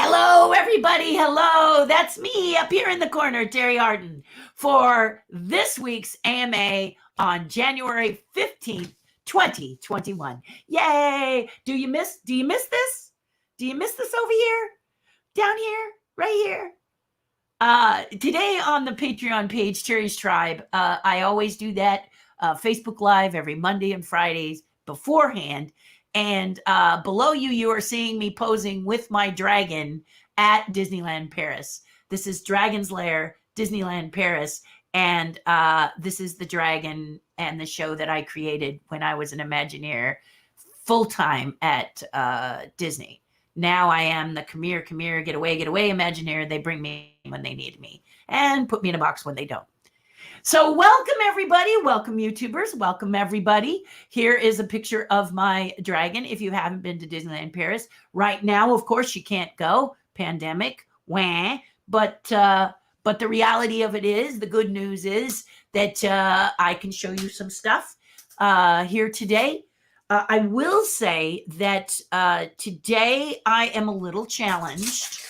Hello, everybody. Hello. That's me up here in the corner, Terri Hardin, for this week's AMA on January 15th, 2021. Yay. Do you miss this? Do you miss this over here? Down here? Right here? Today on the Patreon page, Terri's Tribe, I always do that Facebook Live every Monday and Fridays beforehand. And below you are seeing me posing with my dragon at Disneyland Paris. This is Dragon's Lair, Disneyland Paris. And this is the dragon and the show that I created when I was an Imagineer full-time at Disney. Now I am the come here, get away, Imagineer. They bring me when they need me and put me in a box when they don't. So welcome, everybody. Welcome, YouTubers. Welcome, everybody. Here is a picture of my dragon. If you haven't been to Disneyland Paris right now, of course, you can't go. Pandemic, wah. But the reality of it is, the good news is that I can show you some stuff here today. I will say that today I am a little challenged.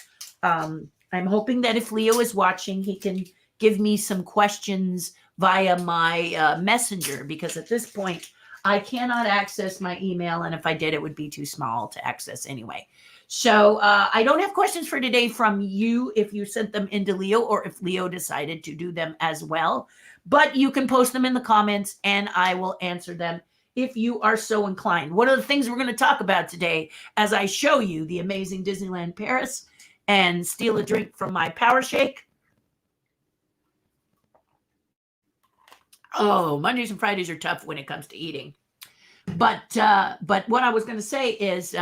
I'm hoping that if Leo is watching, he can give me some questions via my messenger, because at this point I cannot access my email, and if I did, it would be too small to access anyway. So I don't have questions for today from you if you sent them into Leo, or if Leo decided to do them as well, but you can post them in the comments and I will answer them if you are so inclined. One of the things we're going to talk about today, as I show you the amazing Disneyland Paris and steal a drink from my power shake. Oh, Mondays and Fridays are tough when it comes to eating. But what I was going to say is,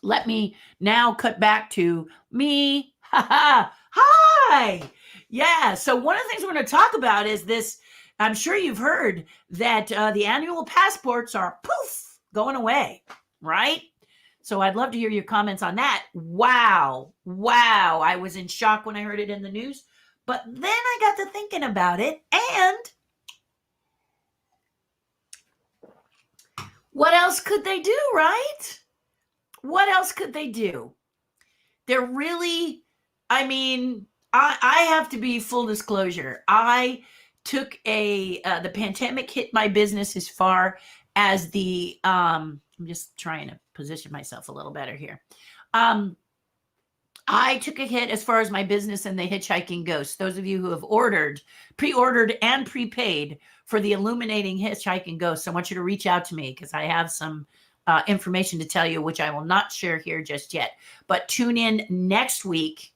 let me now cut back to me. Hi. Yeah. So one of the things we're going to talk about is this. I'm sure you've heard that the annual passports are poof, going away, right? So I'd love to hear your comments on that. Wow. I was in shock when I heard it in the news. But then I got to thinking about it, and what else could they do, right? What else could they do? They're really, I have to be full disclosure. I took the pandemic hit my business as far as the, I'm just trying to position myself a little better here. I took a hit as far as my business and the Hitchhiking Ghost. Those of you who have pre-ordered and prepaid for the Illuminating Hitchhiking Ghost, I want you to reach out to me, because I have some information to tell you, which I will not share here just yet. But tune in next week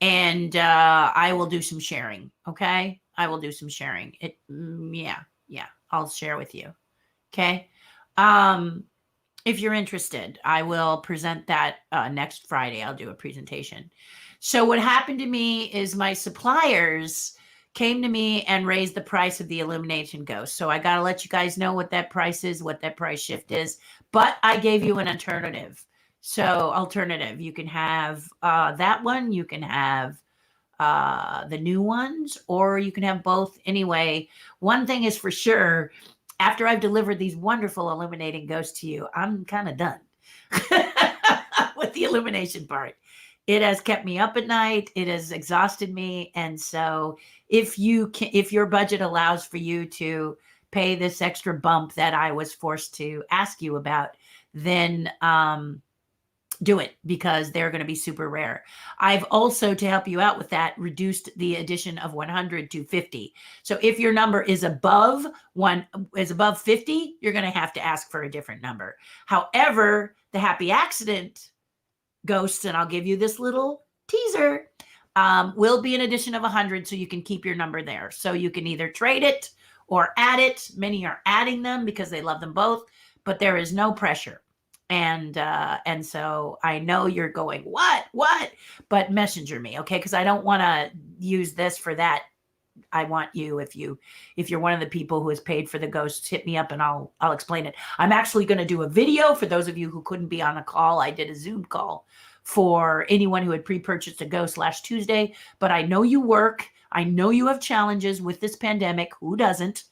and I will do some sharing, okay? I will do some sharing. Yeah, I'll share with you, okay? If you're interested, I will present that next Friday. I'll do a presentation. So what happened to me is my suppliers came to me and raised the price of the Illumination Ghost. So I got to let you guys know what that price is, what that price shift is. But I gave you an alternative. So alternative, you can have that one, you can have the new ones, or you can have both. Anyway, one thing is for sure, after I've delivered these wonderful illuminating ghosts to you, I'm kind of done with the illumination part. It has kept me up at night. It has exhausted me. And so if your budget allows for you to pay this extra bump that I was forced to ask you about, then do it, because they're going to be super rare. I've also, to help you out with that, reduced the edition of 100 to 50. So if your number is above 50, you're going to have to ask for a different number. However, the Happy Accident Ghosts, and I'll give you this little teaser, will be an edition of 100, so you can keep your number there. So you can either trade it or add it. Many are adding them because they love them both, but there is no pressure. And so I know you're going, what? But messenger me, okay? Because I don't want to use this for that. I want you, if you're one of the people who has paid for the ghosts, hit me up and I'll explain it. I'm actually going to do a video for those of you who couldn't be on a call. I did a Zoom call for anyone who had pre-purchased a ghost last Tuesday, but I know you work. I know you have challenges with this pandemic. Who doesn't?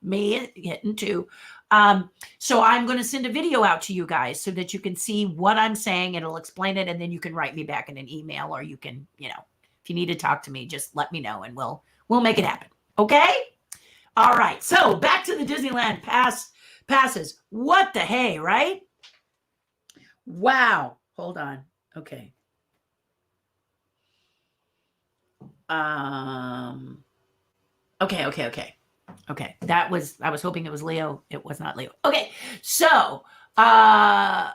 Me hitting too. So I'm going to send a video out to you guys so that you can see what I'm saying. It'll explain it, and then you can write me back in an email, or you can, if you need to talk to me, just let me know, and we'll make it happen. Okay. All right. So back to the Disneyland passes. What the hey, right? Wow. Hold on. Okay. Okay. I was hoping it was Leo. It was not Leo. Okay. So, I'm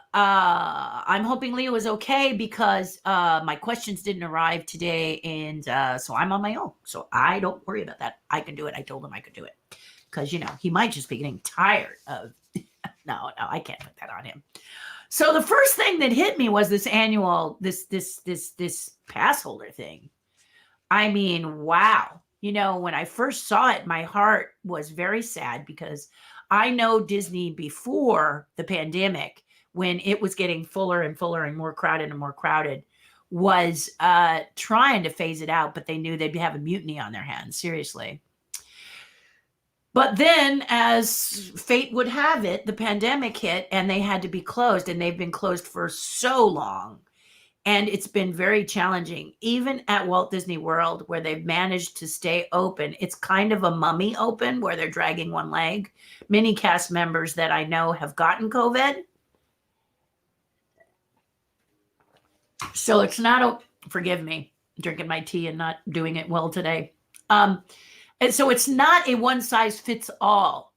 hoping Leo is okay because, my questions didn't arrive today. And, so I'm on my own. So I don't worry about that. I can do it. I told him I could do it because, he might just be getting tired of, no, I can't put that on him. So the first thing that hit me was this annual, this pass holder thing. I mean, wow. When I first saw it, my heart was very sad because I know Disney before the pandemic, when it was getting fuller and fuller and more crowded, was trying to phase it out, but they knew they'd have a mutiny on their hands, seriously. But then, as fate would have it, the pandemic hit and they had to be closed, and they've been closed for so long. And it's been very challenging, even at Walt Disney World, where they've managed to stay open. It's kind of a mummy open where they're dragging one leg. Many cast members that I know have gotten COVID. So it's not forgive me, drinking my tea and not doing it well today. And so it's not a one size fits all.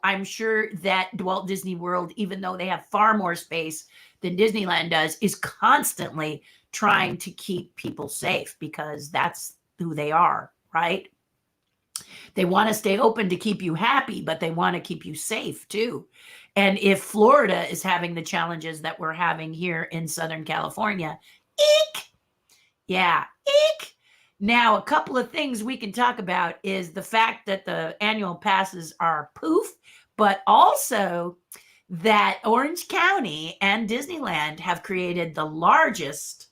I'm sure that Walt Disney World, even though they have far more space than Disneyland does, is constantly trying to keep people safe because that's who they are, right? They want to stay open to keep you happy, but they want to keep you safe too. And if Florida is having the challenges that we're having here in Southern California, eek! Yeah, eek! Now, a couple of things we can talk about is the fact that the annual passes are poof, but also that Orange County and Disneyland have created the largest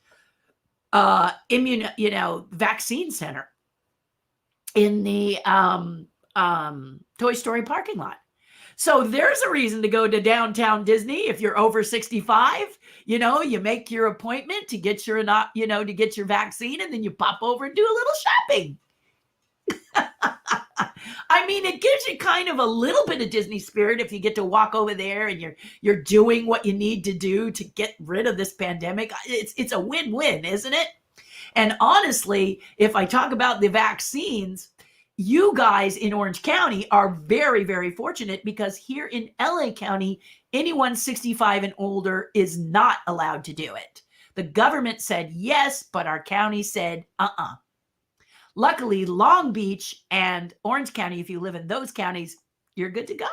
vaccine center in the Toy Story parking lot. So there's a reason to go to downtown Disney if you're over 65. You make your appointment to get your vaccine, and then you pop over and do a little shopping. I mean, it gives you kind of a little bit of Disney spirit if you get to walk over there and you're doing what you need to do to get rid of this pandemic. It's a win-win, isn't it? And honestly, if I talk about the vaccines, you guys in Orange County are very, very fortunate because here in LA County, anyone 65 and older is not allowed to do it. The government said yes, but our county said Luckily, Long Beach and Orange County, if you live in those counties, you're good to go.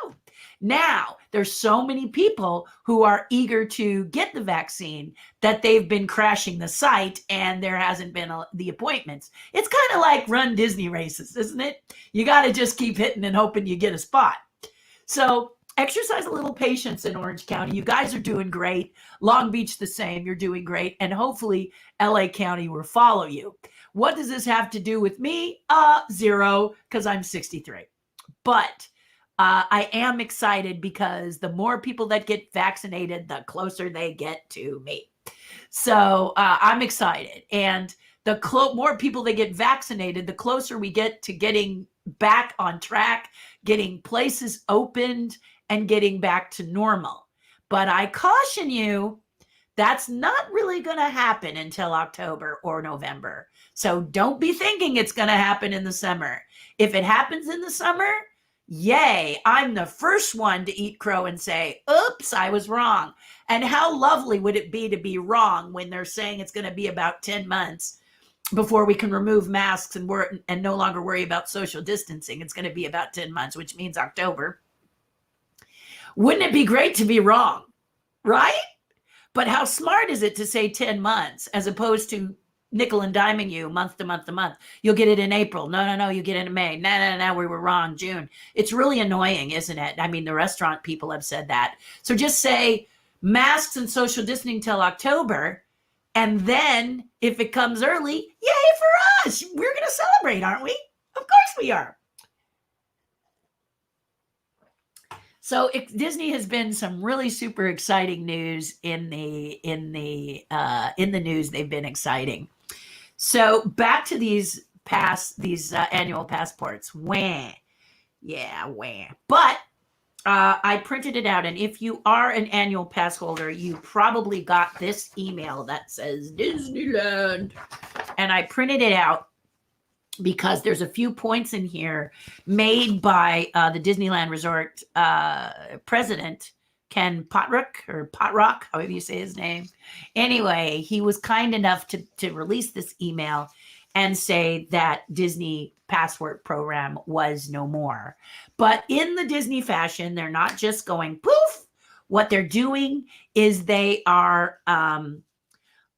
Now, there's so many people who are eager to get the vaccine that they've been crashing the site and there hasn't been the appointments. It's kind of like run Disney races, isn't it? You got to just keep hitting and hoping you get a spot. So exercise a little patience in Orange County. You guys are doing great. Long Beach, the same. You're doing great. And hopefully LA County will follow you. What does this have to do with me? Zero, because I'm 63. But I am excited because the more people that get vaccinated, the closer they get to me. So I'm excited. And the more people that get vaccinated, the closer we get to getting back on track, getting places opened, and getting back to normal. But I caution you, that's not really going to happen until October or November. So don't be thinking it's going to happen in the summer. If it happens in the summer, yay, I'm the first one to eat crow and say, oops, I was wrong. And how lovely would it be to be wrong when they're saying it's going to be about 10 months before we can remove masks and no longer worry about social distancing. It's going to be about 10 months, which means October. Wouldn't it be great to be wrong, right? But how smart is it to say 10 months as opposed to nickel and diming you month to month to month? You'll get it in April. No, you get it in May. No, we were wrong, June. It's really annoying, isn't it? I mean, the restaurant people have said that. So just say masks and social distancing till October. And then if it comes early, yay for us. We're going to celebrate, aren't we? Of course we are. So Disney has been some really super exciting news in the news. They've been exciting. So back to these annual passports. Wah. Yeah, wah. But I printed it out, and if you are an annual pass holder, you probably got this email that says Disneyland, and I printed it out because there's a few points in here made by the Disneyland Resort president, Ken Potrock, however you say his name. Anyway, he was kind enough to release this email and say that Disney passport program was no more. But in the Disney fashion, they're not just going poof. What they're doing is they are going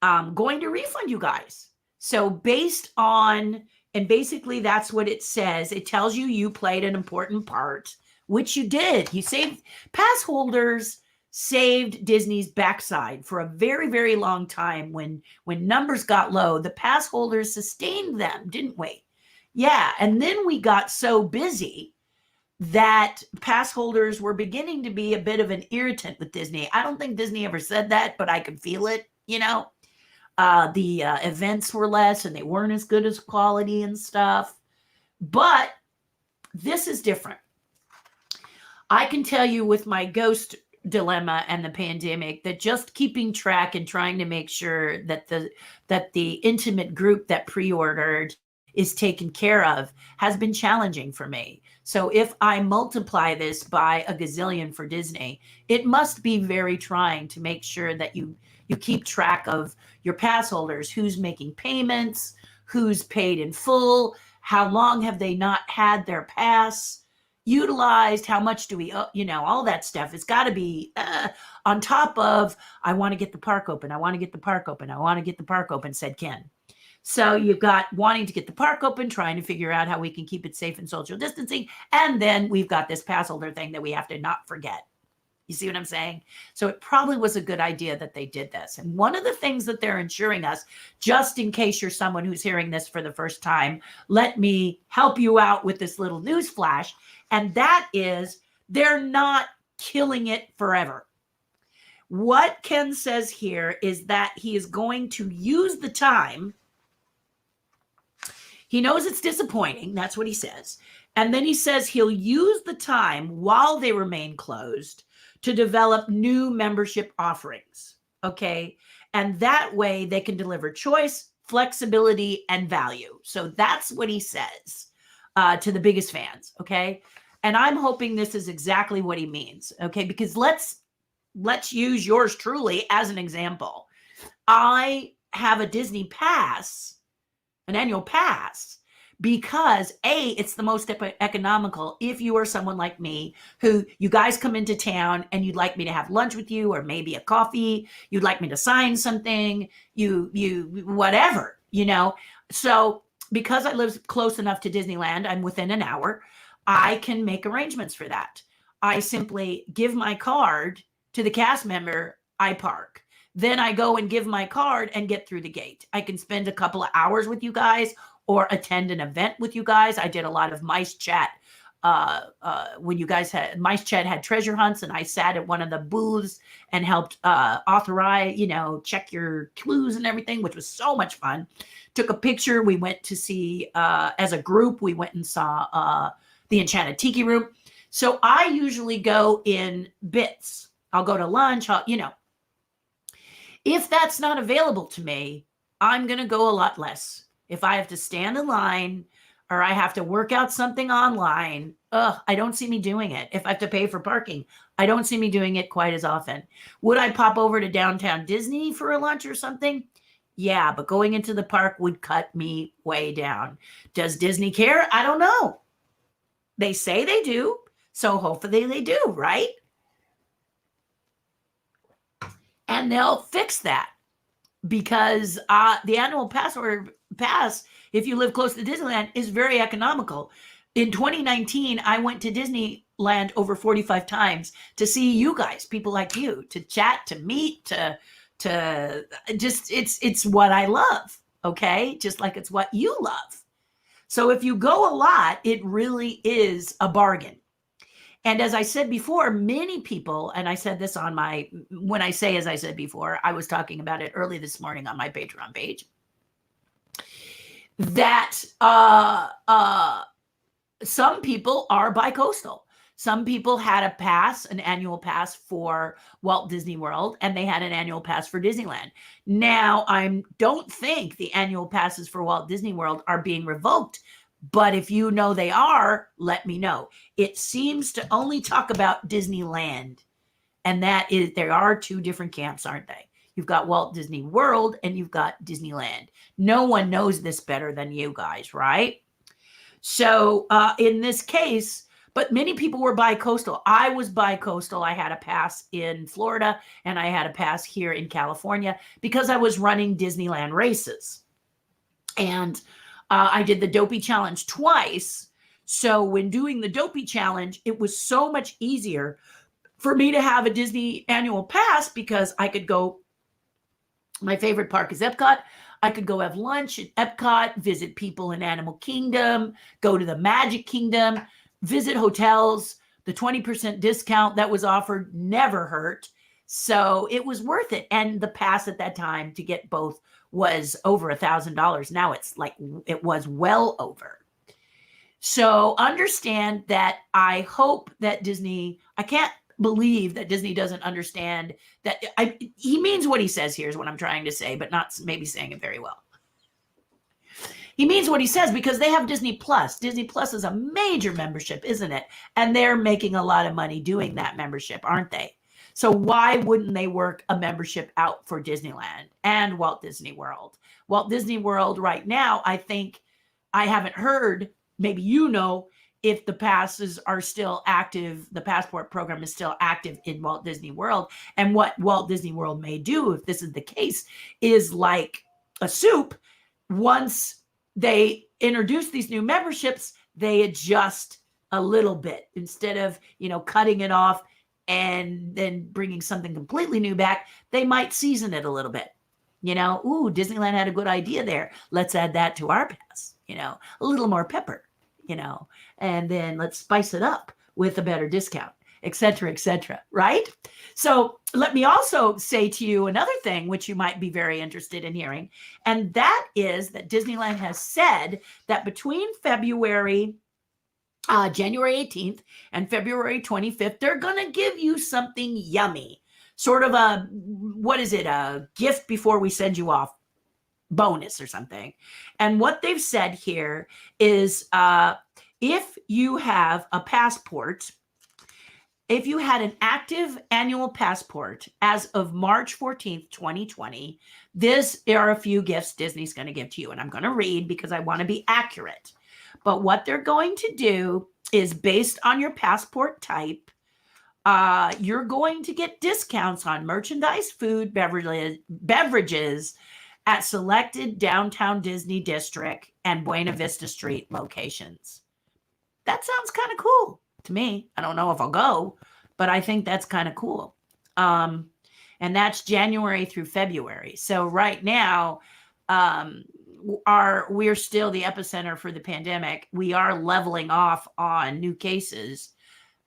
to refund you guys. So based on, and basically that's what it says. It tells you played an important part, which you did. You saved, pass holders saved Disney's backside for a very, very long time. When numbers got low, the pass holders sustained them, didn't we? Yeah. And then we got so busy that pass holders were beginning to be a bit of an irritant with Disney. I don't think Disney ever said that, but I could feel it, you know. The events were less and they weren't as good as quality and stuff. But this is different. I can tell you with my ghost dilemma and the pandemic that just keeping track and trying to make sure that the intimate group that pre-ordered is taken care of has been challenging for me. So if I multiply this by a gazillion for Disney, it must be very trying to make sure that you keep track of your pass holders, who's making payments, who's paid in full, how long have they not had their pass utilized, how much do we owe, all that stuff. It's got to be on top of, I want to get the park open, I want to get the park open, I want to get the park open, said Ken. So you've got wanting to get the park open, trying to figure out how we can keep it safe and social distancing, and then we've got this pass holder thing that we have to not forget. You see what I'm saying? So it probably was a good idea that they did this. And one of the things that they're ensuring us, just in case you're someone who's hearing this for the first time, let me help you out with this little news flash. And that is, they're not killing it forever. What Ken says here is that he is going to use the time. He knows it's disappointing. That's what he says. And then he says he'll use the time while they remain closed to develop new membership offerings, okay? And that way they can deliver choice, flexibility, and value. So that's what he says to the biggest fans, okay? And I'm hoping this is exactly what he means, okay? Because let's use yours truly as an example. I have a Disney pass, an annual pass, because A, it's the most economical if you are someone like me who you guys come into town and you'd like me to have lunch with you, or maybe a coffee, you'd like me to sign something, you whatever, So because I live close enough to Disneyland, I'm within an hour, I can make arrangements for that. I simply give my card to the cast member, I park. Then I go and give my card and get through the gate. I can spend a couple of hours with you guys or attend an event with you guys. I did a lot of Mice Chat when you guys had, Mice Chat had treasure hunts, and I sat at one of the booths and helped authorize, check your clues and everything, which was so much fun. Took a picture. We went to see, as a group, we went and saw the Enchanted Tiki Room. So I usually go in bits. I'll go to lunch, If that's not available to me, I'm going to go a lot less. If I have to stand in line or I have to work out something online, I don't see me doing it. If I have to pay for parking, I don't see me doing it quite as often. Would I pop over to downtown Disney for a lunch or something? Yeah, but going into the park would cut me way down. Does Disney care? I don't know. They say they do, so hopefully they do, right? And they'll fix that, because the annual pass, if you live close to Disneyland, is very economical. In 2019, I went to Disneyland over 45 times to see you guys, people like you, to chat, to meet, to just, it's what I love, okay? Just like it's what you love. So if you go a lot, it really is a bargain. And as I said before, many people, and I said this on my, when I say as I said before, I was talking about it early this morning on my Patreon page, that some people are bicoastal. Some people had a pass, an annual pass for Walt Disney World, and they had an annual pass for Disneyland. Now, I don't think the annual passes for Walt Disney World are being revoked, but if you know they are, let me know. It seems to only talk about Disneyland, and that is, there are two different camps, aren't they? You've got Walt Disney World and you've got Disneyland. No one knows this better than you guys, right? So in this case, but many people were bicoastal. I was bicoastal. I had a pass in Florida and I had a pass here in California because I was running Disneyland races. And I did the Dopey Challenge twice. So when doing the Dopey Challenge, it was so much easier for me to have a Disney annual pass because I could go, my favorite park is Epcot. I could go have lunch at Epcot, visit people in Animal Kingdom, go to the Magic Kingdom, visit hotels. The 20% discount that was offered never hurt. So it was worth it. And the pass at that time to get both was over $1,000. Now it's like, it was well over. So understand that I hope that Disney, I can't believe that Disney doesn't understand that. He means what he says here is what I'm trying to say, but not maybe saying it very well. He means what he says because they have Disney Plus. Disney Plus is a major membership, isn't it? And they're making a lot of money doing that membership, aren't they? So why wouldn't they work a membership out for Disneyland and Walt Disney World? Walt Disney World right now, I think, I haven't heard, maybe you know, if the passes are still active, the passport program is still active in Walt Disney World. And what Walt Disney World may do, if this is the case, is like a soup. Once they introduce these new memberships, they adjust a little bit instead of, cutting it off and then bringing something completely new back. They might season it a little bit. Ooh, Disneyland had a good idea there. Let's add that to our pass, a little more pepper, and then let's spice it up with a better discount, et cetera, right? So let me also say to you another thing, which you might be very interested in hearing. And that is that Disneyland has said that between January 18th and February 25th, they're going to give you something yummy, sort of a gift before we send you off, bonus or something. And what they've said here is if you have a passport, if you had an active annual passport as of March 14th, 2020, there are a few gifts Disney's going to give to you. And I'm going to read because I want to be accurate. But what they're going to do is based on your passport type, you're going to get discounts on merchandise, food, beverages at selected downtown Disney District and Buena Vista Street locations. That sounds kind of cool to me. I don't know if I'll go, but I think that's kind of cool. And that's January through February. So right now, we're still the epicenter for the pandemic. We are leveling off on new cases.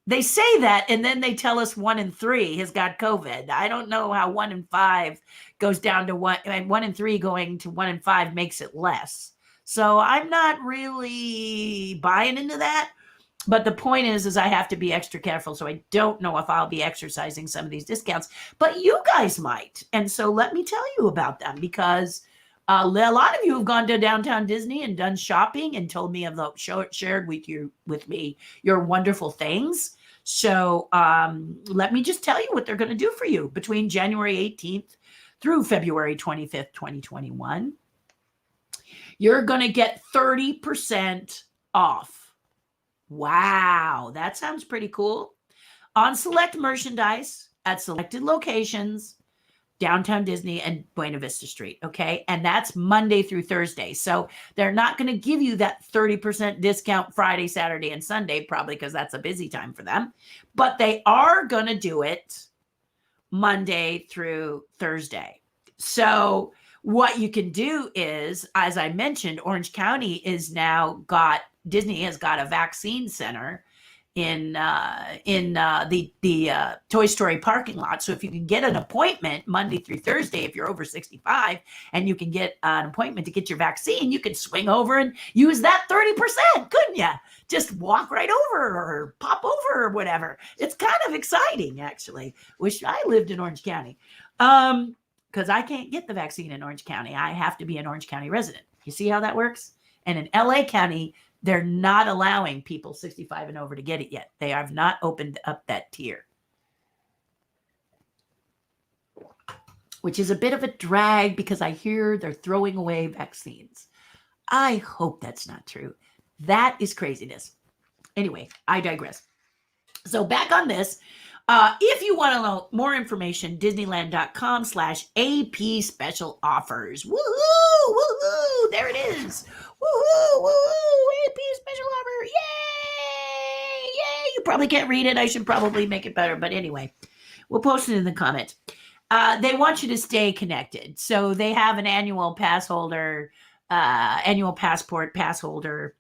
They say that, and then they tell us 1 in 3 has got COVID. I don't know how 1 in 5 goes down to 1, and 1 in 3 going to 1 in 5 makes it less. So I'm not really buying into that. But the point is I have to be extra careful. So I don't know if I'll be exercising some of these discounts, but you guys might. And so let me tell you about them, because a lot of you have gone to downtown Disney and done shopping and told me shared with me your wonderful things. So let me just tell you what they're going to do for you between January 18th through February 25th, 2021. You're going to get 30% off. Wow, that sounds pretty cool. On select merchandise at selected locations, downtown Disney and Buena Vista Street, okay? And that's Monday through Thursday. So they're not going to give you that 30% discount Friday, Saturday, and Sunday, probably because that's a busy time for them. But they are going to do it Monday through Thursday. So what you can do is, as I mentioned, Orange County is now Disney has got a vaccine center the Toy Story parking lot. So if you can get an appointment Monday through Thursday, if you're over 65 and you can get an appointment to get your vaccine, you can swing over and use that 30%, couldn't you? Just walk right over or pop over or whatever. It's kind of exciting, actually. Wish I lived in Orange County. Because I can't get the vaccine in Orange County. I have to be an Orange County resident. You see how that works? And in LA County, they're not allowing people 65 and over to get it yet. They have not opened up that tier, which is a bit of a drag because I hear they're throwing away vaccines. I hope that's not true. That is craziness. Anyway, I digress. So back on this, if you want to know more information, Disneyland.com/AP special offers. Woohoo! Woohoo! There it is. Woohoo! Woohoo! AP special offer. Yay! Yay! You probably can't read it. I should probably make it better. But anyway, we'll post it in the comments. They want you to stay connected. So they have an annual pass holder, annual passport pass holder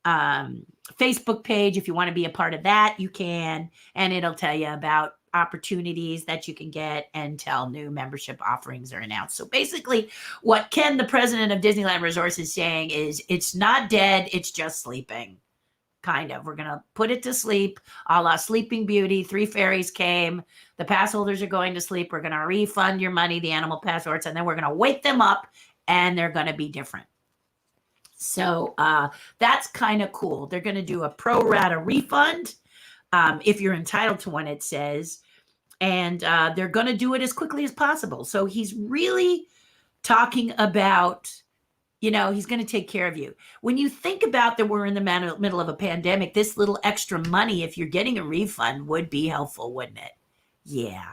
Facebook page. If you want to be a part of that, you can, and it'll tell you about opportunities that you can get until new membership offerings are announced. So basically what Ken, the president of Disneyland Resorts, is saying is it's not dead, it's just sleeping. Kind of. We're going to put it to sleep, a la Sleeping Beauty. 3 fairies came. The pass holders are going to sleep. We're going to refund your money, the animal passports, and then we're going to wake them up, and they're going to be different. So that's kind of cool. They're going to do a pro rata refund if you're entitled to one, it says, and they're going to do it as quickly as possible. So he's really talking about, you know, he's going to take care of you. When you think about that we're in the middle of a pandemic, this little extra money, if you're getting a refund, would be helpful, wouldn't it? Yeah.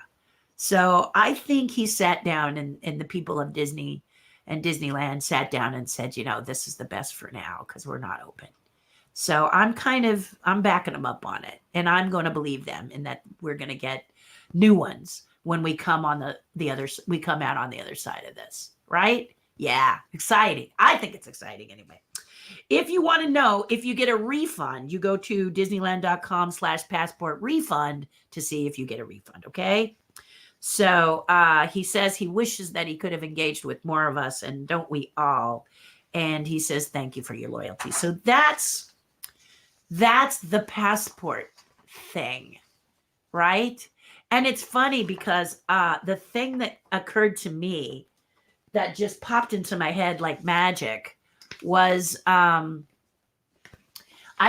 So I think he sat down and the people of Disney and Disneyland sat down and said, you know, this is the best for now because we're not open. So I'm backing them up on it, and I'm going to believe them in that we're going to get new ones when we come on we come out on the other side of this, right? Yeah, exciting. I think it's exciting anyway. If you want to know if you get a refund, you go to Disneyland.com/passport refund to see if you get a refund. Okay. So he says he wishes that he could have engaged with more of us, and don't we all? And he says, thank you for your loyalty. So that's the passport thing, right? And it's funny because the thing that occurred to me that just popped into my head like magic was I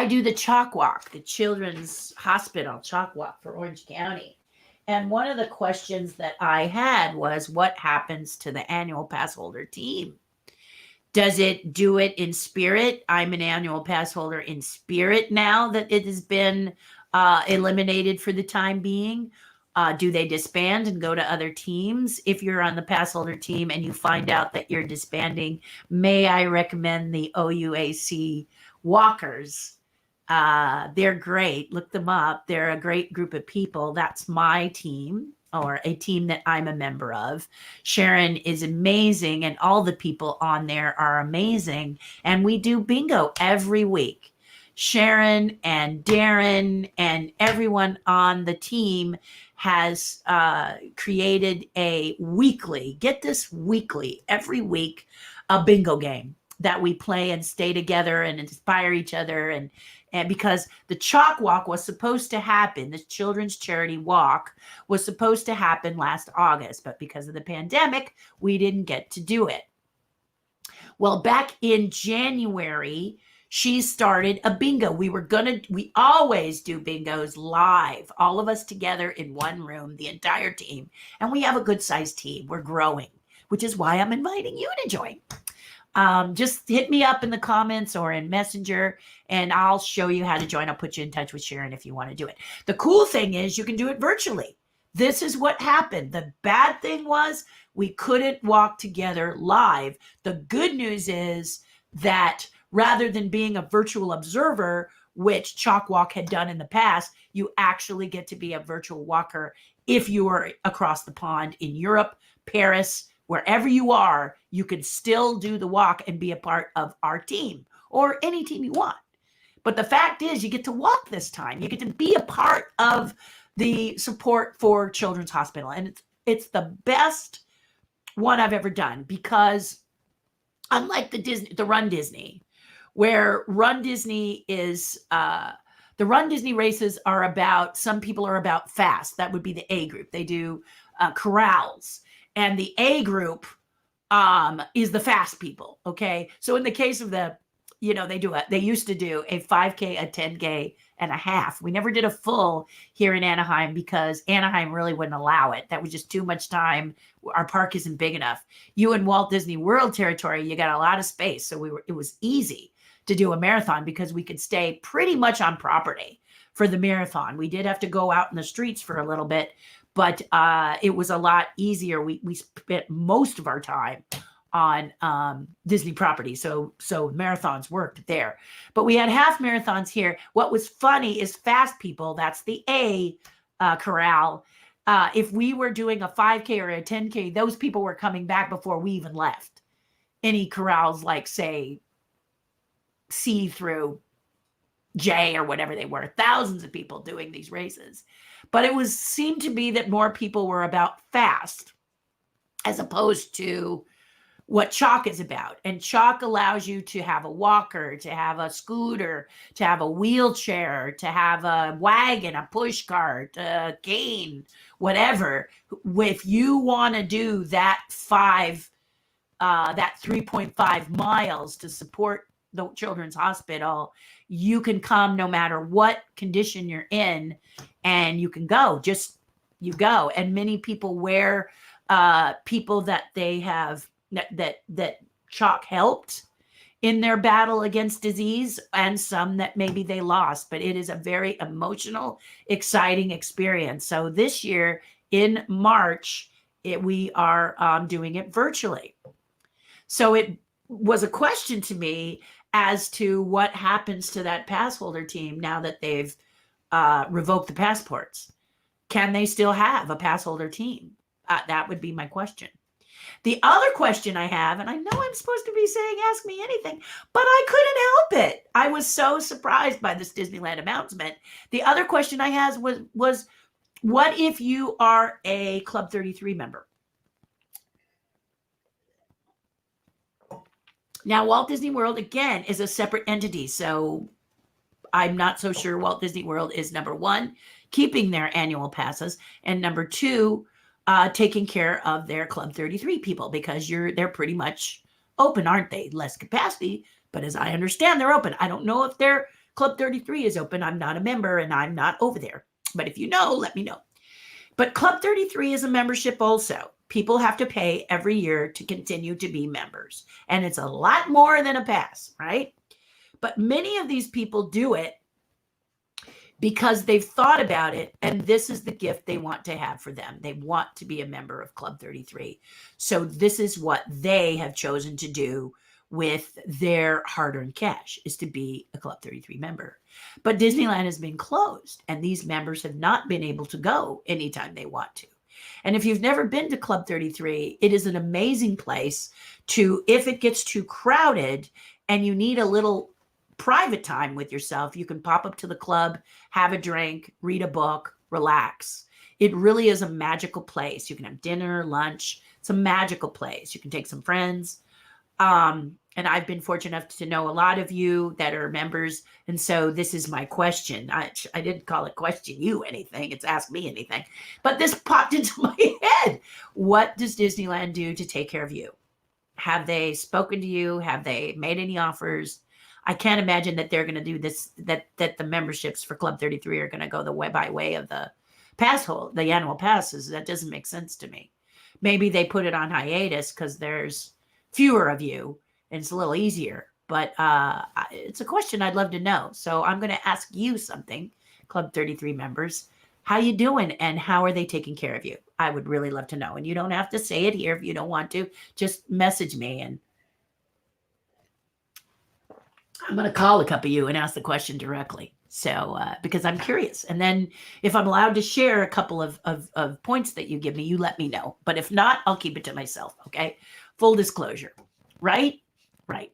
do the chalk walk, the Children's Hospital chalk walk for Orange County. And one of the questions that I had was, what happens to the annual pass holder team? Does it do it in spirit? I'm an annual pass holder in spirit now that it has been eliminated for the time being. Do they disband and go to other teams? If you're on the pass holder team and you find out that you're disbanding, may I recommend the OUAC walkers? They're great. Look them up. They're a great group of people. That's my team, or a team that I'm a member of. Sharon is amazing, and all the people on there are amazing. And we do bingo every week. Sharon and Darren and everyone on the team has created a weekly, get this, weekly, every week, a bingo game that we play and stay together and inspire each other. And because the chalk walk was supposed to happen, the children's charity walk was supposed to happen last August, but because of the pandemic, we didn't get to do it. Well, back in January, she started a bingo. We always do bingos live, all of us together in one room, the entire team. And we have a good sized team. We're growing, which is why I'm inviting you to join. Just hit me up in the comments or in Messenger, and I'll show you how to join. I'll put you in touch with Sharon if you want to do it. The cool thing is you can do it virtually. This is what happened. The bad thing was we couldn't walk together live. The good news is that rather than being a virtual observer, which Chalk Walk had done in the past, you actually get to be a virtual walker if you are across the pond in Europe, Paris, wherever you are. You can still do the walk and be a part of our team or any team you want. But the fact is, you get to walk this time. You get to be a part of the support for Children's Hospital. And it's the best one I've ever done, because unlike the Run Disney, where Run Disney is, the Run Disney races are about, some people are about fast. That would be the A group. They do corrals. And the A group is the fast people. Okay. So in the case of the, they used to do a 5K, a 10K, and a half. We never did a full here in Anaheim because Anaheim really wouldn't allow it. That was just too much time. Our park isn't big enough. You in Walt Disney World territory, you got a lot of space. So it was easy to do a marathon because we could stay pretty much on property for the marathon. We did have to go out in the streets for a little bit, but it was a lot easier. We spent most of our time on Disney property. So marathons worked there, but we had half marathons here. What was funny is fast people, that's the A corral. If we were doing a 5K or a 10K, those people were coming back before we even left. Any corrals, like say C through J or whatever they were, thousands of people doing these races. But it seemed to be that more people were about fast as opposed to what chalk is about. And chalk allows you to have a walker, to have a scooter, to have a wheelchair, to have a wagon, a push cart, a cane, whatever. If you want to do that 3.5 miles to support the Children's Hospital, you can come no matter what condition you're in, and you can go. You go. And many people wear people that they have that chalk helped in their battle against disease, and some that maybe they lost. But it is a very emotional, exciting experience. So this year in March, we are doing it virtually. So it was a question to me as to what happens to that pass holder team now that they've revoked the passports. Can they still have a pass holder team? That would be my question. The other question I have, and I know I'm supposed to be saying, ask me anything, but I couldn't help it. I was so surprised by this Disneyland announcement. The other question I had was, what if you are a Club 33 member? Now, Walt Disney World, again, is a separate entity. So I'm not so sure Walt Disney World is, number one, keeping their annual passes, and number two, taking care of their Club 33 people, because they're pretty much open, aren't they? Less capacity, but as I understand, they're open. I don't know if their Club 33 is open. I'm not a member and I'm not over there. But if you know, let me know. But Club 33 is a membership also. People have to pay every year to continue to be members. And it's a lot more than a pass, right? But many of these people do it because they've thought about it, and this is the gift they want to have for them. They want to be a member of Club 33. So this is what they have chosen to do with their hard-earned cash, is to be a Club 33 member. But Disneyland has been closed, and these members have not been able to go anytime they want to. And if you've never been to Club 33, it is an amazing place to, if it gets too crowded and you need a little private time with yourself, you can pop up to the club, have a drink, read a book, relax. It really is a magical place. You can have dinner, lunch. It's a magical place. You can take some friends. And I've been fortunate enough to know a lot of you that are members. And so this is my question. I didn't call it question you anything. It's ask me anything. But this popped into my head. What does Disneyland do to take care of you? Have they spoken to you? Have they made any offers? I can't imagine that they're going to do this, that the memberships for Club 33 are going to go the way by way of the the annual passes. That doesn't make sense to me. Maybe they put it on hiatus because there's fewer of you and it's a little easier, but it's a question I'd love to know. So I'm going to ask you something, Club 33 members. How you doing, and how are they taking care of you? I would really love to know. And you don't have to say it here if you don't want to. Just message me, and I'm going to call a couple of you and ask the question directly. So because I'm curious. And then if I'm allowed to share a couple of points that you give me, you let me know. But if not, I'll keep it to myself. Okay. Full disclosure. Right? Right.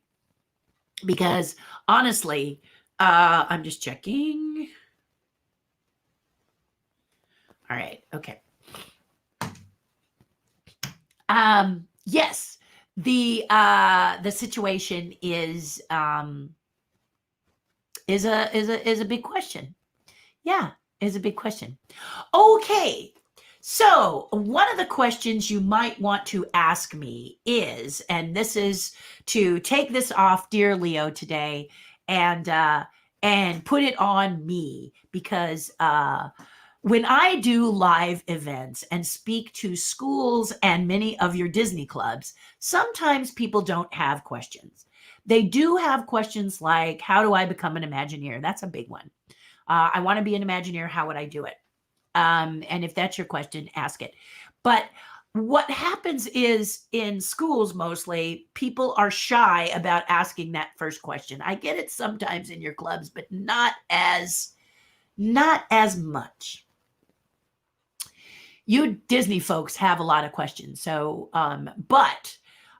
Because honestly, I'm just checking. All right. Okay. Yes, the situation is a big question. Yeah, is a big question. Okay. So, one of the questions you might want to ask me is, and this is to take this off, dear Leo, today, and put it on me, because when I do live events and speak to schools and many of your Disney clubs, sometimes people don't have questions. They do have questions like, how do I become an Imagineer? That's a big one. I want to be an Imagineer. How would I do it? And if that's your question, ask it. But what happens is, in schools mostly, people are shy about asking that first question. I get it sometimes in your clubs, but not as much. You Disney folks have a lot of questions. So, but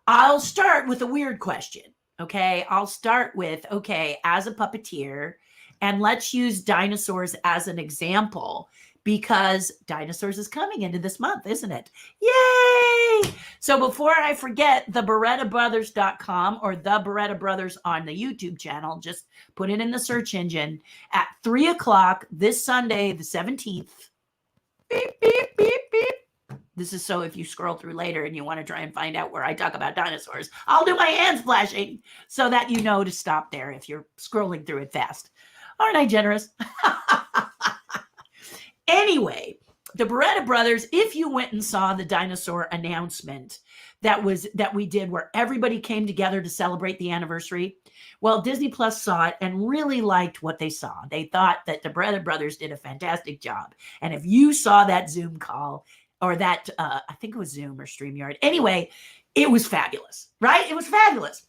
I'll start with a weird question. Okay. I'll start with, okay, as a puppeteer, and let's use dinosaurs as an example, because dinosaurs is coming into this month, isn't it? Yay! So before I forget, the BerettaBrothers.com or the Beretta Brothers on the YouTube channel, just put it in the search engine at 3:00 this Sunday, the 17th. Beep, beep, beep, beep. This is so if you scroll through later and you want to try and find out where I talk about dinosaurs, I'll do my hands flashing so that you know to stop there if you're scrolling through it fast. Aren't I generous? Anyway, the Beretta Brothers, if you went and saw the dinosaur announcement that we did, where everybody came together to celebrate the anniversary, well, Disney Plus saw it and really liked what they saw. They thought that the Beretta Brothers did a fantastic job. And if you saw that Zoom call, or that, I think it was Zoom or StreamYard. Anyway, it was fabulous, right? It was fabulous.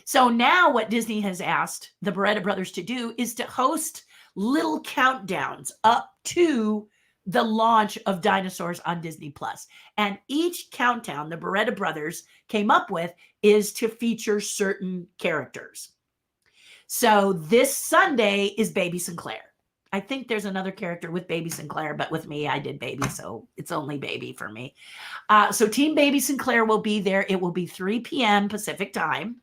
So now what Disney has asked the Beretta Brothers to do is to host little countdowns up to the launch of dinosaurs on Disney Plus. And each countdown the Beretta Brothers came up with is to feature certain characters. So this Sunday is Baby Sinclair. I think there's another character with Baby Sinclair, but with me, I did Baby, so it's only Baby for me. So Team Baby Sinclair will be there. It will be 3 p.m. Pacific time.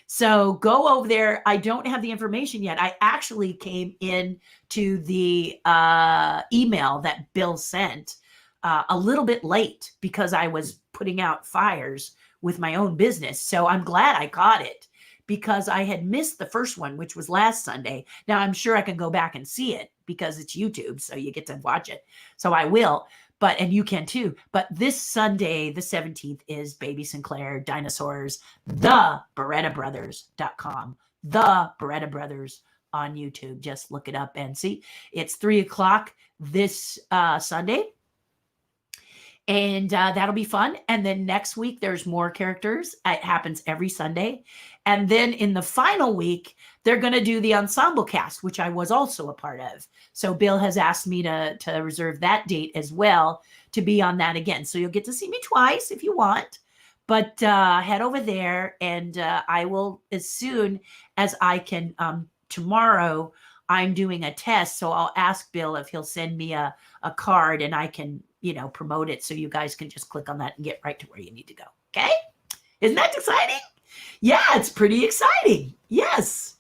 So go over there. I don't have the information yet. I actually came in to the email that Bill sent a little bit late, because I was putting out fires with my own business. So I'm glad I caught it, because I had missed the first one, which was last Sunday. Now I'm sure I can go back and see it because it's YouTube, so you get to watch it. So I will. And you can too. But this Sunday, the 17th, is Baby Sinclair, dinosaurs, the BerettaBrothers.com, the Beretta Brothers on YouTube. Just look it up and see. It's 3:00 this Sunday. And that'll be fun. And then next week, there's more characters. It happens every Sunday. And then in the final week, they're going to do the ensemble cast, which I was also a part of. So Bill has asked me to reserve that date as well, to be on that again. So you'll get to see me twice if you want. But head over there, and I will, as soon as I can. Tomorrow, I'm doing a test. So I'll ask Bill if he'll send me a card, and I can promote it, so you guys can just click on that and get right to where you need to go. Okay. Isn't that exciting? Yeah, it's pretty exciting. Yes,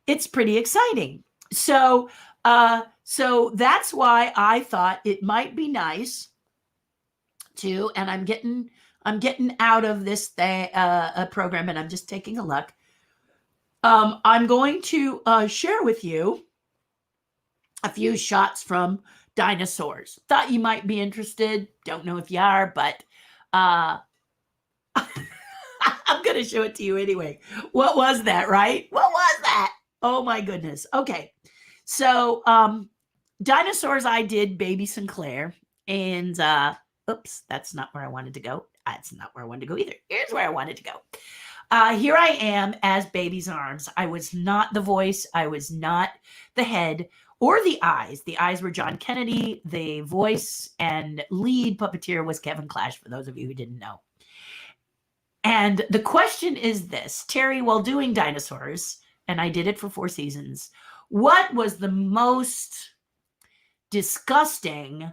it's pretty exciting. So that's why I thought it might be nice to, and I'm getting out of this program, and I'm just taking a look. I'm going to share with you a few shots from dinosaurs. Thought you might be interested. Don't know if you are, but I'm going to show it to you anyway. What was that, right? What was that? Oh my goodness. Okay. So dinosaurs, I did Baby Sinclair, and oops, that's not where I wanted to go. That's not where I wanted to go either. Here's where I wanted to go. Here I am as Baby's arms. I was not the voice. I was not the head or the eyes. The eyes were John Kennedy. The voice and lead puppeteer was Kevin Clash, for those of you who didn't know. And the question is this: Terry, while doing dinosaurs, and I did it for 4 seasons. What was the most disgusting,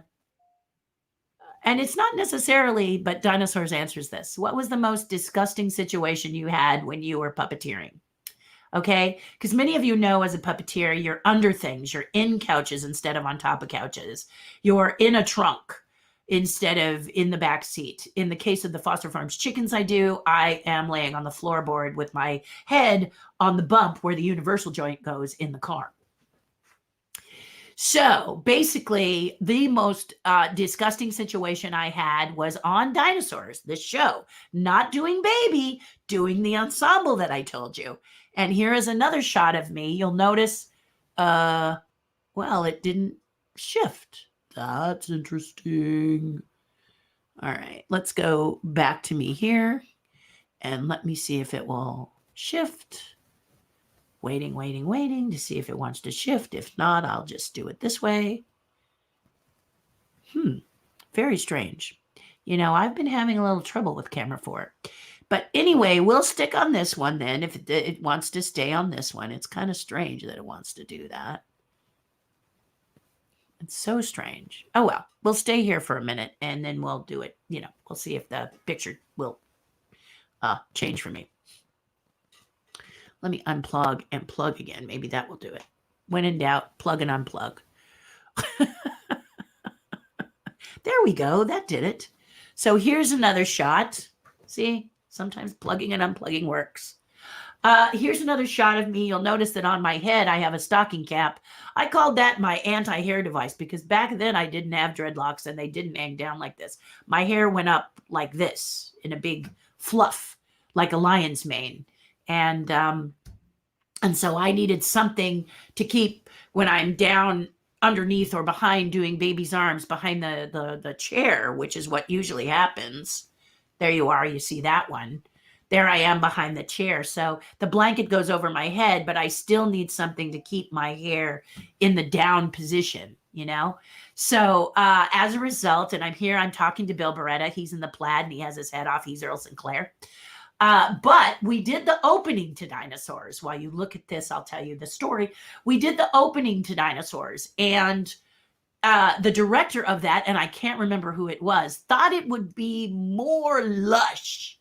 and it's not necessarily, but Dinosaurs answers this. What was the most disgusting situation you had when you were puppeteering? Okay, because many of you know, as a puppeteer, you're under things. You're in couches instead of on top of couches. You're in a trunk instead of in the back seat. In the case of the Foster Farms chickens I am laying on the floorboard with my head on the bump where the universal joint goes in the car. So basically, the most disgusting situation I had was on Dinosaurs, the show, not doing baby, doing the ensemble that I told you. And here is another shot of me. You'll notice, well, it didn't shift. That's interesting. All right, let's go back to me here and let me see if it will shift. Waiting to see if it wants to shift. If not, I'll just do it this way. Very strange. You know, I've been having a little trouble with camera 4. But anyway, we'll stick on this one then. If it wants to stay on this one, it's kind of strange that it wants to do that. It's so strange. Oh, well, we'll stay here for a minute and then we'll do it. You know, we'll see if the picture will change for me. Let me unplug and plug again. Maybe that will do it. When in doubt, plug and unplug. There we go. That did it. So here's another shot. See, sometimes plugging and unplugging works. Here's another shot of me. You'll notice that on my head, I have a stocking cap. I called that my anti-hair device because back then I didn't have dreadlocks and they didn't hang down like this. My hair went up like this in a big fluff, like a lion's mane. And so I needed something to keep when I'm down underneath or behind doing baby's arms behind the chair, which is what usually happens. There you are. You see that one. There I am behind the chair. So the blanket goes over my head, but I still need something to keep my hair in the down position, you know? So as a result, and I'm talking to Bill Beretta. He's in the plaid and he has his head off. He's Earl Sinclair. But we did the opening to Dinosaurs. While you look at this, I'll tell you the story. We did the opening to Dinosaurs, and the director of that, and I can't remember who it was, thought it would be more lush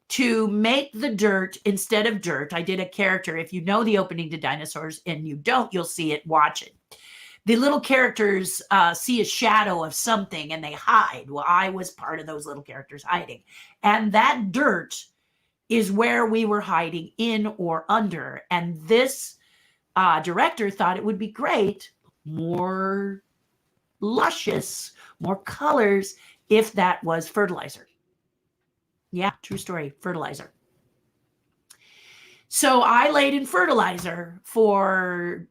to make the dirt instead of dirt. I did a character. If you know the opening to Dinosaurs and you don't, you'll see it. Watch it. The little characters see a shadow of something and they hide. Well, I was part of those little characters hiding. And that dirt is where we were hiding, in or under. And this director thought it would be great, more luscious, more colors, if that was fertilizer. Yeah, true story, fertilizer. So I laid in fertilizer for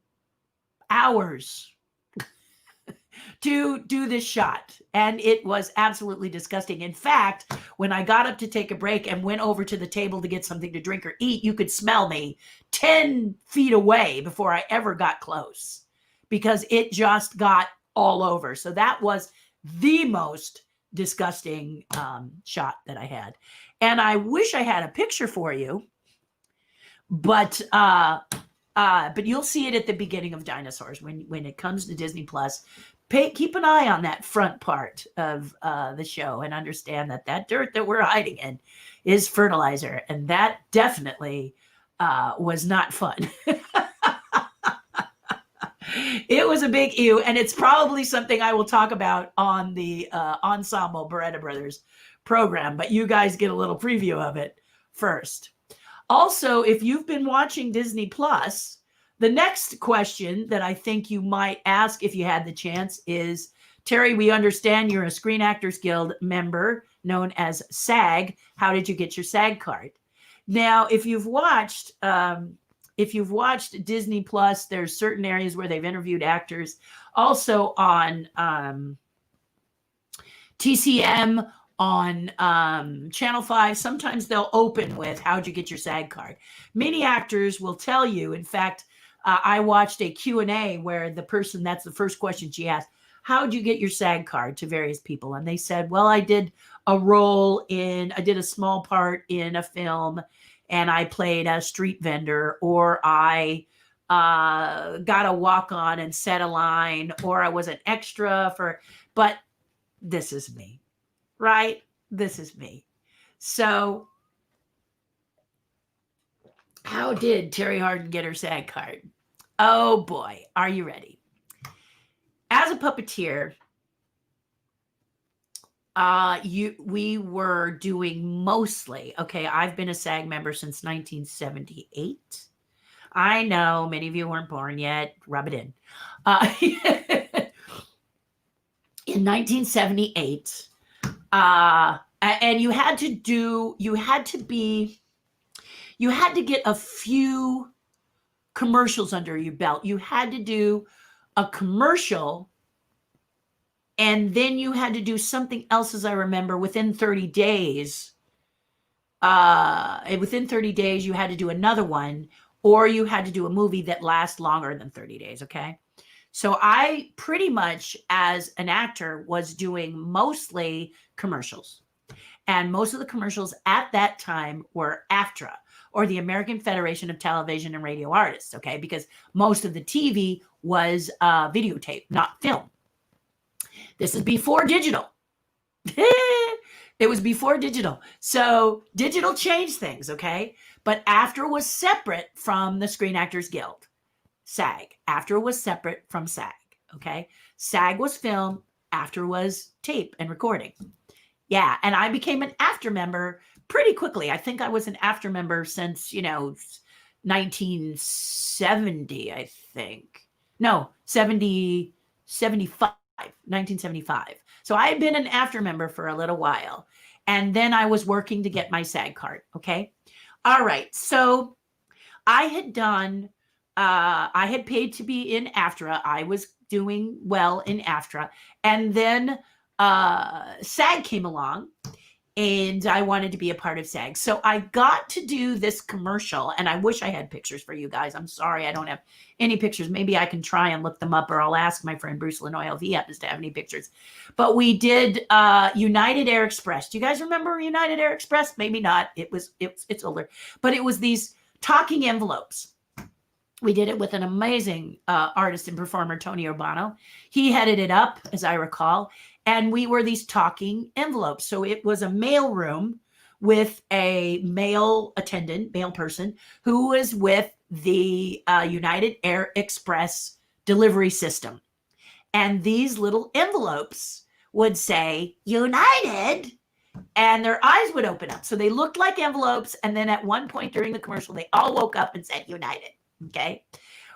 hours to do this shot, and it was absolutely disgusting. In fact, when I got up to take a break and went over to the table to get something to drink or eat, you could smell me 10 feet away before I ever got close because it just got all over. So that was the most disgusting shot that I had. And I wish I had a picture for you, but you'll see it at the beginning of Dinosaurs when it comes to Disney Plus. Keep an eye on that front part of the show and understand that dirt that we're hiding in is fertilizer, and that definitely was not fun. It was a big ew, and it's probably something I will talk about on the Ensemble Beretta Brothers program, but you guys get a little preview of it first. Also, if you've been watching Disney Plus, the next question that I think you might ask if you had the chance is, Terry, we understand you're a Screen Actors Guild member known as SAG. How did you get your SAG card? Now, if you've watched Disney Plus, there's certain areas where they've interviewed actors. Also on TCM, on Channel 5, sometimes they'll open with, how'd you get your SAG card? Many actors will tell you. In fact, I watched a Q&A where that's the first question she asked, how'd you get your SAG card, to various people? And they said, well, I did a small part in a film, and I played a street vendor, or I got a walk on and set a line, or I was an extra for, but this is me, right? This is me. So how did Terri Hardin get her SAG card? Oh boy, are you ready? As a puppeteer, we were doing mostly, okay, I've been a SAG member since 1978. I know many of you weren't born yet. Rub it in. In 1978, and you had to get a few commercials under your belt. You had to do a commercial, and then you had to do something else, as I remember, within 30 days. Within 30 days, you had to do another one, or you had to do a movie that lasts longer than 30 days, okay? So I pretty much, as an actor, was doing mostly commercials. And most of the commercials at that time were AFTRA, or the American Federation of Television and Radio Artists, okay? Because most of the TV was videotape, not film. This is before digital. It was before digital. So digital changed things, okay? But AFTRA was separate from the Screen Actors Guild. SAG. AFTRA was separate from SAG, okay? SAG was film, AFTRA was tape and recording. Yeah, and I became an AFTRA member pretty quickly. I think I was an AFTRA member since, 1970, I think. No, 1975. So I had been an AFTRA member for a little while. And then I was working to get my SAG card, okay? All right, so I had paid to be in AFTRA. I was doing well in AFTRA. And then SAG came along, and I wanted to be a part of SAG. So I got to do this commercial, and I wish I had pictures for you guys. I'm sorry I don't have any pictures. Maybe I can try and look them up, or I'll ask my friend Bruce Lanoil if he happens to have any pictures. But we did United Air Express. Do you guys remember United Air Express? Maybe not. It's older. But it was these talking envelopes. We did it with an amazing artist and performer, Tony Urbano. He headed it up, as I recall. And we were these talking envelopes. So it was a mail room with a male attendant, male person, who was with the United Air Express delivery system. And these little envelopes would say, United, and their eyes would open up. So they looked like envelopes. And then at one point during the commercial, they all woke up and said, United. Okay.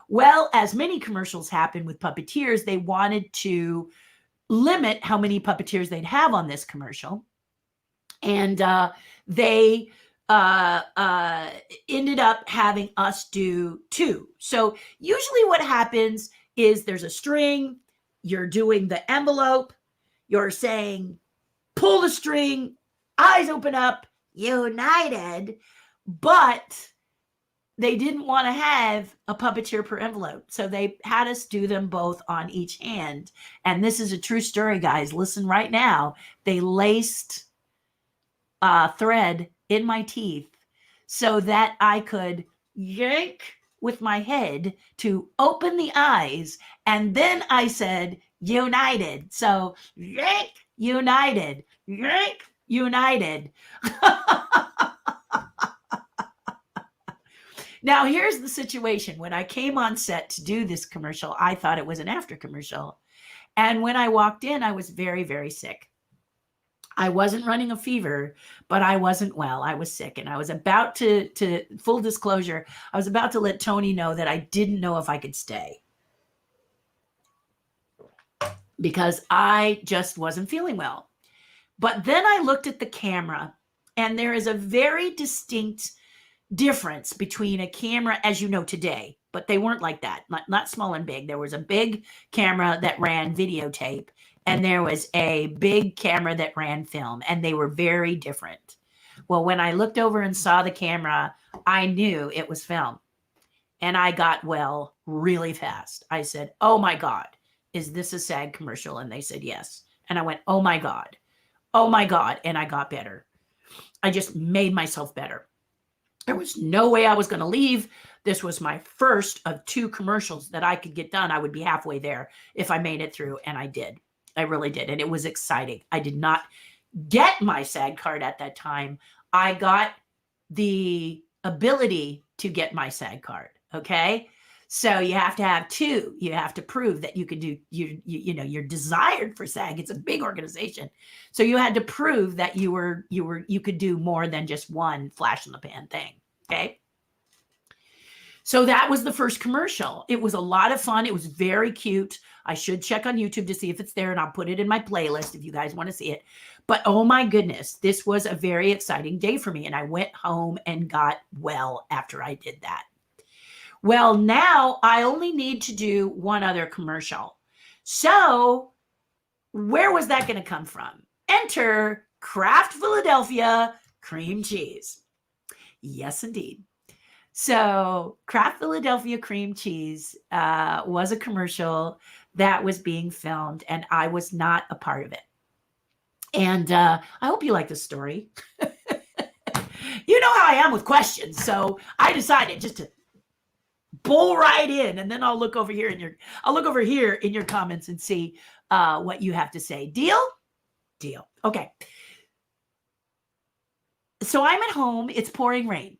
Well, as many commercials happen with puppeteers, they wanted to limit how many puppeteers they'd have on this commercial. And they ended up having us do 2. So usually what happens is there's a string, you're doing the envelope, you're saying, pull the string, eyes open up, United, but they didn't want to have a puppeteer per envelope. So they had us do them both on each hand. And this is a true story, guys. Listen right now. They laced thread in my teeth so that I could yank with my head to open the eyes. And then I said, United. So yank, United, yank, United. Now, here's the situation. When I came on set to do this commercial, I thought it was an AFTRA commercial. And when I walked in, I was very, very sick. I wasn't running a fever, but I wasn't well. I was sick. And I was about to full disclosure, I was about to let Tony know that I didn't know if I could stay, because I just wasn't feeling well. But then I looked at the camera, and there is a very distinct difference between a camera, as you know, today, but they weren't like that, not small and big. There was a big camera that ran videotape, and there was a big camera that ran film, and they were very different. Well, when I looked over and saw the camera, I knew it was film, and I got well really fast. I said, oh my God, is this a SAG commercial? And they said, yes. And I went, oh my God, and I got better. I just made myself better. There was no way I was going to leave. This was my first of 2 commercials that I could get done. I would be halfway there if I made it through, and I did. I really did, and it was exciting. I did not get my SAG card at that time. I got the ability to get my SAG card, okay? So you have to have 2. You have to prove that you could do, you're desired for SAG. It's a big organization. So you had to prove that you could do more than just one flash in the pan thing, okay? So that was the first commercial. It was a lot of fun. It was very cute. I should check on YouTube to see if it's there, and I'll put it in my playlist if you guys want to see it. But oh my goodness, this was a very exciting day for me. And I went home and got well after I did that. Well, now I only need to do one other commercial. So where was that going to come from? Enter Kraft Philadelphia cream cheese. Yes, indeed. So Kraft Philadelphia cream cheese was a commercial that was being filmed, and I was not a part of it. And I hope you like this story. You know how I am with questions, so I decided just to bull right in, and then I'll look over here in your comments and see what you have to say. Deal? Deal. Okay. So I'm at home. It's pouring rain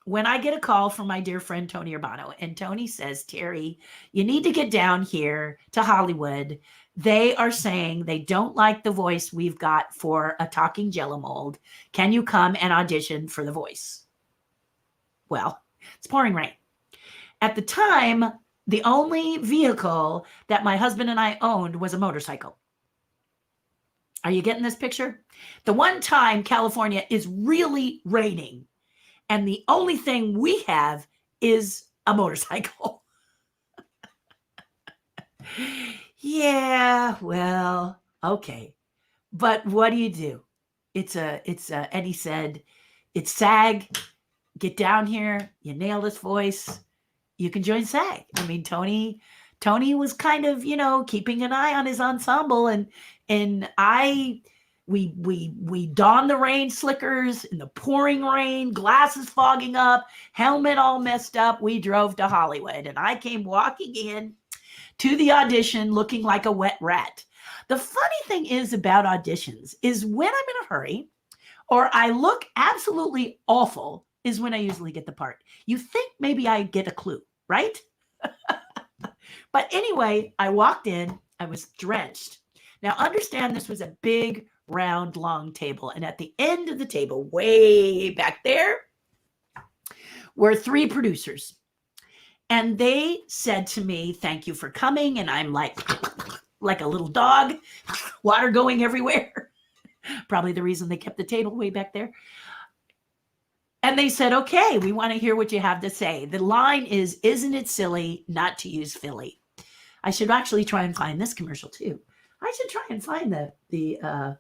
when I get a call from my dear friend Tony Urbano, and Tony says, Terry, you need to get down here to Hollywood. They are saying they don't like the voice we've got for a talking Jello mold. Can you come and audition for the voice? Well, it's pouring rain. At the time, the only vehicle that my husband and I owned was a motorcycle. Are you getting this picture? The one time California is really raining, and the only thing we have is a motorcycle. Yeah, well, okay. But what do? And he said, it's SAG. Get down here. You nail this voice. You can join SAG. I mean, Tony was kind of, keeping an eye on his ensemble, and we donned the rain slickers in the pouring rain, glasses fogging up, helmet all messed up. We drove to Hollywood, and I came walking in to the audition looking like a wet rat. The funny thing is about auditions is when I'm in a hurry or I look absolutely awful is when I usually get the part. You think maybe I get a clue, right? But anyway, I walked in, I was drenched. Now understand this was a big, round, long table. And at the end of the table, way back there, were 3 producers. And they said to me, thank you for coming. And I'm like a little dog, water going everywhere. Probably the reason they kept the table way back there. And they said, okay, we want to hear what you have to say. The line is, isn't it silly not to use Philly? I should actually try and find this commercial too. I should try and find the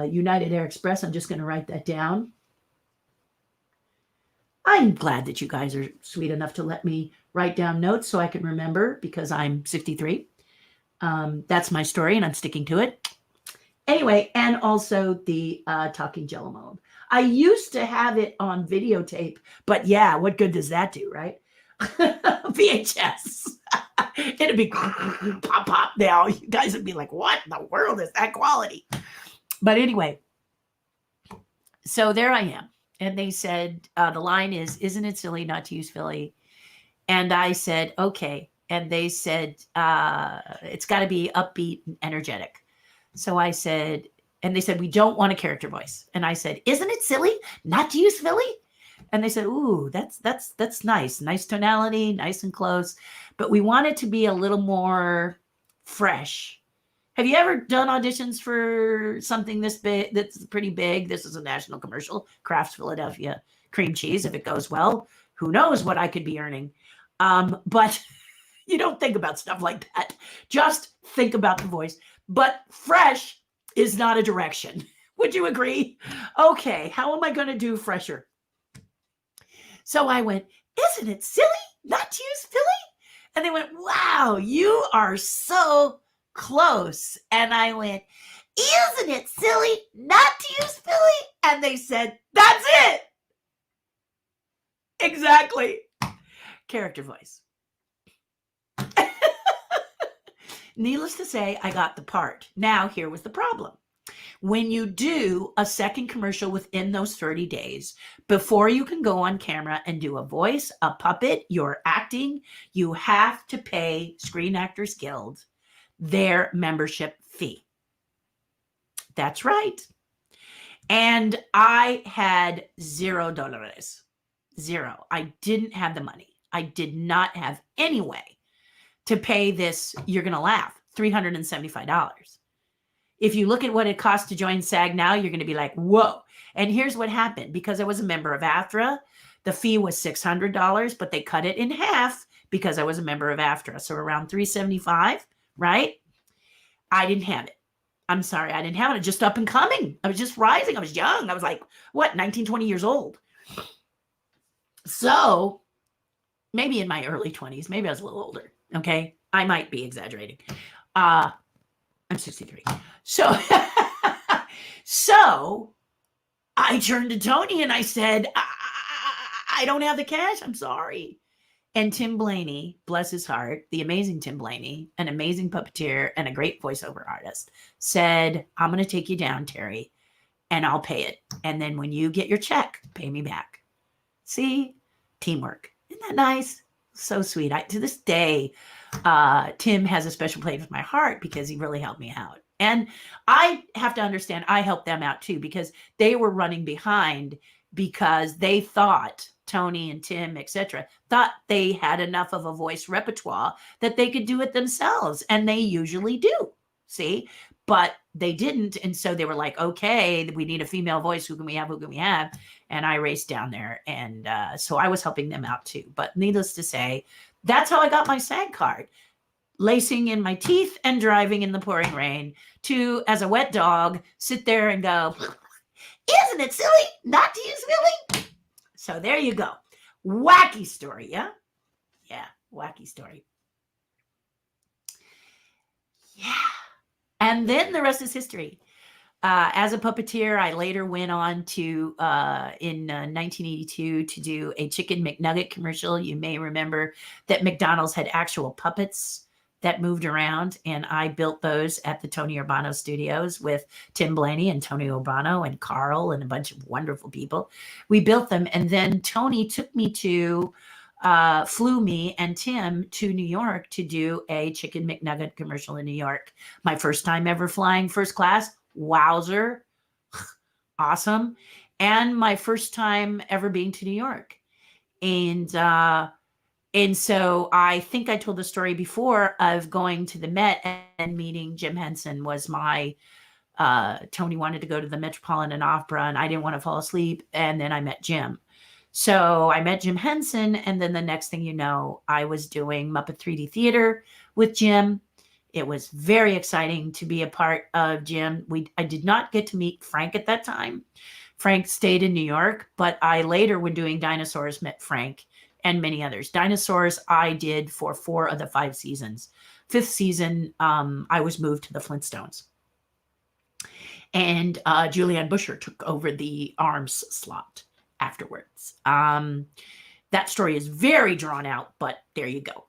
United Air Express. I'm just going to write that down. I'm glad that you guys are sweet enough to let me write down notes so I can remember, because I'm 63. That's my story and I'm sticking to it. Anyway, and also the talking Jello mold. I used to have it on videotape, but yeah, what good does that do, right? VHS. It'd be pop, pop now. You guys would be like, what in the world is that quality? But anyway, so there I am. And they said, the line is, isn't it silly not to use Philly? And I said, okay. And they said, it's got to be upbeat and energetic. So I said, and they said, we don't want a character voice. And I said, isn't it silly not to use Philly? And they said, ooh, that's nice. Nice tonality, nice and close. But we want it to be a little more fresh. Have you ever done auditions for something this big, that's pretty big? This is a national commercial, Kraft Philadelphia cream cheese. If it goes well, who knows what I could be earning. But you don't think about stuff like that. Just think about the voice. But fresh is not a direction. Would you agree? Okay, how am I going to do fresher? So I went, isn't it silly not to use Philly? And they went, wow, you are so close. And I went, isn't it silly not to use Philly? And they said, that's it. Exactly. Character voice. Needless to say, I got the part. Now, here was the problem. When you do a second commercial within those 30 days, before you can go on camera and do a voice, a puppet, you're acting, you have to pay Screen Actors Guild their membership fee. That's right. And I had $0. Zero. I didn't have the money. I did not have any way to pay this. You're going to laugh. $375. If you look at what it costs to join SAG now, you're going to be like, whoa. And here's what happened. Because I was a member of AFTRA, the fee was $600, but they cut it in half because I was a member of AFTRA. So around $375, right? I didn't have it. I'm sorry, I didn't have it. Just up and coming. I was just rising. I was young. I was like, what, 19, 20 years old. So maybe in my early 20s, maybe I was a little older. Okay. I might be exaggerating. I'm 63. So, so I turned to Tony and I said, I don't have the cash. I'm sorry. And Tim Blaney, bless his heart, the amazing Tim Blaney, an amazing puppeteer and a great voiceover artist, said, I'm going to take you down, Terry, and I'll pay it. And then when you get your check, pay me back. See? Teamwork. Isn't that nice? So sweet. To this day, Tim has a special place in my heart because he really helped me out. And I have to understand, I helped them out too, because they were running behind because they thought, Tony and Tim, etc., thought they had enough of a voice repertoire that they could do it themselves. And they usually do, see? But they didn't. And so they were like, okay, we need a female voice. Who can we have? Who can we have? And I raced down there. And so I was helping them out too. But needless to say, that's how I got my SAG card. Lacing in my teeth and driving in the pouring rain to, as a wet dog, sit there and go, isn't it silly not to use Billy? So there you go. Wacky story, yeah? Yeah, wacky story. Yeah. And then the rest is history. As a puppeteer, I later went on to, in 1982, to do a Chicken McNugget commercial. You may remember that McDonald's had actual puppets that moved around, and I built those at the Tony Urbano studios with Tim Blaney and Tony Urbano and Carl and a bunch of wonderful people. We built them, and then Tony took me to, flew me and Tim to New York to do a Chicken McNugget commercial in New York. My first time ever flying first class. Wowzer. Awesome. And my first time ever being to New York. And so I think I told the story before of going to the Met and meeting Jim Henson. Was my, Tony wanted to go to the Metropolitan Opera and I didn't want to fall asleep. And then I met Jim. So I met Jim Henson. And then the next thing you know, I was doing Muppet 3D Theater with Jim. It was very exciting to be a part of Jim. I did not get to meet Frank at that time. Frank stayed in New York, but I later, when doing Dinosaurs, met Frank and many others. Dinosaurs I did for 4 of the 5 seasons. 5th season, I was moved to the Flintstones. And Julianne Busher took over the arms slot afterwards. That story is very drawn out, but there you go.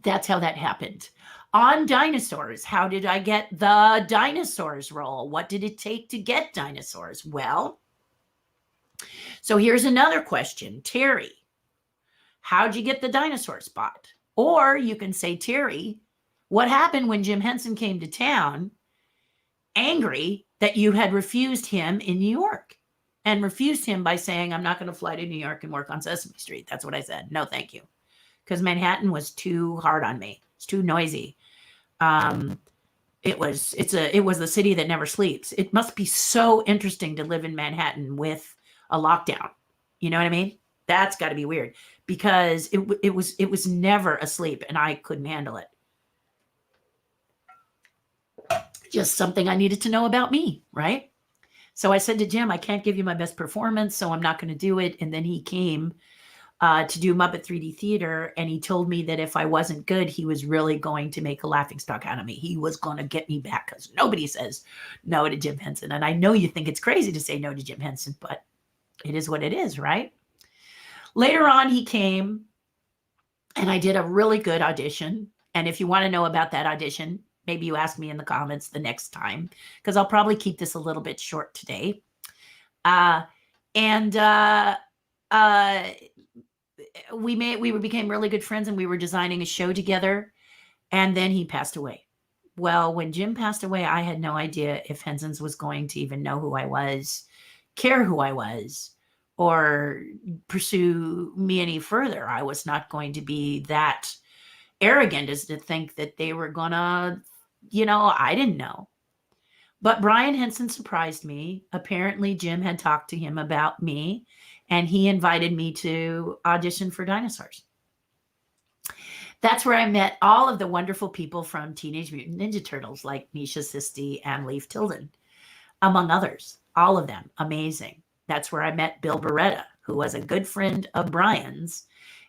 That's how that happened. On Dinosaurs, how did I get the Dinosaurs role? What did it take to get Dinosaurs? Well, so here's another question. Terry, how'd you get the dinosaur spot? Or you can say, Terry, what happened when Jim Henson came to town angry that you had refused him in New York? And refused him by saying, I'm not going to fly to New York and work on Sesame Street. That's what I said. No, thank you. Because Manhattan was too hard on me. It's too noisy. It was the city that never sleeps. It must be so interesting to live in Manhattan with a lockdown. You know what I mean? That's got to be weird because it was never asleep and I couldn't handle it. Just something I needed to know about me, right? So I said to Jim, I can't give you my best performance, so I'm not going to do it. And then he came to do Muppet 3D Theater, and he told me that if I wasn't good, he was really going to make a laughingstock out of me. He was going to get me back because nobody says no to Jim Henson. And I know you think it's crazy to say no to Jim Henson, but it is what it is, right? Later on, he came and I did a really good audition. And if you want to know about that audition, maybe you ask me in the comments the next time, because I'll probably keep this a little bit short today. And we became really good friends, and we were designing a show together. And then he passed away. Well, when Jim passed away, I had no idea if Henson's was going to even know who I was, care who I was, or pursue me any further. I was not going to be that arrogant as to think that they were gonna, I didn't know. But Brian Henson surprised me. Apparently, Jim had talked to him about me, and he invited me to audition for Dinosaurs. That's where I met all of the wonderful people from Teenage Mutant Ninja Turtles, like Misha Sisti and Leif Tilden, among others. All of them, amazing. That's where I met Bill Beretta, who was a good friend of Brian's.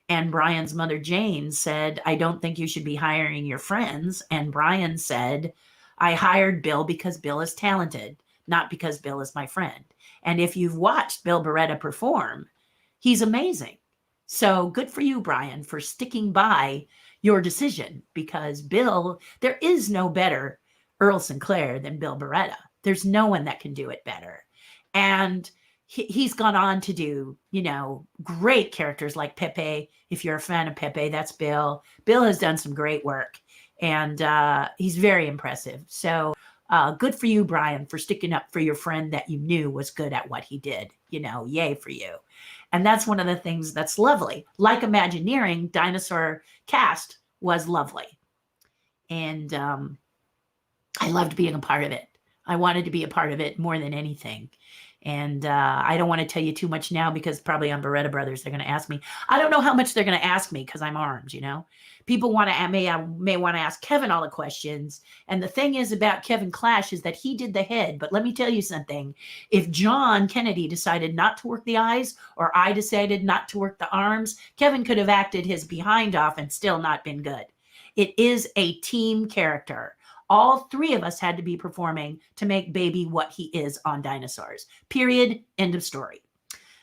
And Brian's mother, Jane, said, I don't think you should be hiring your friends. And Brian said, I hired Bill because Bill is talented, not because Bill is my friend. And if you've watched Bill Beretta perform, he's amazing. So good for you, Brian, for sticking by your decision, because Bill, there is no better Earl Sinclair than Bill Beretta. There's no one that can do it better. And he's gone on to do, great characters like Pepe. If you're a fan of Pepe, that's Bill. Bill has done some great work, and he's very impressive. So good for you, Brian, for sticking up for your friend that you knew was good at what he did. Yay for you. And that's one of the things that's lovely. Like Imagineering, Dinosaur cast was lovely. And I loved being a part of it. I wanted to be a part of it more than anything. And I don't want to tell you too much now, because probably on Beretta Brothers, they're going to ask me. I don't know how much they're going to ask me, because I'm armed, People may want to ask Kevin all the questions. And the thing is about Kevin Clash is that he did the head. But let me tell you something. If John Kennedy decided not to work the eyes, or I decided not to work the arms, Kevin could have acted his behind off and still not been good. It is a team character. All three of us had to be performing to make Baby what he is on Dinosaurs. Period. End of story.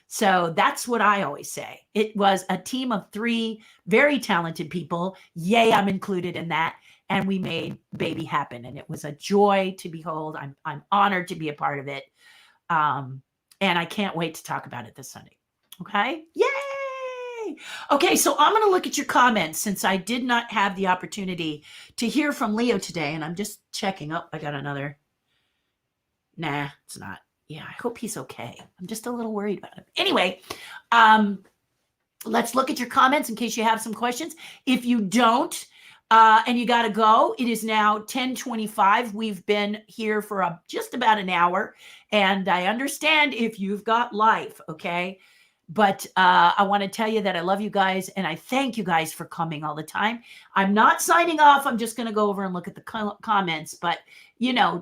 So that's what I always say. It was a team of three very talented people. Yay, I'm included in that. And we made Baby happen. And it was a joy to behold. I'm honored to be a part of it. And I can't wait to talk about it this Sunday. Okay? Yay! Okay, so I'm going to look at your comments, since I did not have the opportunity to hear from Leo today. And I'm just checking. Oh, I got another. Nah, it's not. Yeah, I hope he's okay. I'm just a little worried about him. Anyway, let's look at your comments in case you have some questions. If you don't, and you got to go, it is now 10:25. We've been here for just about an hour. And I understand if you've got life, okay? But I want to tell you that I love you guys, and I thank you guys for coming all the time. I'm not signing off. I'm just going to go over and look at the comments. But,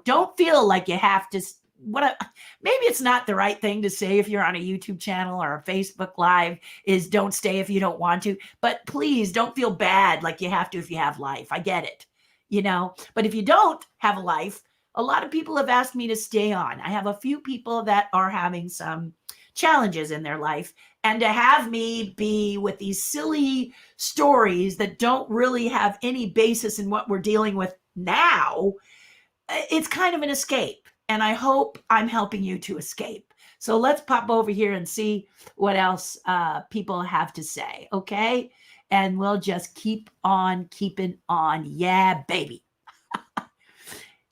don't feel like you have to. Maybe it's not the right thing to say if you're on a YouTube channel or a Facebook Live, is don't stay if you don't want to. But please don't feel bad like you have to if you have life. I get it, But if you don't have a life, a lot of people have asked me to stay on. I have a few people that are having some challenges in their life, and to have me be with these silly stories that don't really have any basis in what we're dealing with now, it's kind of an escape. And I hope I'm helping you to escape. So let's pop over here and see what else people have to say, okay? And we'll just keep on keeping on. Yeah, baby.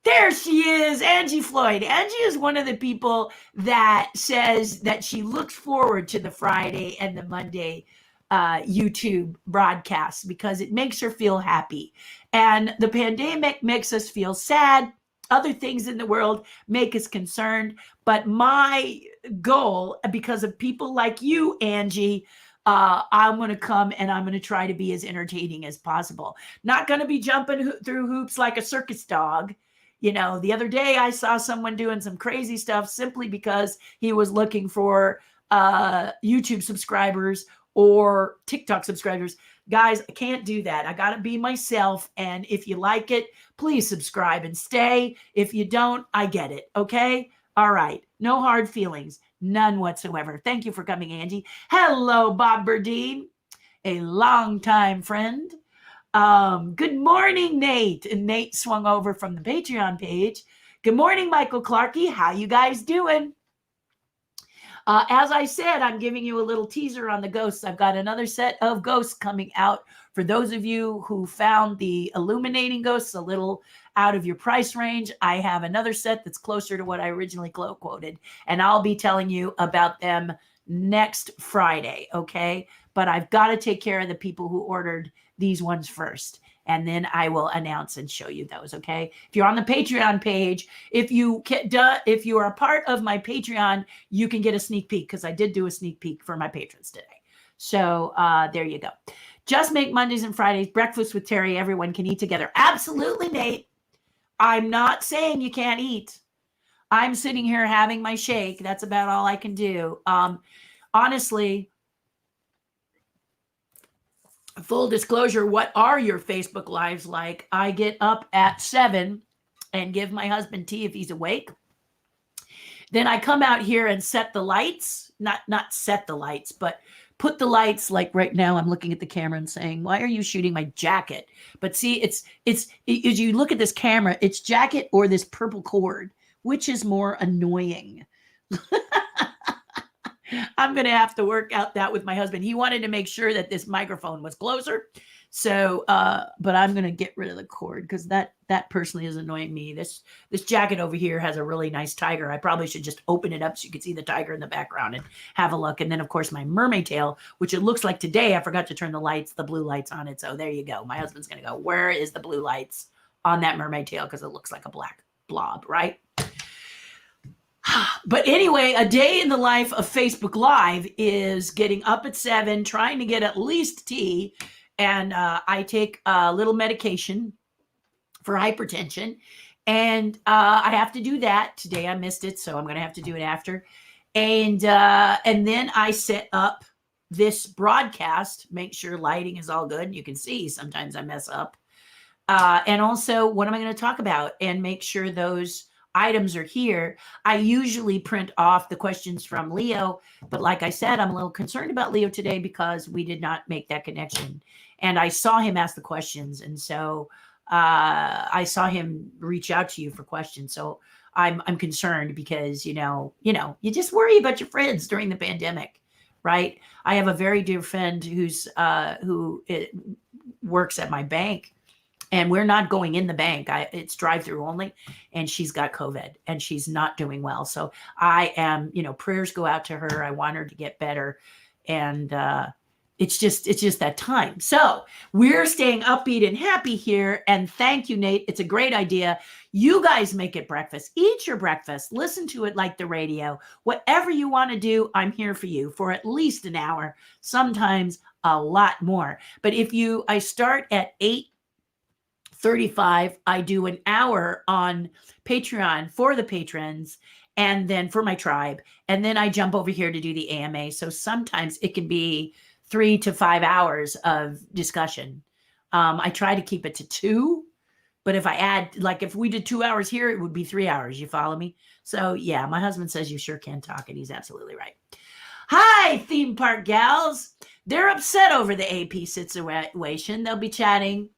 There she is, Angie Floyd. Angie is one of the people that says that she looks forward to the Friday and the Monday YouTube broadcasts, because it makes her feel happy. And the pandemic makes us feel sad. Other things in the world make us concerned. But my goal, because of people like you, Angie, I'm going to come and I'm going to try to be as entertaining as possible. Not going to be jumping through hoops like a circus dog. The other day I saw someone doing some crazy stuff simply because he was looking for YouTube subscribers or TikTok subscribers. Guys, I can't do that. I got to be myself. And if you like it, please subscribe and stay. If you don't, I get it. Okay? All right. No hard feelings. None whatsoever. Thank you for coming, Angie. Hello, Bob Burdine, a longtime friend. Good morning, Nate. And Nate swung over from the Patreon page. Good morning, Michael Clarkey. How you guys doing? As I said, I'm giving you a little teaser on the ghosts. I've got another set of ghosts coming out. For those of you who found the illuminating ghosts a little out of your price range, I have another set that's closer to what I originally quoted, and I'll be telling you about them next Friday, okay? But I've got to take care of the people who ordered these ones first, and then I will announce and show you those, okay? If you're on the Patreon page, if you are a part of my Patreon, you can get a sneak peek, because I did do a sneak peek for my patrons today. So there you go. Just make Mondays and Fridays breakfast with Terri. Everyone can eat together. Absolutely, Nate. I'm not saying you can't eat. I'm sitting here having my shake. That's about all I can do. Honestly, full disclosure, what are your Facebook Lives like? I get up at 7 and give my husband tea if he's awake. Then I come out here and set the lights, not set the lights, but put the lights, like right now I'm looking at the camera and saying, why are you shooting my jacket? But see, it's as you look at this camera, it's jacket or this purple cord, which is more annoying. I'm going to have to work out that with my husband. He wanted to make sure that this microphone was closer. So, but I'm going to get rid of the cord, because that personally is annoying me. This jacket over here has a really nice tiger. I probably should just open it up so you can see the tiger in the background and have a look. And then of course my mermaid tail, which it looks like today, I forgot to turn the blue lights on it. So there you go. My husband's going to go, where is the blue lights on that mermaid tail? Because it looks like a black blob, right? But anyway, a day in the life of Facebook Live is getting up at 7, trying to get at least tea. And I take a little medication for hypertension. And I have to do that. Today I missed it, so I'm going to have to do it after. And then I set up this broadcast, make sure lighting is all good. You can see sometimes I mess up. And also, what am I going to talk about? And make sure those items are here. I usually print off the questions from Leo, but like I said, I'm a little concerned about Leo today because we did not make that connection. And I saw him ask the questions, and so I saw him reach out to you for questions. So I'm concerned because you you just worry about your friends during the pandemic, right? I have a very dear friend who works at my bank. And we're not going in the bank. It's drive-through only. And she's got COVID and she's not doing well. So I am, prayers go out to her. I want her to get better. And it's just that time. So we're staying upbeat and happy here. And thank you, Nate. It's a great idea. You guys make it breakfast. Eat your breakfast. Listen to it like the radio. Whatever you want to do, I'm here for you for at least an hour, sometimes a lot more. But I start at 8:35, I do an hour on Patreon for the patrons and then for my tribe. And then I jump over here to do the AMA. So sometimes it can be 3 to 5 hours of discussion. I try to keep it to 2, but if I add, like if we did 2 hours here, it would be 3 hours. You follow me? So yeah, my husband says you sure can talk, and he's absolutely right. Hi, theme park gals. They're upset over the AP situation. They'll be chatting.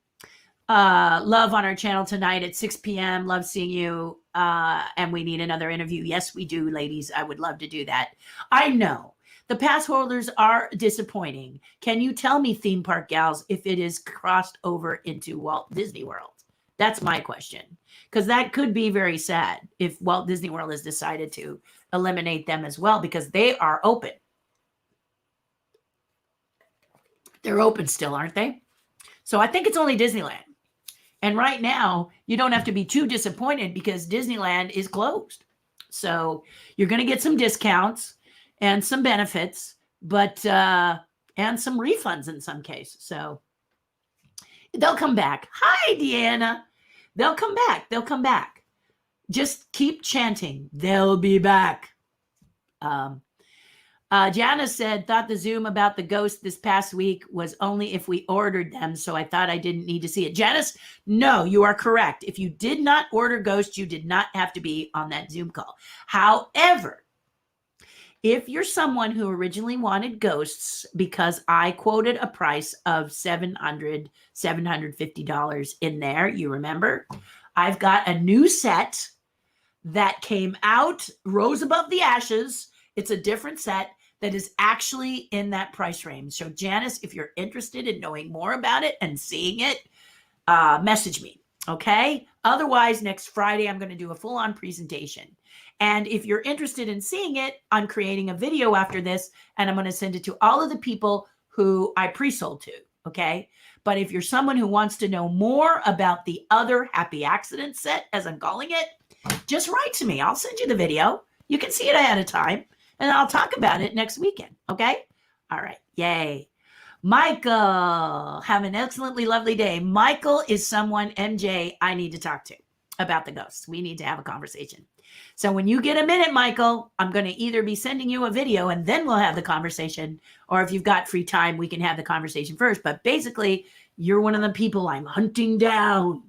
Love on our channel tonight at 6 p.m. Love seeing you. And we need another interview. Yes, we do, ladies. I would love to do that. I know the pass holders are disappointing. Can you tell me, theme park gals, if it is crossed over into Walt Disney World? That's my question, because that could be very sad if Walt Disney World has decided to eliminate them as well, because they are open. They're open still, aren't they? So I think it's only Disneyland. And right now, you don't have to be too disappointed because Disneyland is closed. So you're going to get some discounts and some benefits, but and some refunds in some cases. So they'll come back. Hi, Deanna. They'll come back. They'll come back. Just keep chanting. They'll be back. Janice said, thought the Zoom about the ghost this past week was only if we ordered them, so I thought I didn't need to see it. Janice, no, you are correct. If you did not order ghosts, you did not have to be on that Zoom call. However, If you're someone who originally wanted ghosts because I quoted a price of $750 in there, you remember, I've got a new set that came out, rose above the ashes. It's a different set that is actually in that price range. So Janice, if you're interested in knowing more about it and seeing it, message me. Okay. Otherwise, next Friday, I'm going to do a full-on presentation. And if you're interested in seeing it, I'm creating a video after this, and I'm going to send it to all of the people who I pre-sold to. Okay. But if you're someone who wants to know more about the other happy accident set, as I'm calling it, just write to me. I'll send you the video. You can see it ahead of time, and I'll talk about it next weekend. Okay. All right. Yay. Michael, have an excellently lovely day. Michael is someone, MJ, I need to talk to about the ghosts. We need to have a conversation. So when you get a minute, Michael, I'm going to either be sending you a video and then we'll have the conversation, or if you've got free time, we can have the conversation first. But basically, you're one of the people I'm hunting down.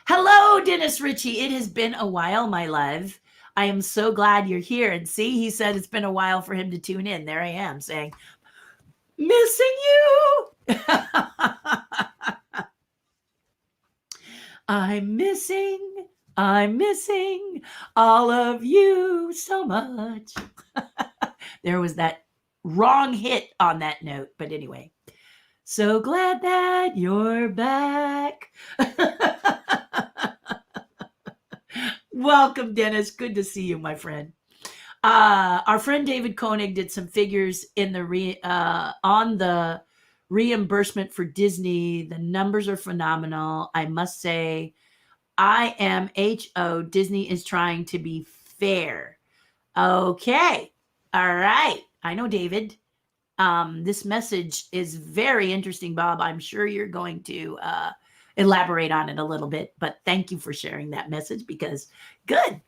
Hello, Dennis Ritchie. It has been a while, my love. I am so glad you're here. And see, he said it's been a while for him to tune in. There I am saying, missing you. I'm missing all of you so much. There was that wrong hit on that note. But anyway, so glad that you're back. Welcome, Dennis. Good to see you, my friend. Our friend David Koenig did some figures in the on the reimbursement for Disney. The numbers are phenomenal. I must say, IMHO, Disney is trying to be fair. Okay. All right. I know, David. This message is very interesting, Bob. I'm sure you're going to elaborate on it a little bit, but thank you for sharing that message because good.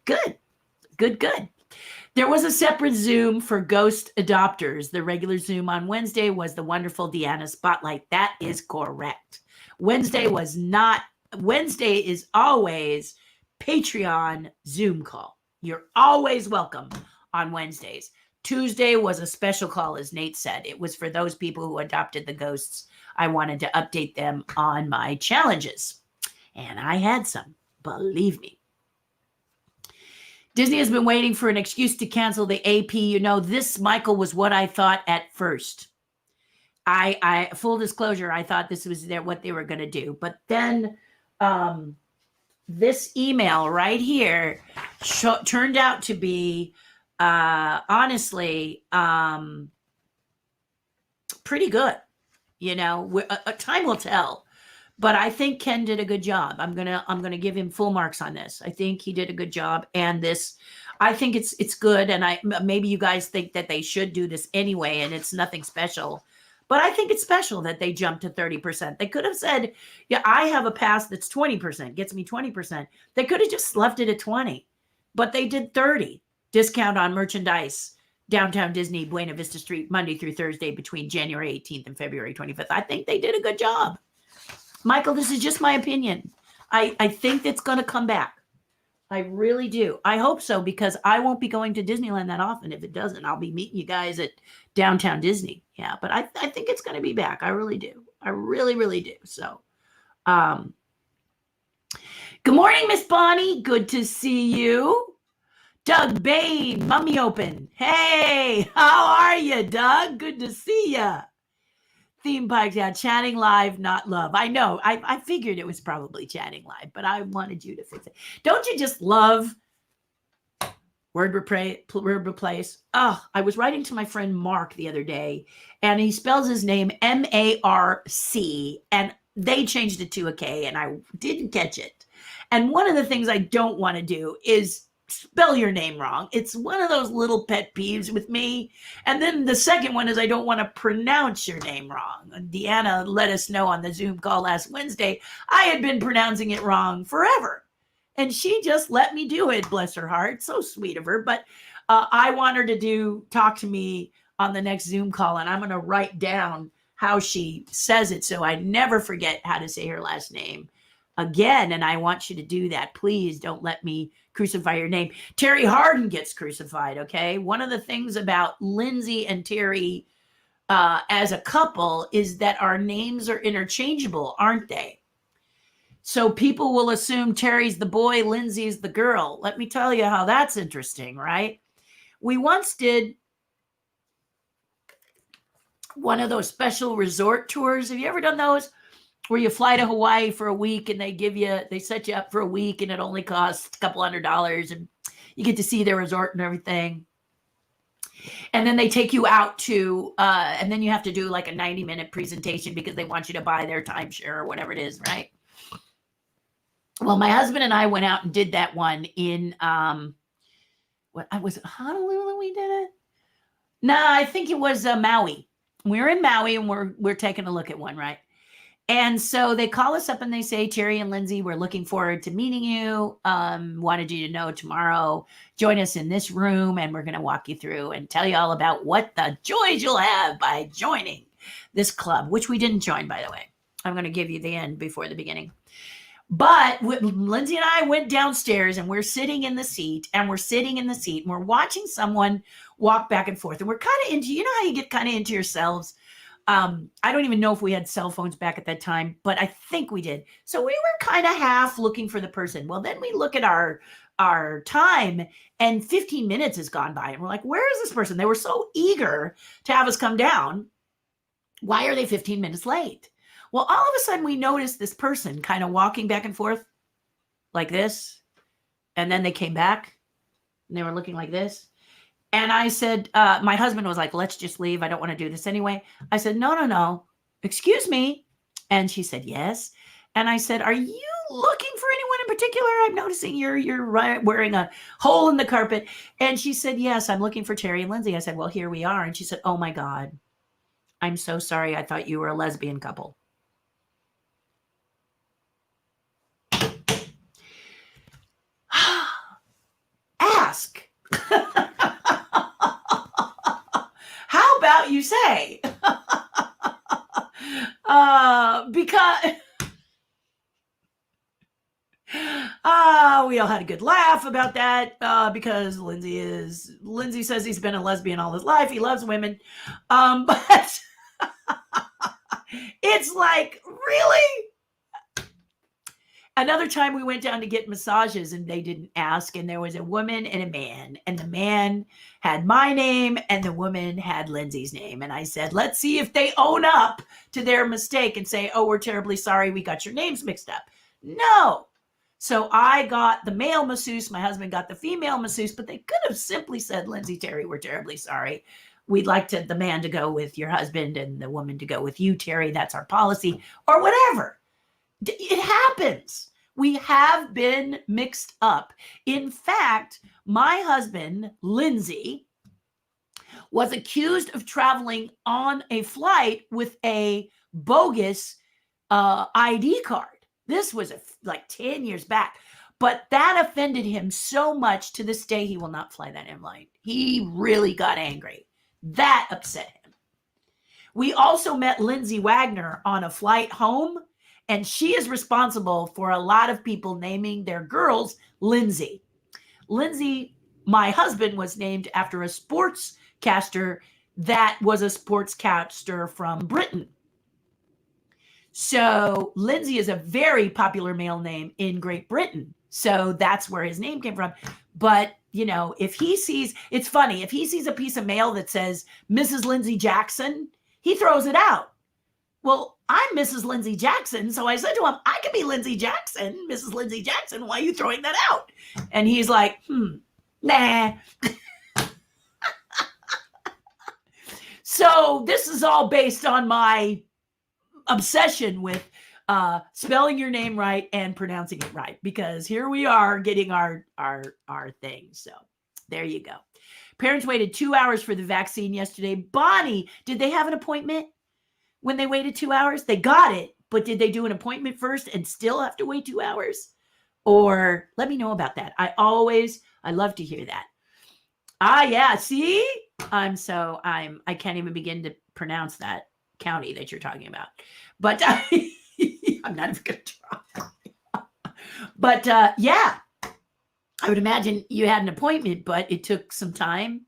There was a separate Zoom for ghost adopters. The regular Zoom on Wednesday was the wonderful Deanna Spotlight. That is correct. Wednesday is always Patreon Zoom call. You're always welcome on Wednesdays. Tuesday was a special call, as Nate said. It was for those people who adopted the ghosts. I wanted to update them on my challenges. And I had some, believe me. Disney has been waiting for an excuse to cancel the AP. You know, this, Michael, was what I thought at first. I full disclosure, I thought this was what they were going to do. But then this email right here turned out to be, honestly, pretty good. You know, time will tell. But I think Ken did a good job. I'm gonna give him full marks on this. I think he did a good job, and this, I think it's good. And maybe you guys think that they should do this anyway, and it's nothing special. But I think it's special that they jumped to 30%. They could have said, "Yeah, I have a pass that's 20%, gets me 20%." They could have just left it at 20, but they did 30. Discount on merchandise. Downtown Disney, Buena Vista Street, Monday through Thursday between January 18th and February 25th. I think they did a good job. Michael, this is just my opinion. I think it's going to come back. I really do. I hope so, because I won't be going to Disneyland that often. If it doesn't, I'll be meeting you guys at Downtown Disney. Yeah, but I think it's going to be back. I really do. I really, really do. So, good morning, Miss Bonnie. Good to see you. Doug Bain, Mummy Open. Hey, how are you, Doug? Good to see you. Theme Parks, yeah, chatting live, not love. I know. I figured it was probably chatting live, but I wanted you to fix it. Don't you just love word replace? Oh, I was writing to my friend Mark the other day, and he spells his name M-A-R-C, and they changed it to a K, and I didn't catch it. And one of the things I don't want to do is spell your name wrong. It's one of those little pet peeves with me. And then the second one is I don't want to pronounce your name wrong. And Deanna let us know on the Zoom call last Wednesday, I had been pronouncing it wrong forever. And she just let me do it, bless her heart. So sweet of her. But I want her to talk to me on the next Zoom call, and I'm going to write down how she says it so I never forget how to say her last name. again, and I want you to do that. Please don't let me crucify your name. Terri Hardin gets crucified, okay? One of the things about Lindsay and Terri as a couple is that our names are interchangeable, aren't they? So people will assume Terry's the boy, Lindsay's the girl. Let me tell you how that's interesting, right? We once did one of those special resort tours. Have you ever done those? Where you fly to Hawaii for a week and they set you up for a week and it only costs a couple $100 and you get to see their resort and everything. And then they take you out to, and then you have to do like a 90-minute presentation because they want you to buy their timeshare or whatever it is, right? Well, my husband and I went out and did that one in, was it Honolulu we did it? No, I think it was Maui. We were in Maui and we're taking a look at one, right? And so they call us up and they say, Terri and Lindsay, we're looking forward to meeting you. Wanted you to know tomorrow, join us in this room and we're going to walk you through and tell you all about what the joys you'll have by joining this club, which we didn't join, by the way. I'm going to give you the end before the beginning. But Lindsay and I went downstairs and we're sitting in the seat and we're watching someone walk back and forth. And we're kind of into, you know how you get kind of into yourselves? I don't even know if we had cell phones back at that time, but I think we did. So we were kind of half looking for the person. Well, then we look at our time and 15 minutes has gone by and we're like, where is this person? They were so eager to have us come down. Why are they 15 minutes late? Well, all of a sudden we noticed this person kind of walking back and forth like this. And then they came back and they were looking like this. And I said, my husband was like, let's just leave. I don't want to do this anyway. I said, no. Excuse me. And she said, yes. And I said, are you looking for anyone in particular? I'm noticing you're wearing a hole in the carpet. And she said, yes, I'm looking for Terri and Lindsay. I said, well, here we are. And she said, oh my God, I'm so sorry. I thought you were a lesbian couple. Ask. How about you say? Because we all had a good laugh about that because Lindsay says he's been a lesbian all his life. He loves women. But it's like, really? Another time we went down to get massages and they didn't ask. And there was a woman and a man. And the man had my name and the woman had Lindsay's name. And I said, let's see if they own up to their mistake and say, oh, we're terribly sorry. We got your names mixed up. No. So I got the male masseuse. My husband got the female masseuse. But they could have simply said, Lindsay, Terri, we're terribly sorry. We'd like the man to go with your husband and the woman to go with you, Terri. That's our policy or whatever. It happens. We have been mixed up. In fact, my husband, Lindsay, was accused of traveling on a flight with a bogus ID card. This was like 10 years back. But that offended him so much. To this day, he will not fly that airline. He really got angry. That upset him. We also met Lindsay Wagner on a flight home. And she is responsible for a lot of people naming their girls Lindsay. Lindsay, my husband, was named after a sportscaster that was a sportscaster from Britain. So Lindsay is a very popular male name in Great Britain. So that's where his name came from. But, you know, if he sees, it's funny, if he sees a piece of mail that says Mrs. Lindsay Jackson, he throws it out. Well, I'm Mrs. Lindsay Jackson. So I said to him, I can be Lindsay Jackson, Mrs. Lindsay Jackson. Why are you throwing that out? And he's like, nah. So this is all based on my obsession with spelling your name right and pronouncing it right, because here we are getting our thing. So there you go. Parents waited 2 hours for the vaccine yesterday. Bonnie, did they have an appointment? When they waited 2 hours, they got it, but did they do an appointment first and still have to wait 2 hours? Or let me know about that. I love to hear that. Yeah. See, I can't even begin to pronounce that county that you're talking about, but I'm not even going to try. But yeah, I would imagine you had an appointment, but it took some time.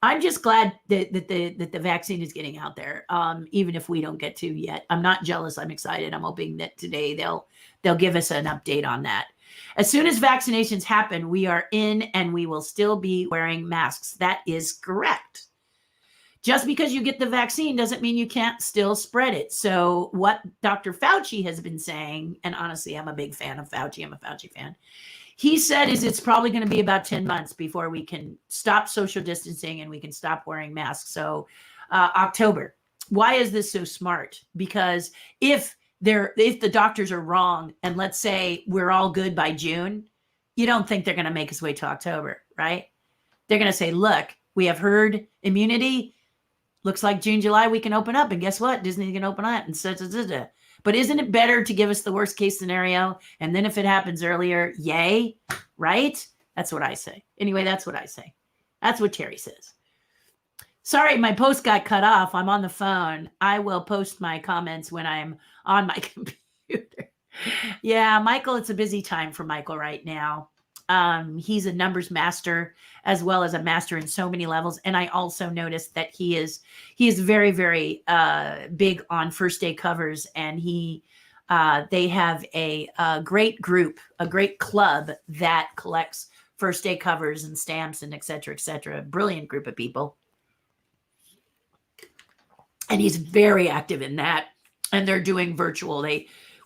I'm just glad that the vaccine is getting out there, even if we don't get to yet. I'm not jealous. I'm excited. I'm hoping that today they'll give us an update on that. As soon as vaccinations happen, we are in, and we will still be wearing masks. That is correct. Just because you get the vaccine doesn't mean you can't still spread it. So what Dr. Fauci has been saying, and honestly, I'm a big fan of Fauci. I'm a Fauci fan. He said it's probably going to be about 10 months before we can stop social distancing and we can stop wearing masks. So October. Why is this so smart? Because if the doctors are wrong, and let's say we're all good by June, you don't think they're going to make us wait till October, right? They're going to say, look, we have herd immunity. Looks like June, July, we can open up. And guess what? Disney can open up. And But isn't it better to give us the worst case scenario? And then if it happens earlier, yay, right? That's what I say. Anyway, that's what I say. That's what Terry says. Sorry, my post got cut off. I'm on the phone. I will post my comments when I'm on my computer. Yeah, Michael, it's a busy time for Michael right now. He's a numbers master as well as a master in so many levels. And I also noticed that he is very, very big on first day covers. And they have a great group, a great club that collects first day covers and stamps and et cetera, et cetera. Brilliant group of people. And he's very active in that. And they're doing virtual.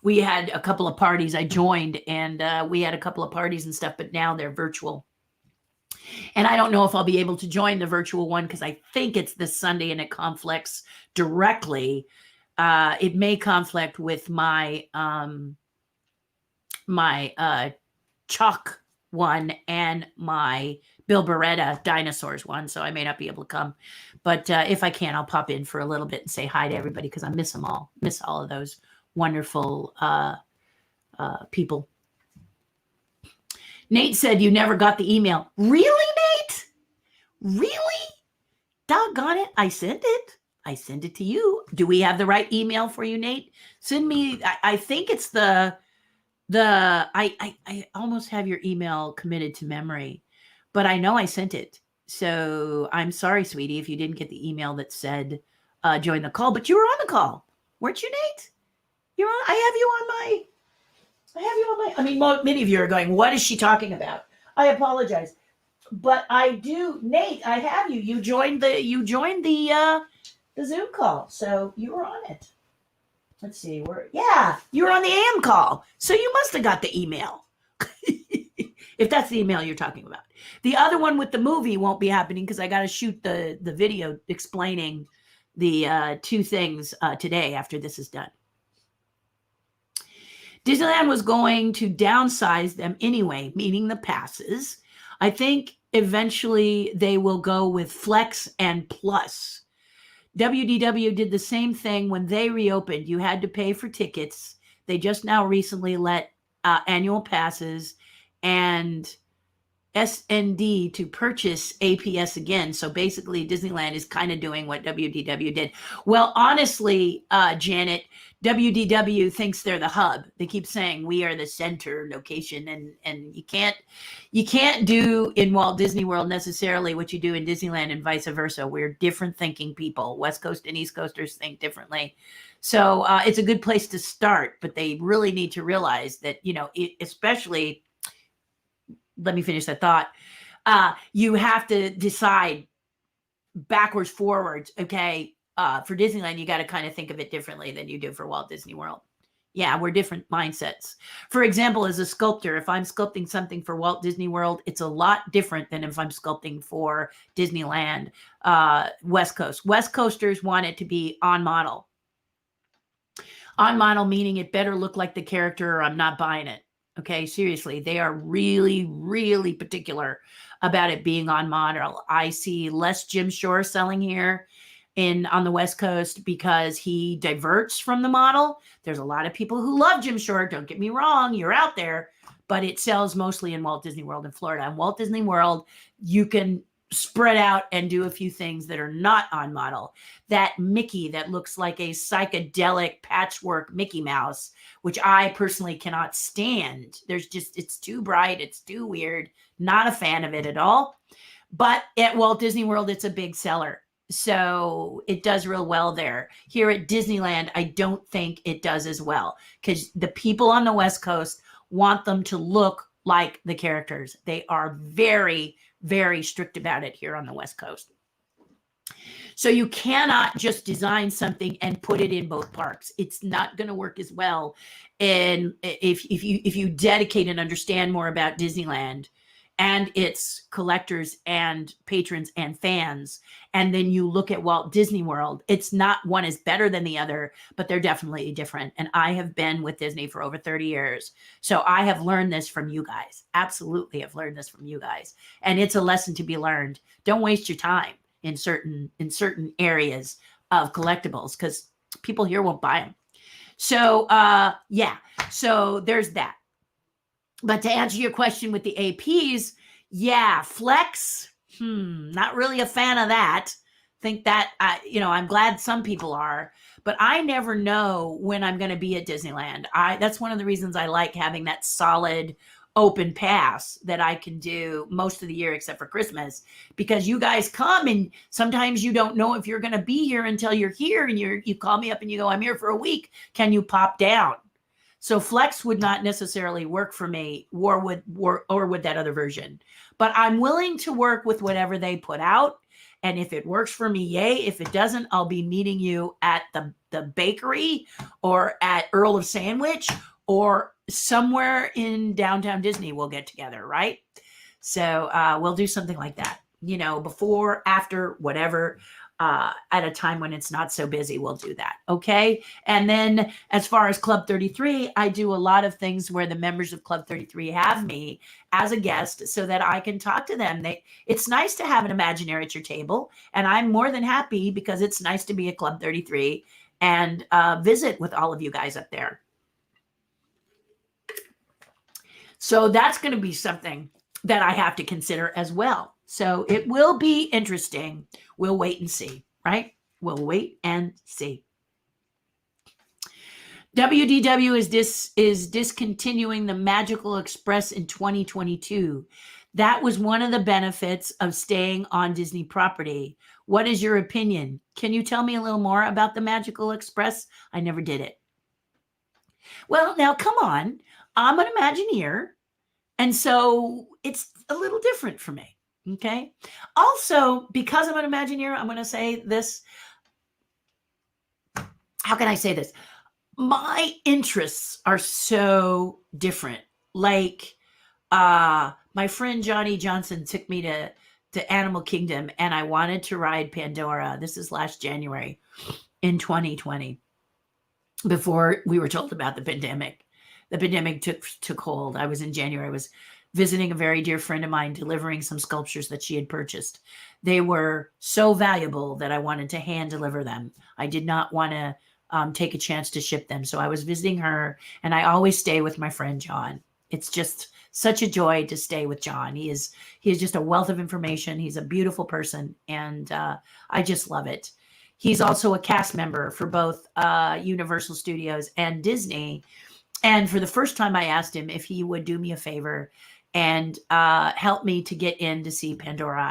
We had a couple of parties. I joined, and we had a couple of parties and stuff, but now they're virtual. And I don't know if I'll be able to join the virtual one because I think it's this Sunday and it conflicts directly. It may conflict with my Chalk one and my Bill Beretta Dinosaurs one, so I may not be able to come. But if I can, I'll pop in for a little bit and say hi to everybody because I miss them all. Miss all of those wonderful people. Nate said you never got the email. Really, Nate? Really? Doggone it. I sent it. I sent it to you. Do we have the right email for you, Nate? Send me, I think it's I almost have your email committed to memory, but I know I sent it. So I'm sorry, sweetie, if you didn't get the email that said join the call, but you were on the call. Weren't you, Nate? You're on, I have you on my, I mean, many of you are going, what is she talking about? I apologize. But I do, Nate, I have you. You joined the Zoom call. So you were on it. Let's see, you were on the AM call. So you must have got the email. If that's the email you're talking about. The other one with the movie won't be happening because I got to shoot the video explaining the two things today after this is done. Disneyland was going to downsize them anyway, meaning the passes. I think eventually they will go with Flex and Plus. WDW did the same thing when they reopened. You had to pay for tickets. They just now recently let annual passes and SND to purchase APS again. So basically Disneyland is kind of doing what WDW did. Well, honestly, Janet, WDW thinks they're the hub. They keep saying we are the center location, and you can't do in Walt Disney World necessarily what you do in Disneyland and vice versa. We're different thinking people. West Coast and East Coasters think differently. So it's a good place to start, but they really need to realize that, especially, let me finish that thought. You have to decide backwards, forwards. Okay. For Disneyland, you got to kind of think of it differently than you do for Walt Disney World. Yeah, we're different mindsets. For example, as a sculptor, if I'm sculpting something for Walt Disney World, it's a lot different than if I'm sculpting for Disneyland, West Coast. West Coasters want it to be on model. On model meaning it better look like the character or I'm not buying it. Okay, seriously, they are really, really particular about it being on model. I see less Jim Shore selling here on the West Coast because he diverts from the model. There's a lot of people who love Jim Shore. Don't get me wrong, you're out there, but it sells mostly in Walt Disney World in Florida. In Walt Disney World, you can spread out and do a few things that are not on model. That Mickey that looks like a psychedelic patchwork Mickey Mouse, which I personally cannot stand. It's too bright. It's too weird. Not a fan of it at all. But at Walt Disney World, it's a big seller. So it does real well there. Here at Disneyland, I don't think it does as well because the people on the West Coast want them to look like the characters. They are very, very strict about it here on the West Coast. So you cannot just design something and put it in both parks. It's not going to work as well. And if you dedicate and understand more about Disneyland and its collectors and patrons and fans, and then you look at Walt Disney World, it's not one is better than the other, but they're definitely different. And I have been with Disney for over 30 years. So I have learned this from you guys. Absolutely have learned this from you guys. And it's a lesson to be learned. Don't waste your time in certain areas of collectibles because people here won't buy them. So yeah, so there's that. But to answer your question with the APs, yeah, Flex, not really a fan of that. Think that, I'm glad some people are, but I never know when I'm going to be at Disneyland. That's one of the reasons I like having that solid open pass that I can do most of the year except for Christmas, because you guys come and sometimes you don't know if you're going to be here until you're here and you call me up and you go, I'm here for a week. Can you pop down? So Flex would not necessarily work for me, or would that other version. But I'm willing to work with whatever they put out. And if it works for me, yay. If it doesn't, I'll be meeting you at the bakery or at Earl of Sandwich or somewhere in downtown Disney. We'll get together, right? So we'll do something like that, before, after, whatever. At a time when it's not so busy, we'll do that. Okay. And then as far as Club 33, I do a lot of things where the members of Club 33 have me as a guest so that I can talk to them. It's nice to have an Imagineer at your table. And I'm more than happy because it's nice to be at Club 33 and visit with all of you guys up there. So that's going to be something that I have to consider as well. So it will be interesting. We'll wait and see, right? We'll wait and see. WDW is discontinuing the Magical Express in 2022. That was one of the benefits of staying on Disney property. What is your opinion? Can you tell me a little more about the Magical Express? I never did it. Well, now come on. I'm an Imagineer, and so it's a little different for me. Okay. Also, because I'm an Imagineer, I'm going to say this. How can I say this? My interests are so different. Like, my friend Johnny Johnson took me to Animal Kingdom, and I wanted to ride Pandora. This is last January in 2020, before we were told about the pandemic. The pandemic took hold. I was in January. I was visiting a very dear friend of mine, delivering some sculptures that she had purchased. They were so valuable that I wanted to hand deliver them. I did not want to take a chance to ship them. So I was visiting her, and I always stay with my friend John. It's just such a joy to stay with John. He is just a wealth of information. He's a beautiful person, and I just love it. He's also a cast member for both Universal Studios and Disney. And for the first time, I asked him if he would do me a favor and help me to get in to see Pandora.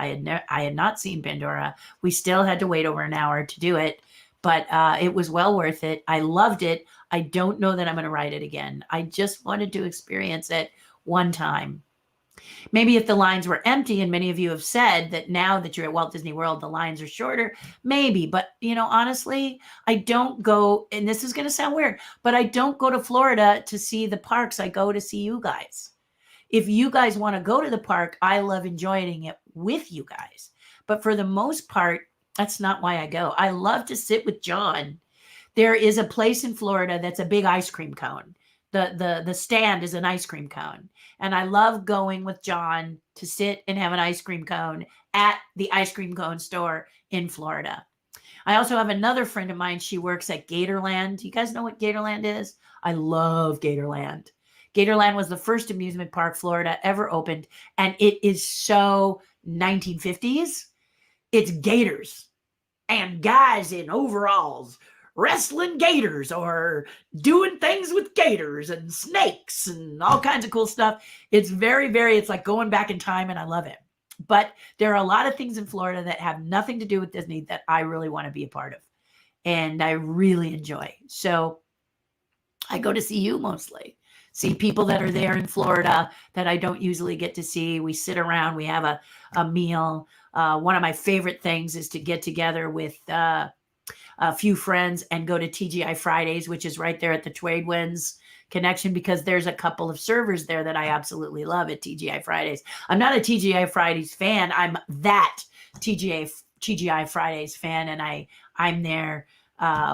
I had not seen Pandora. We still had to wait over an hour to do it, but it was well worth it. I loved it. I don't know that I'm going to ride it again. I just wanted to experience it one time. Maybe if the lines were empty, and many of you have said that now that you're at Walt Disney World, the lines are shorter, maybe. But, honestly, I don't go, and this is going to sound weird, but I don't go to Florida to see the parks. I go to see you guys. If you guys want to go to the park, I love enjoying it with you guys. But for the most part, that's not why I go. I love to sit with John. There is a place in Florida that's a big ice cream cone. The stand is an ice cream cone. And I love going with John to sit and have an ice cream cone at the ice cream cone store in Florida. I also have another friend of mine. She works at Gatorland. Do you guys know what Gatorland is? I love Gatorland. Gatorland was the first amusement park Florida ever opened, and it is so 1950s, it's gators and guys in overalls wrestling gators or doing things with gators and snakes and all kinds of cool stuff. It's it's like going back in time, and I love it. But there are a lot of things in Florida that have nothing to do with Disney that I really want to be a part of, and I really enjoy. So I go to see you mostly. See people that are there in Florida that I don't usually get to see. We sit around, we have a meal. One of my favorite things is to get together with a few friends and go to TGI Fridays, which is right there at the Trade Winds connection, because there's a couple of servers there that I absolutely love at TGI Fridays. I'm not a TGI Fridays fan. I'm that TGI Fridays fan, and I'm there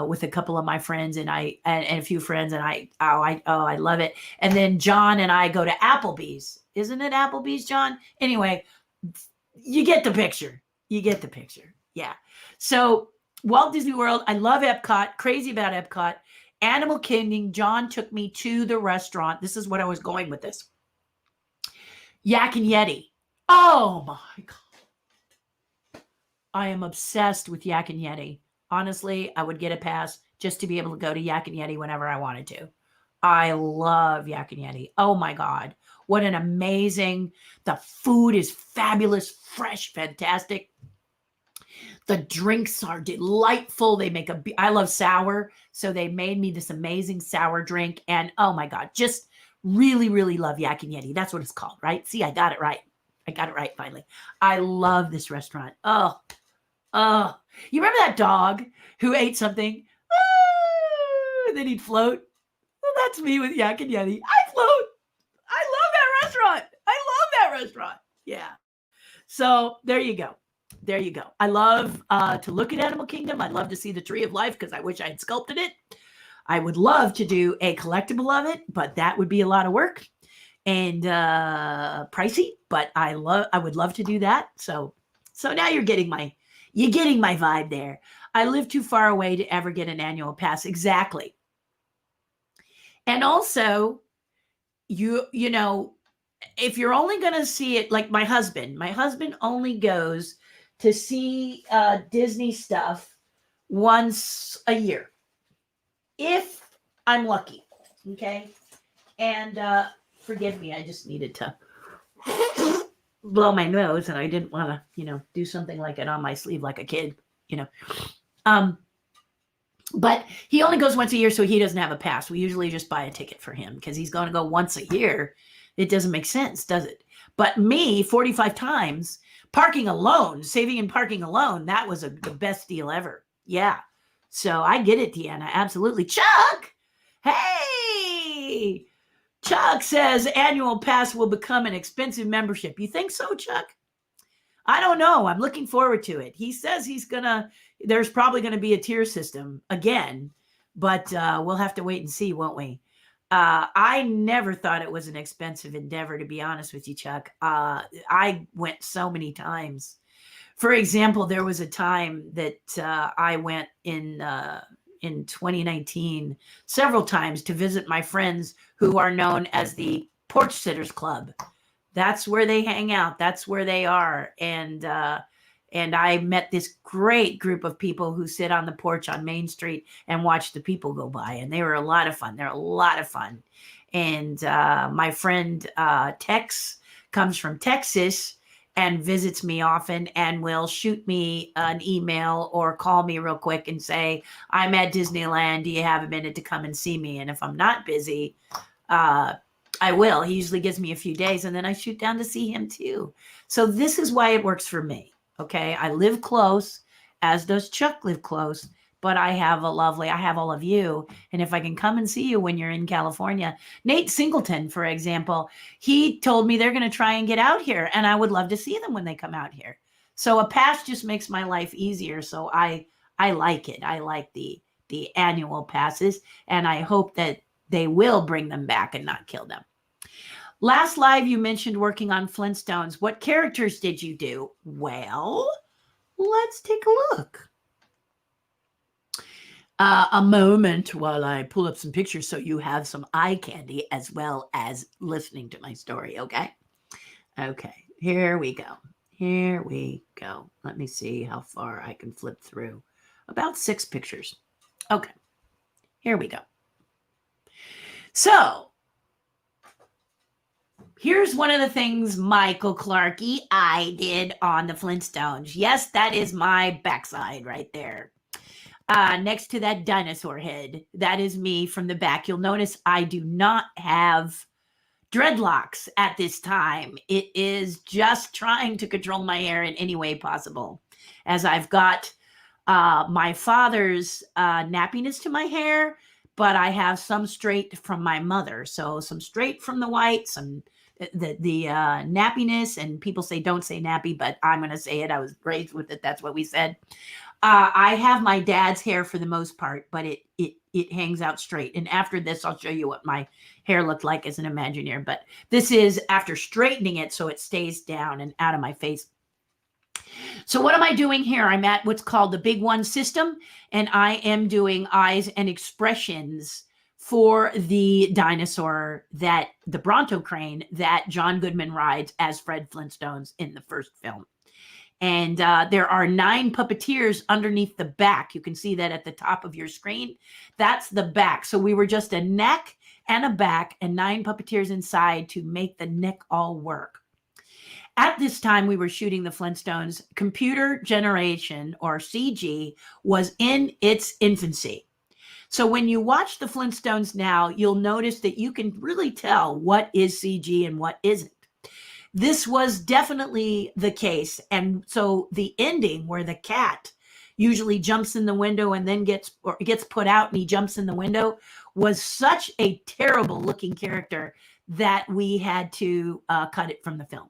with a couple of my friends and a few friends, and I love it. And then John and I go to Applebee's. Isn't it Applebee's, John? Anyway, you get the picture. You get the picture. Yeah. So Walt Disney World, I love Epcot, crazy about Epcot. Animal Kingdom, John took me to the restaurant. This is what I was going with this. Yak and Yeti. Oh my God. I am obsessed with Yak and Yeti. Honestly, I would get a pass just to be able to go to Yak and Yeti whenever I wanted to. I love Yak and Yeti. Oh my God. What an amazing, the food is fabulous, fresh, fantastic. The drinks are delightful. They make I love sour. So they made me this amazing sour drink. And oh my God, just really, really love Yak and Yeti. That's what it's called, right? See, I got it right. I got it right finally. I love this restaurant. Oh, you remember that dog who ate something? And then he'd float? Well, that's me with Yak and Yeti. I float. I love that restaurant. I love that restaurant. Yeah. So there you go. There you go. I love to look at Animal Kingdom. I'd love to see the Tree of Life because I wish I had sculpted it. I would love to do a collectible of it, but that would be a lot of work and pricey. But I would love to do that. So now you're getting my vibe there. I live too far away to ever get an annual pass. Exactly. And also, you know, if you're only going to see it, like my husband only goes to see Disney stuff once a year, if I'm lucky. Okay. And forgive me, I just needed to blow my nose, and I didn't want to, do something like it on my sleeve like a kid, but he only goes once a year, so he doesn't have a pass. We usually just buy a ticket for him because he's going to go once a year. It doesn't make sense, does it? But me, 45 times, parking alone, saving and parking alone, that was the best deal ever. Yeah. So I get it, Deanna. Absolutely. Chuck! Hey! Chuck says annual pass will become an expensive membership. You think so, Chuck? I don't know. I'm looking forward to it. He says there's probably going to be a tier system again, but we'll have to wait and see, won't we? I never thought it was an expensive endeavor, to be honest with you, Chuck. I went so many times. For example, there was a time that I went in 2019 several times to visit my friends who are known as the Porch Sitters Club. That's where they hang out. That's where they are. And I met this great group of people who sit on the porch on Main Street and watch the people go by. And they were a lot of fun. They're a lot of fun. And my friend Tex comes from Texas and visits me often and will shoot me an email or call me real quick and say, I'm at Disneyland. Do you have a minute to come and see me? And if I'm not busy, I will. He usually gives me a few days, and then I shoot down to see him too. So this is why it works for me. Okay. I live close, as does Chuck live close, but I have all of you. And if I can come and see you when you're in California, Nate Singleton, for example, he told me they're going to try and get out here, and I would love to see them when they come out here. So a pass just makes my life easier. So I like it. I like the annual passes, and I hope that they will bring them back and not kill them. Last live, you mentioned working on Flintstones. What characters did you do? Well, let's take a look. A moment while I pull up some pictures so you have some eye candy as well as listening to my story, okay? Okay, here we go. Here we go. Let me see how far I can flip through. About 6 pictures. Okay, here we go. So here's one of the things, Michael Clarkey, I did on the Flintstones. Yes, that is my backside right there. Next to that dinosaur head, that is me from the back. You'll notice I do not have dreadlocks at this time. It is just trying to control my hair in any way possible, as I've got my father's nappiness to my hair, but I have some straight from my mother. So some straight from the white, some the nappiness, and people say don't say nappy, but I'm going to say it. I was raised with it. That's what we said. I have my dad's hair for the most part, but it hangs out straight. And after this, I'll show you what my hair looked like as an Imagineer. But this is after straightening it so it stays down and out of my face. So what am I doing here? I'm at what's called the Big One system, and I am doing eyes and expressions for the dinosaur, that the Bronto crane that John Goodman rides as Fred Flintstones in the first film. And there are 9 puppeteers underneath the back. You can see that at the top of your screen. That's the back. So we were just a neck and a back and 9 puppeteers inside to make the neck all work. At this time, we were shooting the Flintstones. Computer generation, or CG, was in its infancy. So when you watch the Flintstones now, you'll notice that you can really tell what is CG and what isn't. This was definitely the case. And so the ending where the cat usually jumps in the window and then gets put out and he jumps in the window was such a terrible looking character that we had to cut it from the film.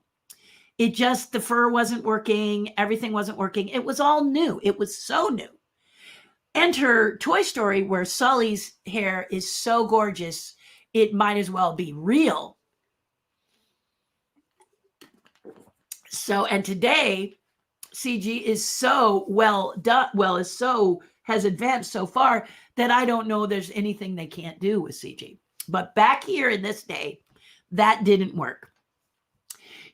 It just, the fur wasn't working. Everything wasn't working. It was all new. It was so new. Enter Toy Story, where Sully's hair is so gorgeous, it might as well be real. So, and today, CG is so well done, has advanced so far that I don't know there's anything they can't do with CG. But back here in this day, that didn't work.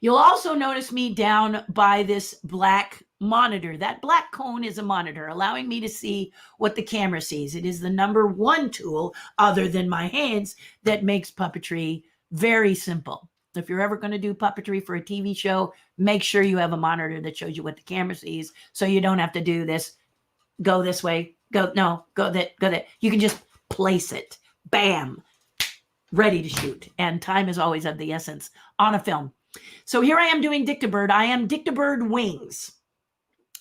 You'll also notice me down by this black monitor. That black cone is a monitor, allowing me to see what the camera sees. It is the #1 tool, other than my hands, that makes puppetry very simple. If you're ever going to do puppetry for a TV show, make sure you have a monitor that shows you what the camera sees, so you don't have to do this, go this way, go that. You can just place it. Bam. Ready to shoot. And time is always of the essence on a film. So here I am doing Dictabird. I am Dictabird wings.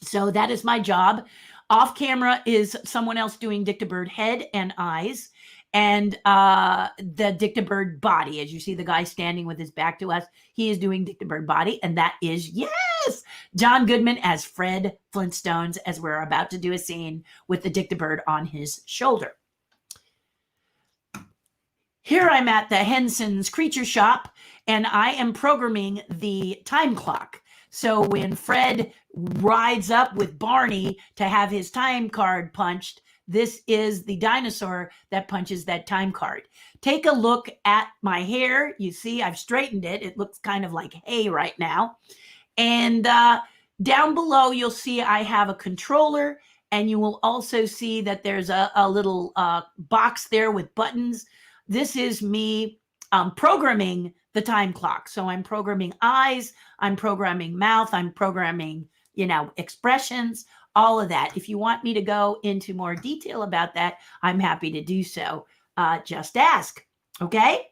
So that is my job. Off camera is someone else doing Dictabird head and eyes, and the Dictabird body. As you see the guy standing with his back to us, he is doing Dictabird body. And that is, yes, John Goodman as Fred Flintstones, as we're about to do a scene with the Dictabird on his shoulder. Here I'm at the Henson's Creature Shop, and I am programming the time clock. So when Fred rides up with Barney to have his time card punched, this is the dinosaur that punches that time card. Take a look at my hair. You see, I've straightened it. It looks kind of like hay right now. And down below, you'll see I have a controller, and you will also see that there's a little box there with buttons. This is me programming the time clock. So I'm programming eyes, I'm programming mouth, I'm programming, expressions, all of that. If you want me to go into more detail about that, I'm happy to do so. Just ask. Okay?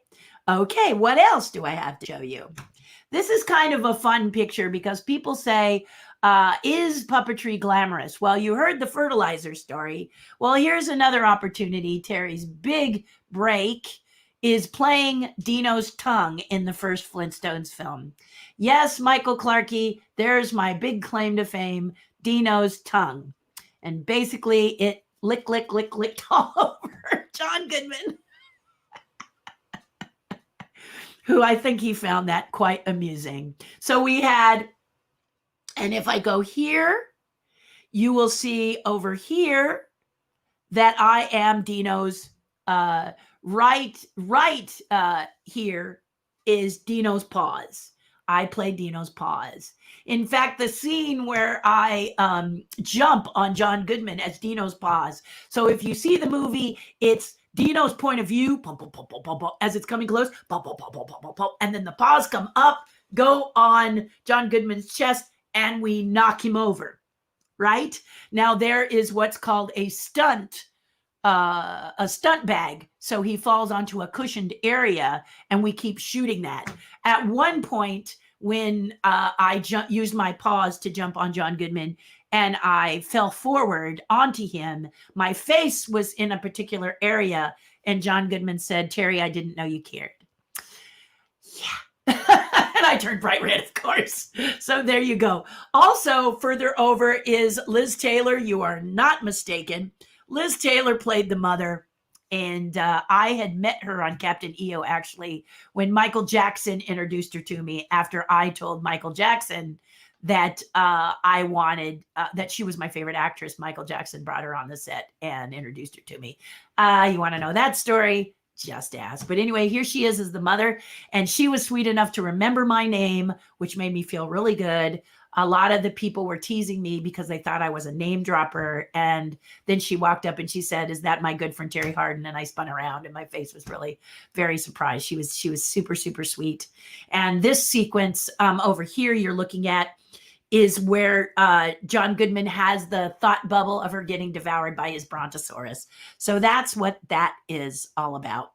Okay, what else do I have to show you? This is kind of a fun picture because people say, is puppetry glamorous? Well, you heard the fertilizer story. Well, here's another opportunity. Terry's big break is playing Dino's tongue in the first Flintstones film. Yes, Michael Clarkey, there's my big claim to fame, Dino's tongue. And basically it licked all over John Goodman, who I think he found that quite amusing. So we had, and if I go here, you will see over here that I am Dino's right here is Dino's paws. I played Dino's paws. In fact, the scene where I jump on John Goodman as Dino's paws. So if you see the movie, it's Dino's point of view, pum, pum, pum, pum, pum, pum, as it's coming close, pum, pum, pum, pum, pum, pum, pum, and then the paws come up, go on John Goodman's chest, and we knock him over. Right? Now there is what's called a stunt bag. So he falls onto a cushioned area and we keep shooting that. At one point, when I used my paws to jump on John Goodman and I fell forward onto him, my face was in a particular area. And John Goodman said, "Terry, I didn't know you cared." Yeah. And I turned bright red, of course. So there you go. Also, further over is Liz Taylor. You are not mistaken. Liz Taylor played the mother, and I had met her on Captain EO, actually, when Michael Jackson introduced her to me after I told Michael Jackson that I wanted, that she was my favorite actress. Michael Jackson brought her on the set and introduced her to me. You want to know that story? Just ask. But anyway, here she is as the mother, and she was sweet enough to remember my name, which made me feel really good. A lot of the people were teasing me because they thought I was a name dropper. And then she walked up and she said, "Is that my good friend Terri Hardin?" And I spun around and my face was really very surprised. She was super, super sweet. And this sequence over here you're looking at is where John Goodman has the thought bubble of her getting devoured by his brontosaurus. So that's what that is all about.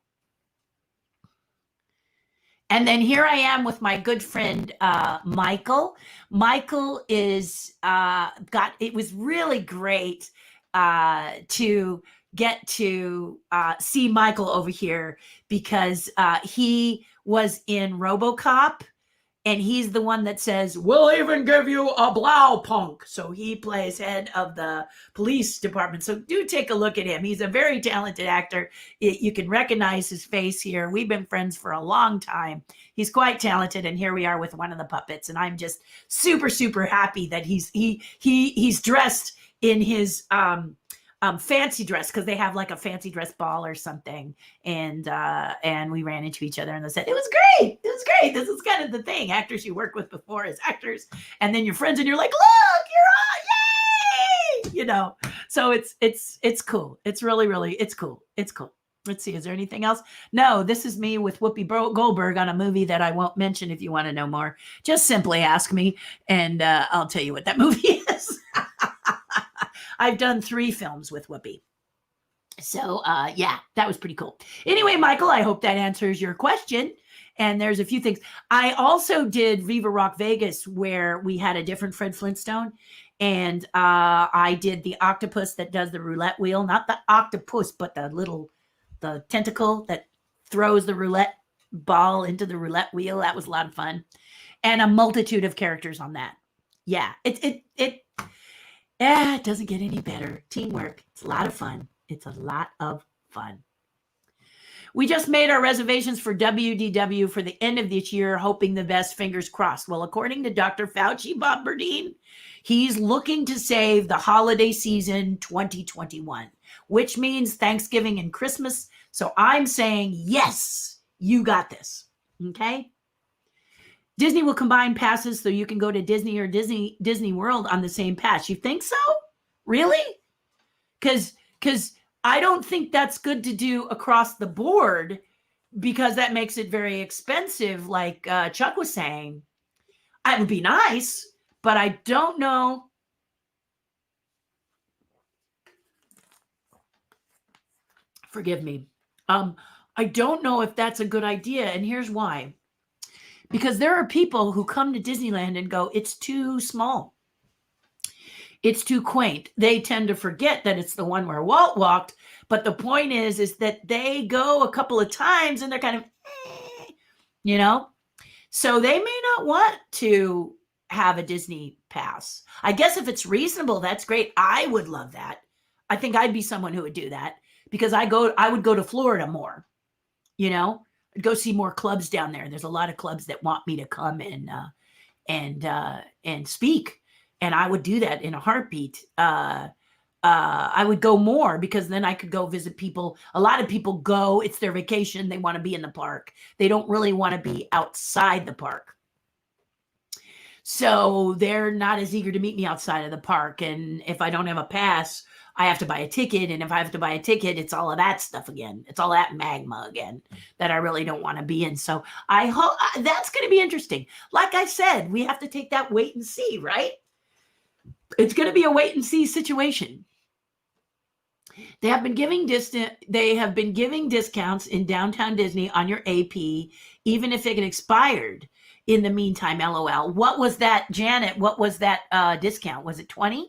And then here I am with my good friend, Michael. Michael is it was really great to get to see Michael over here because he was in RoboCop. And he's the one that says, "We'll even give you a blow, punk." So he plays head of the police department. So do take a look at him. He's a very talented actor. You can recognize his face here. We've been friends for a long time. He's quite talented. And here we are with one of the puppets. And I'm just super, super happy that he's dressed in his fancy dress, because they have like a fancy dress ball or something, and we ran into each other and they said, "It was great. It was great. This is kind of the thing, actors you work with before as actors, and then you're friends and you're like, look, you're on, yay!" You know, so it's cool. It's really it's cool. It's cool. Let's see, is there anything else? No, this is me with Whoopi Goldberg on a movie that I won't mention. If you want to know more, just simply ask me and I'll tell you what that movie is. I've done 3 films with Whoopi. So, yeah, that was pretty cool. Anyway, Michael, I hope that answers your question. And there's a few things. I also did Viva Rock Vegas, where we had a different Fred Flintstone. And I did the octopus that does the roulette wheel. Not the octopus, but the tentacle that throws the roulette ball into the roulette wheel. That was a lot of fun. And a multitude of characters on that. Yeah, it doesn't get any better. Teamwork. It's a lot of fun. It's a lot of fun. We just made our reservations for WDW for the end of this year, hoping the best, fingers crossed. Well, according to Dr. Fauci, Bob Burdine, he's looking to save the holiday season 2021, which means Thanksgiving and Christmas. So I'm saying, yes, you got this. Okay? Disney will combine passes so you can go to Disney or Disney World on the same pass. You think so? Really? Because I don't think that's good to do across the board, because that makes it very expensive, like Chuck was saying. It would be nice, but I don't know. Forgive me. I don't know if that's a good idea, and here's why. Because there are people who come to Disneyland and go, "It's too small. It's too quaint." They tend to forget that it's the one where Walt walked. But the point is that they go a couple of times and they're kind of, you know, so they may not want to have a Disney pass. I guess if it's reasonable, that's great. I would love that. I think I'd be someone who would do that, because I would go to Florida more, you know. Go see more clubs down there. There's a lot of clubs that want me to come and speak, and I would do that in a heartbeat. I would go more, because then I could go visit people. A lot of people go, it's their vacation. They want to be in the park. They don't really want to be outside the park. So they're not as eager to meet me outside of the park. And if I don't have a pass, I have to buy a ticket. And if I have to buy a ticket, it's all of that stuff again. It's all that magma again that I really don't want to be in. So I hope that's going to be interesting. Like I said, we have to take that wait and see, right? It's going to be a wait and see situation. They have been giving discounts in downtown Disney on your AP, even if it expired in the meantime. LOL. What was that, Janet? What was that discount? Was it 20%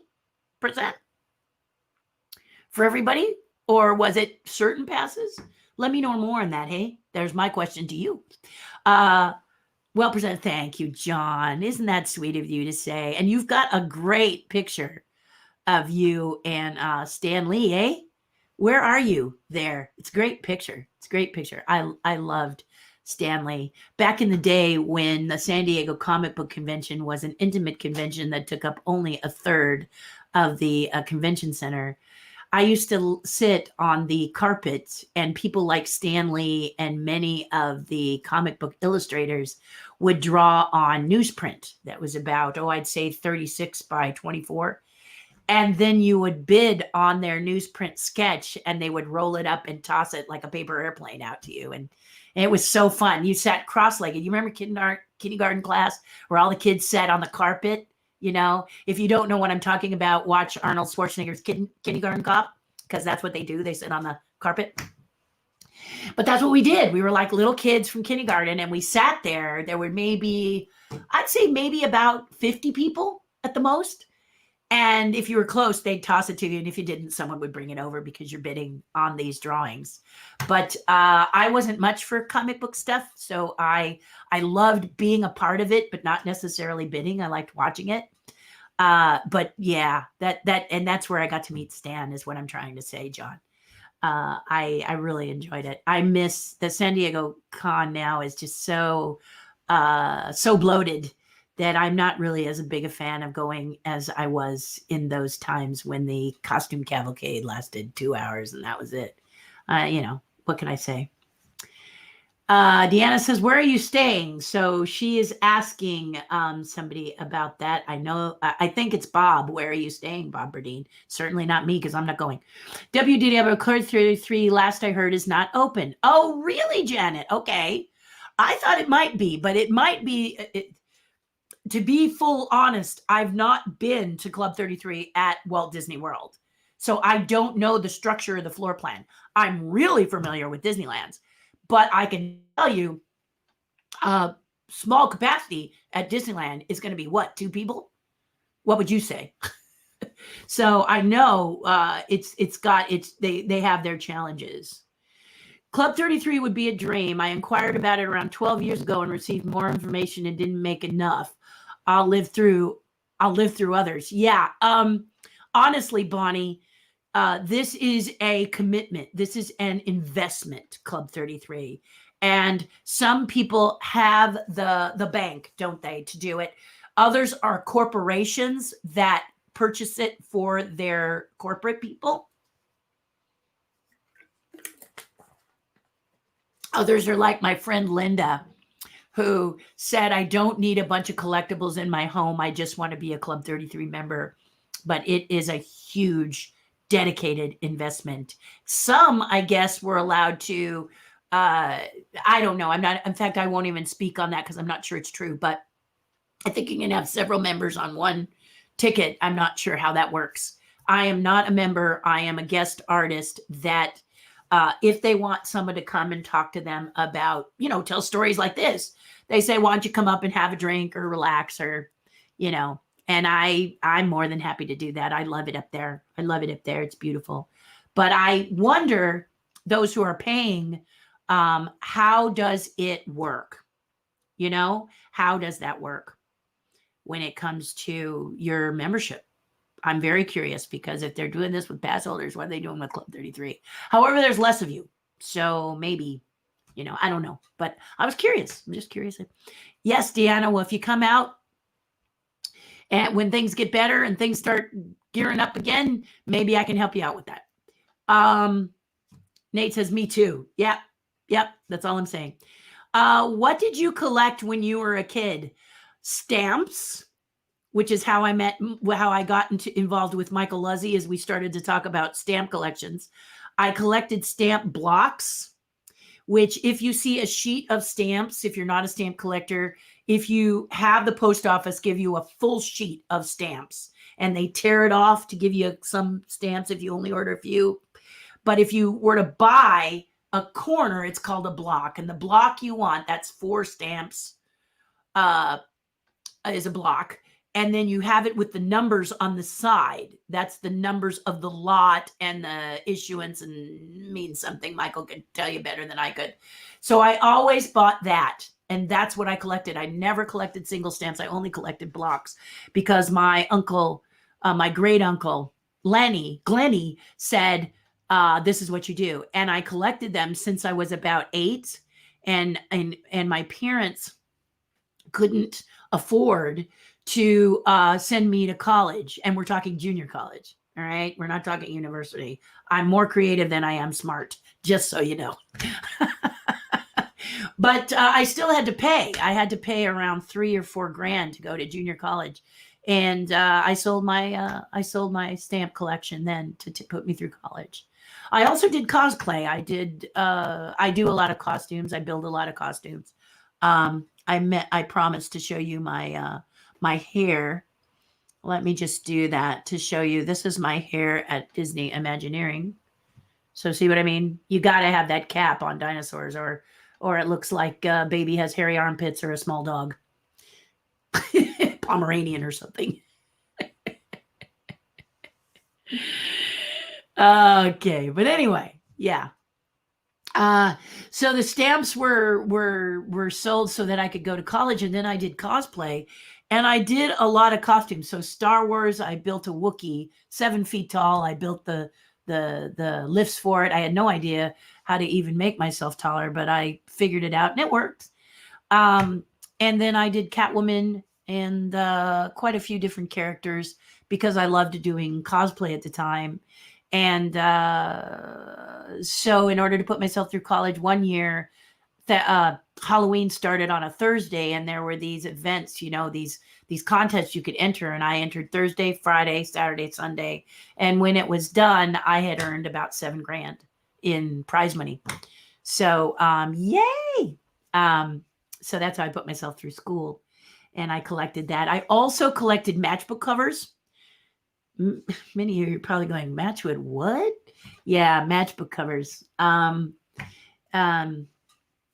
for everybody, or was it certain passes? Let me know more on that. Hey, there's my question to you. Well presented. Thank you, John. Isn't that sweet of you to say? And you've got a great picture of you and Stan Lee, eh? Where are you there? It's a great picture. It's a great picture. I loved Stan Lee. Back in the day when the San Diego Comic Book Convention was an intimate convention that took up only a third of the convention center, I used to sit on the carpet, and people like Stan Lee and many of the comic book illustrators would draw on newsprint that was about, I'd say 36 by 24. And then you would bid on their newsprint sketch, and they would roll it up and toss it like a paper airplane out to you. And it was so fun. You sat cross-legged. You remember kindergarten class where all the kids sat on the carpet? You know, if you don't know what I'm talking about, watch Arnold Schwarzenegger's Kindergarten Cop, because that's what they do. They sit on the carpet. But that's what we did. We were like little kids from kindergarten, and we sat there. There were I'd say maybe about 50 people at the most. And if you were close, they'd toss it to you. And if you didn't, someone would bring it over because you're bidding on these drawings. But I wasn't much for comic book stuff. So I loved being a part of it, but not necessarily bidding. I liked watching it. But yeah, and that's where I got to meet Stan, is what I'm trying to say, John. I really enjoyed it. I miss the San Diego Con now is just so bloated that I'm not really as big a fan of going as I was in those times when the costume cavalcade lasted 2 hours and that was it. What can I say? Deanna says, where are you staying? So she is asking somebody about that. I think it's Bob. Where are you staying, Bob Berdine? Certainly not me, because I'm not going. WDW Club 33, last I heard, is not open. Oh, really, Janet? Okay. I thought it might be, but it might be... To be full honest, I've not been to Club 33 at Walt Disney World. So I don't know the structure of the floor plan. I'm really familiar with Disneyland's, but I can tell you small capacity at Disneyland is going to be what, 2 people? What would you say? So I know they have their challenges. Club 33 would be a dream. I inquired about it around 12 years ago and received more information and didn't make enough. I'll live through others. Yeah. Honestly, Bonnie, this is a commitment. This is an investment, Club 33. And some people have the bank, don't they, to do it. Others are corporations that purchase it for their corporate people. Others are like my friend Linda, who said, I don't need a bunch of collectibles in my home. I just want to be a Club 33 member. But it is a huge, dedicated investment. Some, I guess, were allowed to, I don't know. In fact, I won't even speak on that because I'm not sure it's true. But I think you can have several members on one ticket. I'm not sure how that works. I am not a member. I am a guest artist that if they want someone to come and talk to them about, tell stories like this, they say, why don't you come up and have a drink or relax or, and I'm more than happy to do that. I love it up there. It's beautiful. But I wonder, those who are paying, how does it work? How does that work when it comes to your membership? I'm very curious, because if they're doing this with pass holders, what are they doing with Club 33? However, there's less of you. So maybe, I don't know. But I was curious. I'm just curious. Yes, Deanna, well, if you come out and when things get better and things start gearing up again, maybe I can help you out with that. Nate says, me too. Yep. That's all I'm saying. What did you collect when you were a kid? Stamps, which is how I got involved with Michael Luzzy as we started to talk about stamp collections. I collected stamp blocks, which if you see a sheet of stamps, if you're not a stamp collector, if you have the post office give you a full sheet of stamps and they tear it off to give you some stamps if you only order a few. But if you were to buy a corner, it's called a block. And the block you want, that's 4 stamps, is a block. And then you have it with the numbers on the side. That's the numbers of the lot and the issuance, and means something. Michael could tell you better than I could. So I always bought that. And that's what I collected. I never collected single stamps. I only collected blocks because my uncle, my great uncle, Glenny said, this is what you do. And I collected them since I was about 8. And my parents couldn't afford to send me to college. And we're talking junior college. All right. We're not talking university. I'm more creative than I am smart, just so you know. But I still had to pay. I had to pay around $3 or $4 grand to go to junior college. And I sold my stamp collection then to put me through college. I also did cosplay. I do a lot of costumes. I build a lot of costumes. I promised to show you my hair. Let me just do that to show you. This is my hair at Disney Imagineering. So see what I mean? You got to have that cap on dinosaurs, or it looks like a baby has hairy armpits or a small dog. Pomeranian or something. Okay, but anyway, yeah. So the stamps were sold so that I could go to college, and then I did cosplay, and I did a lot of costumes. So Star Wars, I built a Wookiee, 7 feet tall. I built the lifts for it. I had no idea how to even make myself taller, but I figured it out and it worked. And then I did Catwoman and quite a few different characters because I loved doing cosplay at the time. And so in order to put myself through college, one year, Halloween started on a Thursday, and there were these events, these contests you could enter. And I entered Thursday, Friday, Saturday, Sunday. And when it was done, I had earned about $7 grand in prize money. So, yay. So that's how I put myself through school, and I collected that. I also collected matchbook covers. Many of you are probably going, Matchwood, what? Yeah, matchbook covers.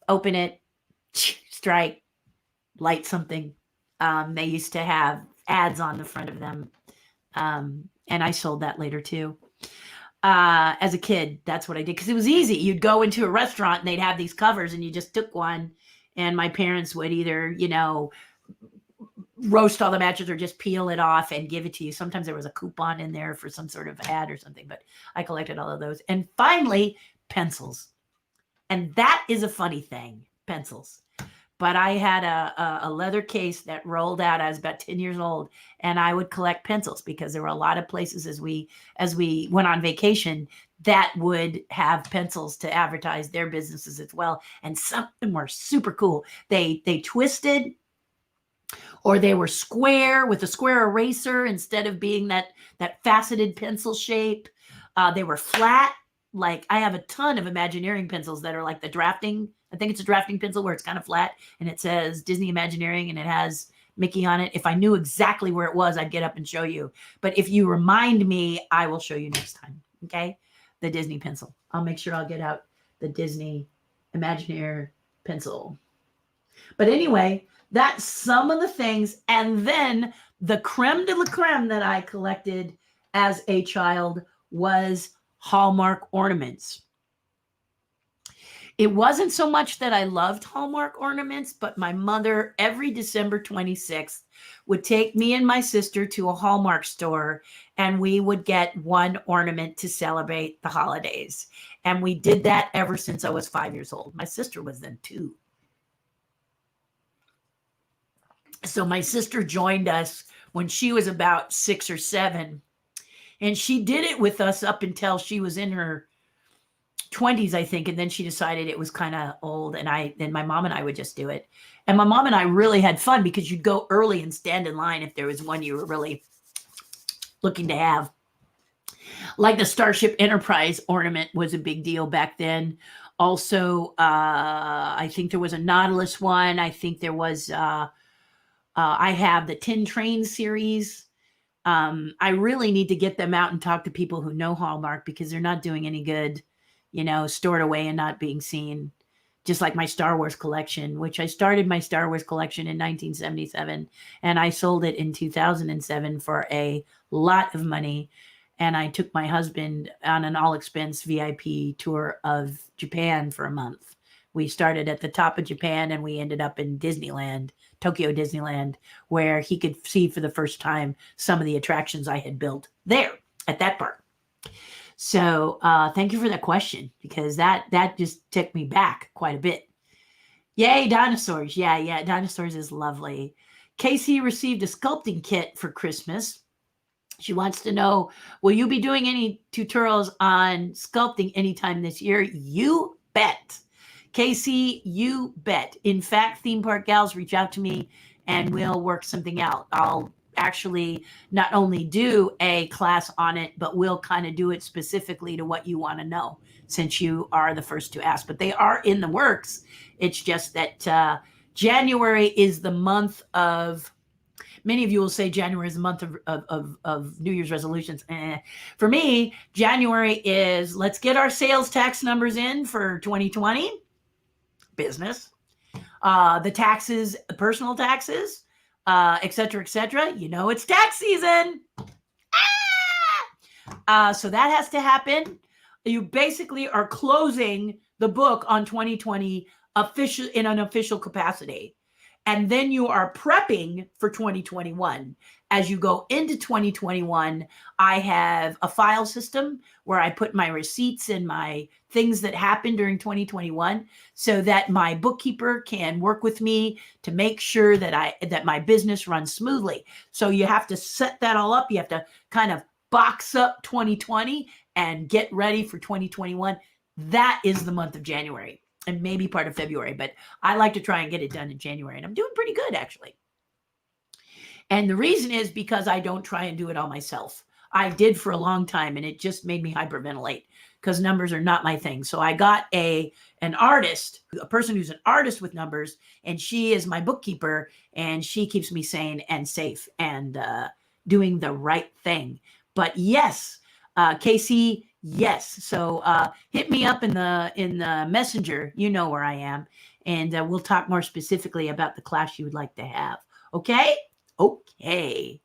Open it, strike, light something. They used to have ads on the front of them. And I sold that later too. As a kid, that's what I did because it was easy. You'd go into a restaurant and they'd have these covers and you just took one, and my parents would either, roast all the matches or just peel it off and give it to you. Sometimes there was a coupon in there for some sort of ad or something, but I collected all of those. And finally, pencils. And that is a funny thing, pencils. But I had a leather case that rolled out. I was about 10 years old, and I would collect pencils because there were a lot of places as we went on vacation that would have pencils to advertise their businesses as well. And some of them were super cool. They twisted, or they were square with a square eraser instead of being that faceted pencil shape. They were flat. Like I have a ton of Imagineering pencils that are like the drafting. I think it's a drafting pencil where it's kind of flat and it says Disney Imagineering and it has Mickey on it. If I knew exactly where it was, I'd get up and show you. But if you remind me, I will show you next time. Okay. The Disney pencil. I'll make sure I'll get out the Disney Imagineer pencil. But anyway, that's some of the things. And then the creme de la creme that I collected as a child was Hallmark ornaments. It wasn't so much that I loved Hallmark ornaments, but my mother, every December 26th, would take me and my sister to a Hallmark store, and we would get one ornament to celebrate the holidays. And we did that ever since I was 5 years old. My sister was then 2. So my sister joined us when she was about 6 or 7. And she did it with us up until she was in her 20s, I think. And then she decided it was kind of old. And then my mom and I would just do it. And my mom and I really had fun because you'd go early and stand in line if there was one you were really looking to have. Like the Starship Enterprise ornament was a big deal back then. Also, I think there was a Nautilus one. I think there was, I have the Tin Train series. I really need to get them out and talk to people who know Hallmark because they're not doing any good, stored away and not being seen. Just like my Star Wars collection, which I started my Star Wars collection in 1977 and I sold it in 2007 for a lot of money. And I took my husband on an all expense VIP tour of Japan for a month. We started at the top of Japan and we ended up in Disneyland, Tokyo Disneyland, where he could see for the first time some of the attractions I had built there at that park. So thank you for that question, because that just took me back quite a bit. Yay, dinosaurs. Yeah, dinosaurs is lovely. Casey received a sculpting kit for Christmas. She wants to know, will you be doing any tutorials on sculpting anytime this year? You bet. Casey, you bet. In fact, Theme Park Gals, reach out to me and we'll work something out. I'll actually not only do a class on it, but we'll kind of do it specifically to what you want to know, since you are the first to ask. But they are in the works. It's just that January is the month of, many of you will say January is the month of New Year's resolutions. For me, January is, let's get our sales tax numbers in for 2020, business, the taxes, personal taxes, et cetera, et cetera. It's tax season. So that has to happen. You basically are closing the book on 2020 in an official capacity. And then you are prepping for 2021. As you go into 2021, I have a file system where I put my receipts and my things that happened during 2021 so that my bookkeeper can work with me to make sure that my business runs smoothly. So you have to set that all up. You have to kind of box up 2020 and get ready for 2021. That is the month of January. And maybe part of February, but I like to try and get it done in January. And I'm doing pretty good, actually. And the reason is because I don't try and do it all myself. I did for a long time, and it just made me hyperventilate because numbers are not my thing. So I got an artist, a person who's an artist with numbers, and she is my bookkeeper, and she keeps me sane and safe and doing the right thing. But yes, Casey, yes. So hit me up in the messenger. You know where I am. And we'll talk more specifically about the class you would like to have. Okay? Okay.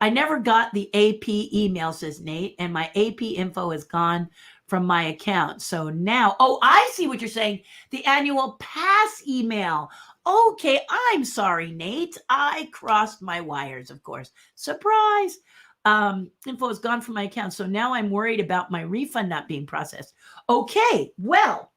I never got the AP email, says Nate, and my AP info is gone from my account. So now, I see what you're saying. The annual pass email. Okay, I'm sorry, Nate. I crossed my wires, of course. Surprise. Info is gone from my account. So now I'm worried about my refund not being processed. Okay, well,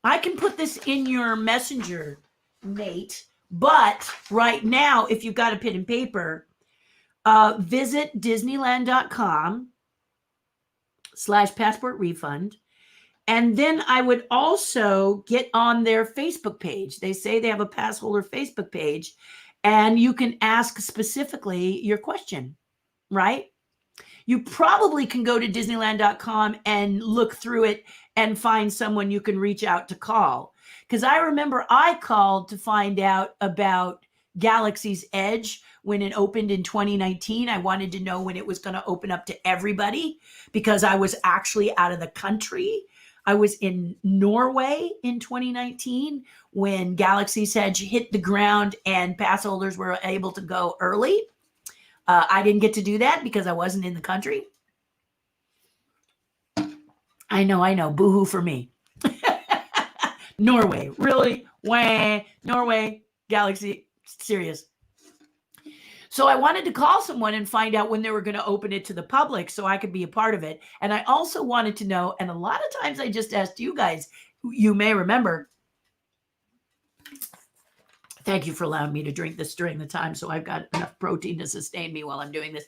I can put this in your messenger, Nate, but right now, if you've got a pen and paper, visit disneyland.com/passport refund. And then I would also get on their Facebook page. They say they have a pass holder Facebook page. And you can ask specifically your question, right? You probably can go to Disneyland.com and look through it and find someone you can reach out to call. Because I remember I called to find out about Galaxy's Edge when it opened in 2019. I wanted to know when it was going to open up to everybody because I was actually out of the country. I was in Norway in 2019 when Galaxy's Edge hit the ground and pass holders were able to go early. I didn't get to do that because I wasn't in the country. I know. Boo-hoo for me. Norway, really? Wah. Norway, Galaxy, serious. So I wanted to call someone and find out when they were going to open it to the public so I could be a part of it. And I also wanted to know, and a lot of times I just asked you guys, you may remember, Thank you for allowing me to drink this during the time, so I've got enough protein to sustain me while I'm doing this.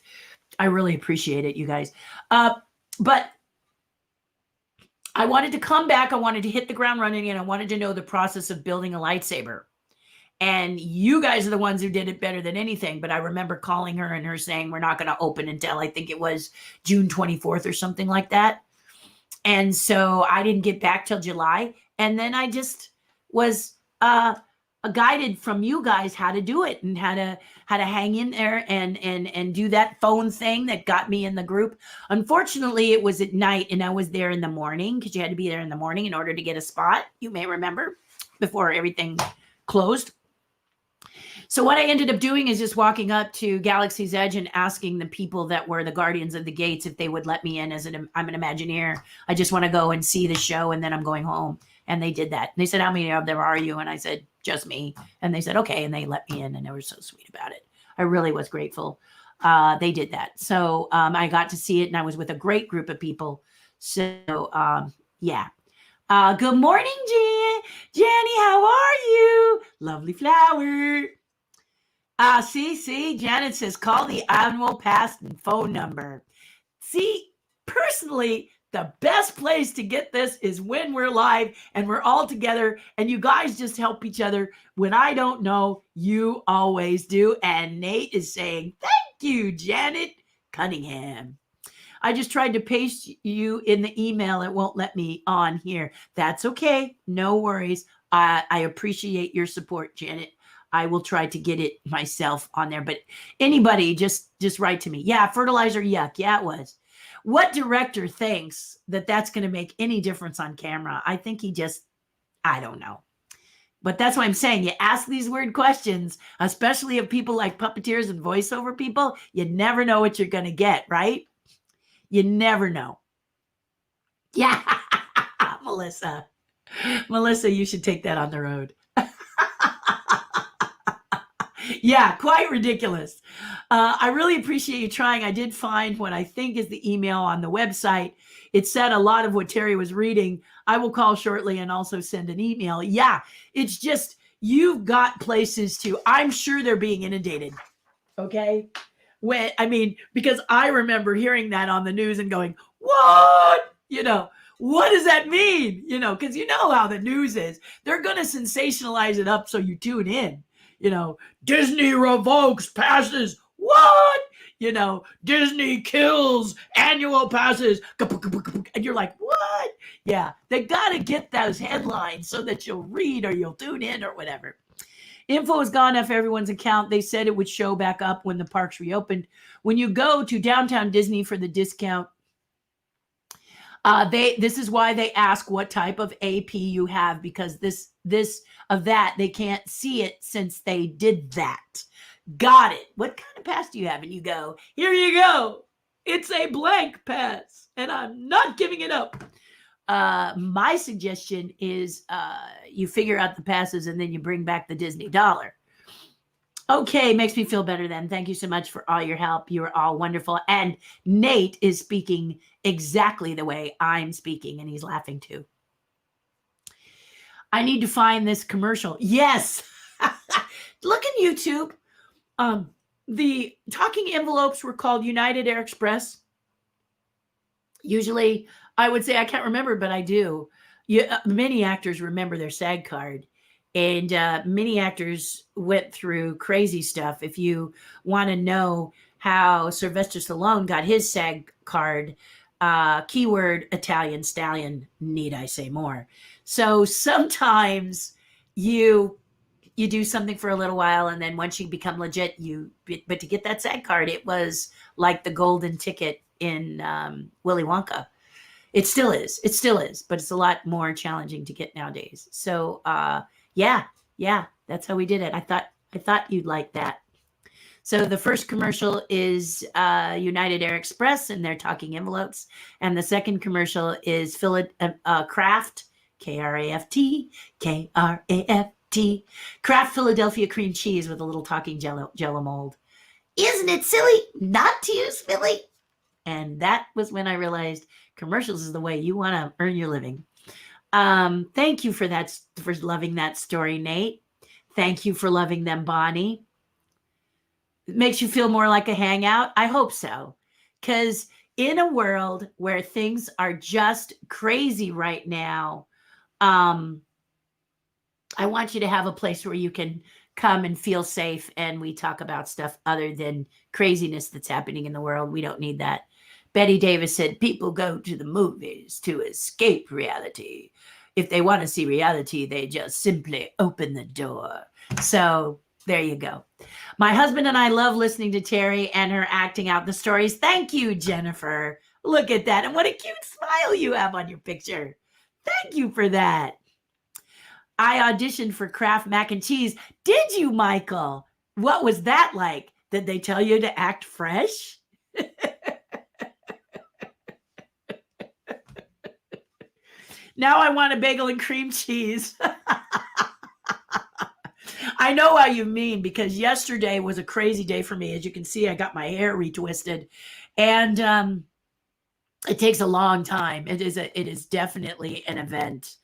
I really appreciate it, you guys. But I wanted to come back. I wanted to hit the ground running, and I wanted to know the process of building a lightsaber. And you guys are the ones who did it better than anything. But I remember calling her and her saying, we're not going to open until I think it was June 24th or something like that. And so I didn't get back till July. And then I just was guided from you guys how to do it and how to hang in there and do that phone thing that got me in the group. Unfortunately, it was at night and I was there in the morning because you had to be there in the morning in order to get a spot. You may remember, before everything closed. So what I ended up doing is just walking up to Galaxy's Edge and asking the people that were the guardians of the gates if they would let me in. I'm an Imagineer. I just want to go and see the show and then I'm going home. And they did that. And they said, how many of them are you? And I said, just me. And they said, okay. And they let me in and they were so sweet about it. I really was grateful. They did that. So I got to see it and I was with a great group of people. So yeah. Good morning, Jan. Jenny, how are you? Lovely flower. See, Janet says, call the annual pass and phone number. See, personally, the best place to get this is when we're live and we're all together and you guys just help each other. When I don't know, you always do. And Nate is saying, thank you, Janet Cunningham. I just tried to paste you in the email. It won't let me on here. That's okay. No worries. I appreciate your support, Janet. I will try to get it myself on there. But anybody, just write to me. Yeah, fertilizer, yuck. Yeah, it was. What director thinks that that's going to make any difference on camera? I think I don't know. But that's why I'm saying you ask these weird questions, especially of people like puppeteers and voiceover people. You never know what you're going to get, right? You never know. Yeah, Melissa. Melissa, you should take that on the road. Yeah, quite ridiculous. I really appreciate you trying. I did find what I think is the email on the website. It said a lot of what Terry was reading. I will call shortly and also send an email. Yeah, it's just you've got places to. I'm sure they're being inundated. Okay? Because I remember hearing that on the news and going, what? What does that mean? Because you know how the news is. They're going to sensationalize it up so you tune in. Disney revokes passes. What? Disney kills annual passes. And you're like, what? Yeah, they got to get those headlines so that you'll read or you'll tune in or whatever. Info is gone off everyone's account. They said it would show back up when the parks reopened. When you go to Downtown Disney for the discount, this is why they ask what type of AP you have, because they can't see it since they did that. Got it. What kind of pass do you have? And you go, here you go. It's a blank pass, and I'm not giving it up. My suggestion is you figure out the passes and then you bring back the Disney dollar. Okay, makes me feel better then. Thank you so much for all your help. You're all wonderful. And Nate is speaking exactly the way I'm speaking, and he's laughing too. I need to find this commercial. Yes. Look at YouTube. The talking envelopes were called United Air Express. Usually, I would say I can't remember, but I do. Many actors remember their SAG card. And many actors went through crazy stuff. If you want to know how Sylvester Stallone got his SAG card, keyword Italian stallion, need I say more? So sometimes you do something for a little while, and then once you become legit, but to get that SAG card, it was like the golden ticket in Willy Wonka. It still is, but it's a lot more challenging to get nowadays. So yeah, that's how we did it. I thought you'd like that. So the first commercial is United Air Express, and they're talking envelopes. And the second commercial is Kraft, Kraft, Kraft, Kraft Philadelphia cream cheese with a little talking jello mold. Isn't it silly not to use Philly? And that was when I realized commercials is the way you want to earn your living. Thank you for loving that story, Nate. Thank you for loving them, Bonnie. It makes you feel more like a hangout. I hope so. Because in a world where things are just crazy right now, I want you to have a place where you can come and feel safe and we talk about stuff other than craziness that's happening in the world. We don't need that. Betty Davis said, people go to the movies to escape reality. If they want to see reality, they just simply open the door. So there you go. My husband and I love listening to Terri and her acting out the stories. Thank you, Jennifer. Look at that. And what a cute smile you have on your picture. Thank you for that. I auditioned for Kraft mac and cheese. Did you, Michael? What was that like? Did they tell you to act fresh? Now I want a bagel and cream cheese. I know how you mean, because yesterday was a crazy day for me. As you can see, I got my hair retwisted, and it takes a long time. It is definitely an event.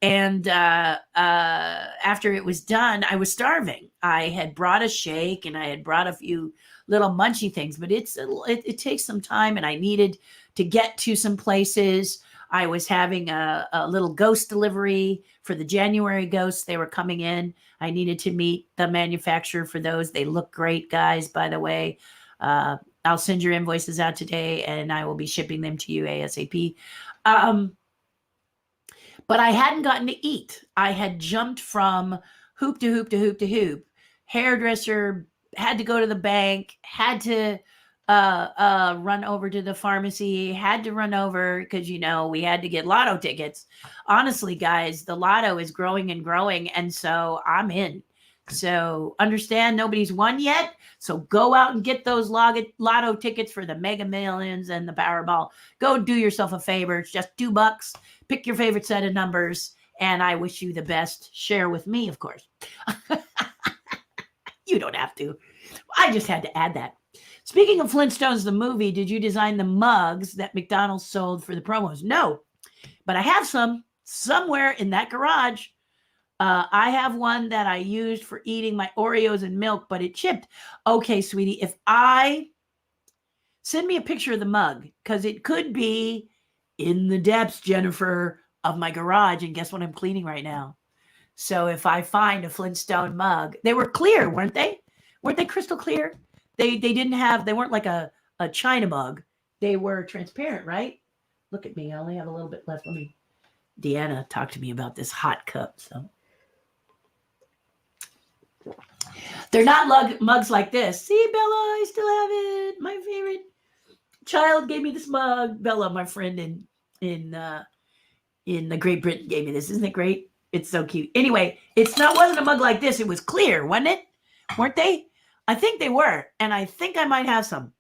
And after it was done, I was starving. I had brought a shake and I had brought a few little munchy things, but it takes some time, and I needed to get to some places. I was having a little ghost delivery for the January ghosts. They were coming in. I needed to meet the manufacturer for those. They look great, guys, by the way. I'll send your invoices out today, and I will be shipping them to you ASAP. But I hadn't gotten to eat. I had jumped from hoop to hoop to hoop to hoop. Hairdresser, had to go to the bank, had to run over to the pharmacy, had to run over because, we had to get lotto tickets. Honestly, guys, the lotto is growing and growing, and so I'm in. So understand nobody's won yet. So go out and get those lotto tickets for the Mega Millions and the Powerball. Go do yourself a favor. It's just $2. Pick your favorite set of numbers, and I wish you the best. Share with me, of course. You don't have to. I just had to add that. Speaking of Flintstones, the movie, did you design the mugs that McDonald's sold for the promos? No, but I have some somewhere in that garage. I have one that I used for eating my Oreos and milk, but it chipped. Okay, sweetie, if I send me a picture of the mug, because it could be in the depths, Jennifer, of my garage, and guess what I'm cleaning right now? So if I find a Flintstone mug, they were clear, weren't they? Weren't they crystal clear? They weren't like a China mug. They were transparent, right? Look at me. I only have a little bit left. Deanna talked to me about this hot cup. So they're not mugs like this. See, Bella, I still have it. My favorite child gave me this mug. Bella, my friend in the Great Britain, gave me this. Isn't it great? It's so cute. Anyway, wasn't a mug like this. It was clear, wasn't it? Weren't they? I think they were, and I think I might have some.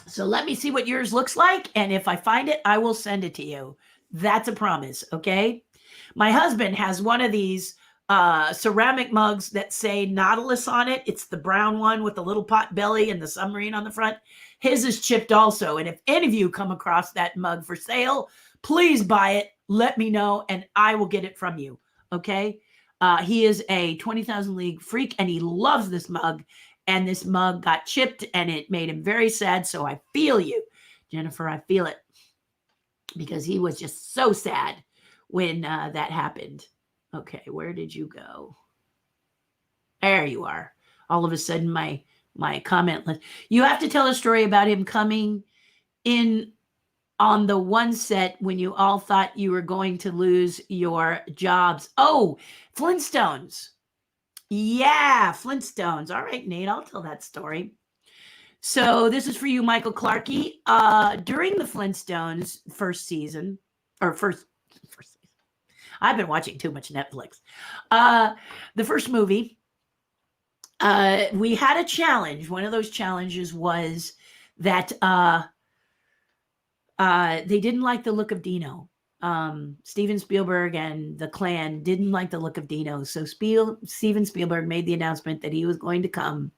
So let me see what yours looks like, and if I find it, I will send it to you. That's a promise, okay? My husband has one of these ceramic mugs that say Nautilus on it. It's the brown one with the little pot belly and the submarine on the front. His is chipped also, and if any of you come across that mug for sale, please buy it. Let me know, and I will get it from you, okay? He is a 20,000 League freak, and he loves this mug. And this mug got chipped, and it made him very sad. So I feel you, Jennifer. I feel it, because he was just so sad when that happened. Okay, where did you go? There you are. All of a sudden, my comment list. You have to tell a story about him coming in on the one set when you all thought you were going to lose your jobs. Oh, Flintstones. Yeah, Flintstones. All right, Nate, I'll tell that story. So this is for you, Michael Clarkey. During the Flintstones first season, I've been watching too much Netflix. The first movie, we had a challenge. One of those challenges was that they didn't like the look of Dino. Steven Spielberg and the clan didn't like the look of Dino. So Steven Spielberg made the announcement that he was going to come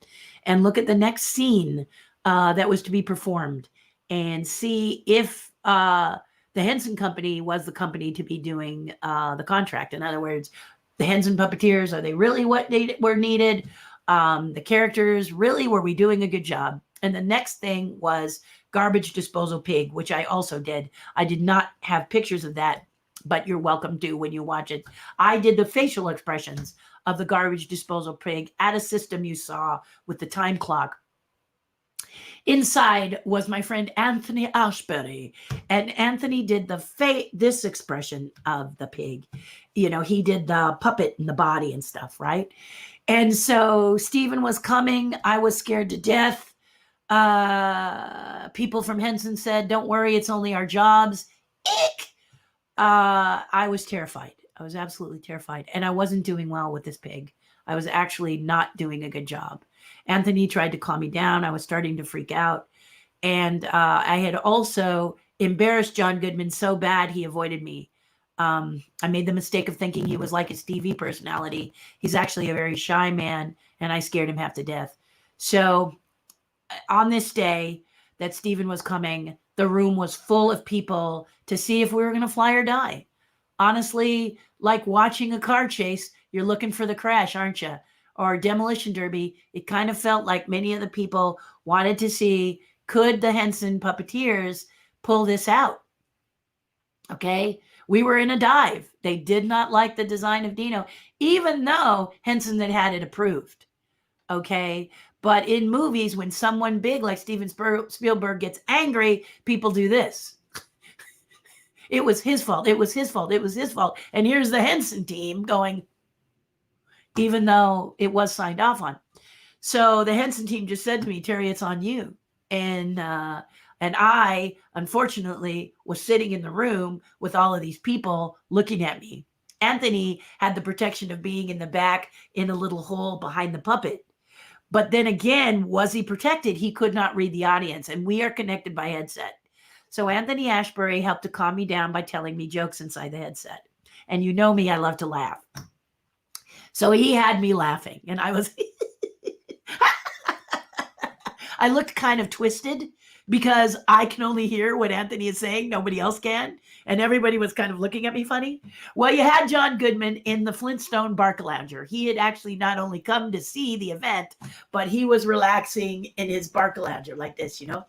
and look at the next scene that was to be performed and see if the Henson Company was the company to be doing the contract. In other words, the Henson puppeteers, are they really what were needed? The characters, really, were we doing a good job? And the next thing was garbage disposal pig, which I also did. I did not have pictures of that, but you're welcome to when you watch it. I did the facial expressions of the garbage disposal pig at a system you saw with the time clock. Inside was my friend Anthony Ashbury, and Anthony did this expression of the pig. You know, he did the puppet and the body and stuff, right? And so Stephen was coming. I was scared to death. People from Henson said, "Don't worry, it's only our jobs." Eek! I was terrified. I was absolutely terrified, and I wasn't doing well with this pig. I was actually not doing a good job. Anthony tried to calm me down. I was starting to freak out. And I had also embarrassed John Goodman so bad he avoided me. I made the mistake of thinking he was like his TV personality. He's actually a very shy man, and I scared him half to death. So on this day that Stephen was coming, the room was full of people to see if we were going to fly or die. Honestly, like watching a car chase, you're looking for the crash, aren't you? Or demolition derby, it kind of felt like many of the people wanted to see, could the Henson puppeteers pull this out? Okay, we were in a dive. They did not like the design of Dino, even though Henson had it approved. Okay, but in movies, when someone big like Steven Spielberg gets angry, people do this. It was his fault. It was his fault. It was his fault. And here's the Henson team going, even though it was signed off on. So the Henson team just said to me, "Terry, it's on you." And I, unfortunately, was sitting in the room with all of these people looking at me. Anthony had the protection of being in the back in a little hole behind the puppet. But then again, was he protected? He could not read the audience, and we are connected by headset. So Anthony Ashbury helped to calm me down by telling me jokes inside the headset. And you know me, I love to laugh. So he had me laughing, and I was, I looked kind of twisted because I can only hear what Anthony is saying. Nobody else can. And everybody was kind of looking at me funny. Well, you had John Goodman in the Flintstone Barcalounger. He had actually not only come to see the event, but he was relaxing in his Barcalounger like this, you know.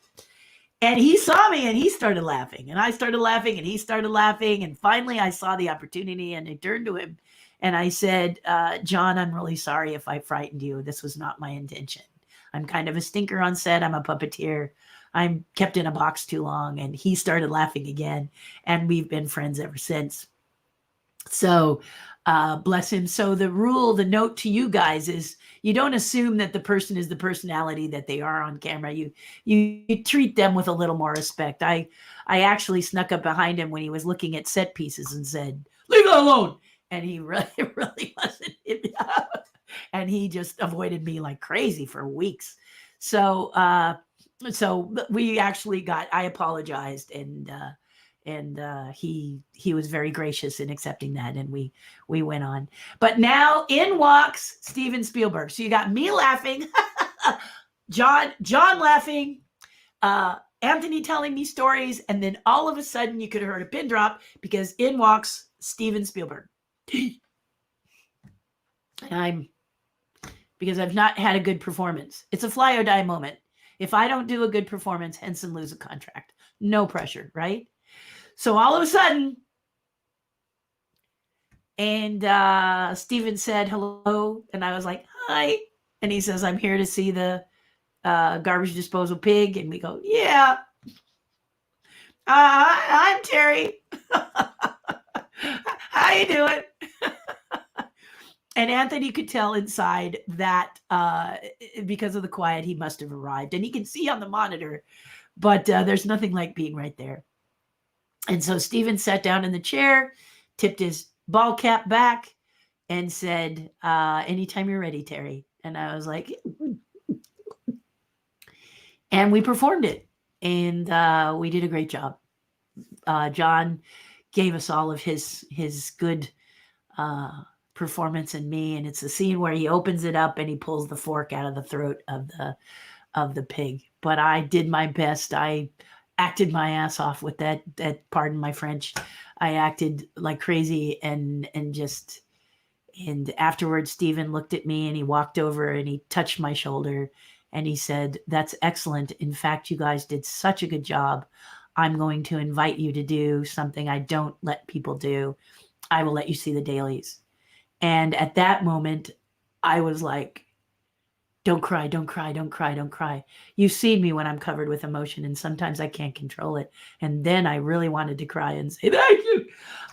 And he saw me and he started laughing. And I started laughing and he started laughing. And finally I saw the opportunity and I turned to him and I said, "John, I'm really sorry if I frightened you. This was not my intention. I'm kind of a stinker on set. I'm a puppeteer. I'm kept in a box too long." And he started laughing again. And we've been friends ever since. So bless him. So the note to you guys is, you don't assume that the person is the personality that they are on camera. You treat them with a little more respect. I actually snuck up behind him when he was looking at set pieces and said, "Leave that alone." And he really wasn't. And he just avoided me like crazy for weeks. So we actually I apologized, and he was very gracious in accepting that, and we went on. But now in walks Steven Spielberg. So you got me laughing, John laughing, Anthony telling me stories, and then all of a sudden you could have heard a pin drop because in walks Steven Spielberg. And because I've not had a good performance. It's a fly or die moment. If I don't do a good performance, Henson lose a contract. No pressure, right? So all of a sudden, and Steven said hello, and I was like, "Hi." And he says, "I'm here to see the garbage disposal pig." And we go, "Yeah. I'm Terry. How you doing?" And Anthony could tell inside that because of the quiet, he must have arrived. And he can see on the monitor, but there's nothing like being right there. And so Steven sat down in the chair, tipped his ball cap back, and said, "Anytime you're ready, Terry." And I was like, and we performed it. And we did a great job. John gave us all of his good performance and me. And it's the scene where he opens it up and he pulls the fork out of the throat of the pig. But I did my best. I acted my ass off with that, pardon my French. I acted like crazy and just, And afterwards, Stephen looked at me and he walked over and he touched my shoulder and he said, "That's excellent. In fact, you guys did such a good job. I'm going to invite you to do something I don't let people do. I will let you see the dailies." And at that moment, I was like, don't cry, don't cry, don't cry, don't cry. You see me when I'm covered with emotion, and sometimes I can't control it. And then I really wanted to cry and say, thank you.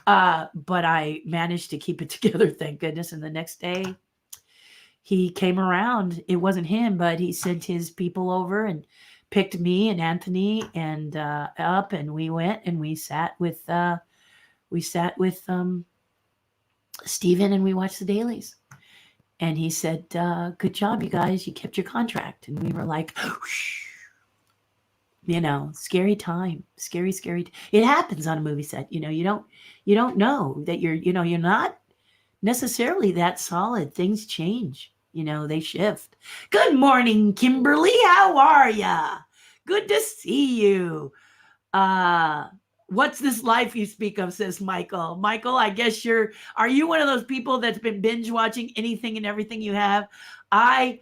But I managed to keep it together, thank goodness. And the next day, he came around. It wasn't him, but he sent his people over and picked me and Anthony and up, and we went and we sat with Stephen and we watched the dailies. And he said, good job, you guys. You kept your contract. And we were like, whoosh. Scary time, scary. It happens on a movie set. You don't know that you're not necessarily that solid. Things change, they shift. Good morning, Kimberly. How are ya? Good to see you. What's this life you speak of, says Michael. Michael, I guess are you one of those people that's been binge watching anything and everything you have? I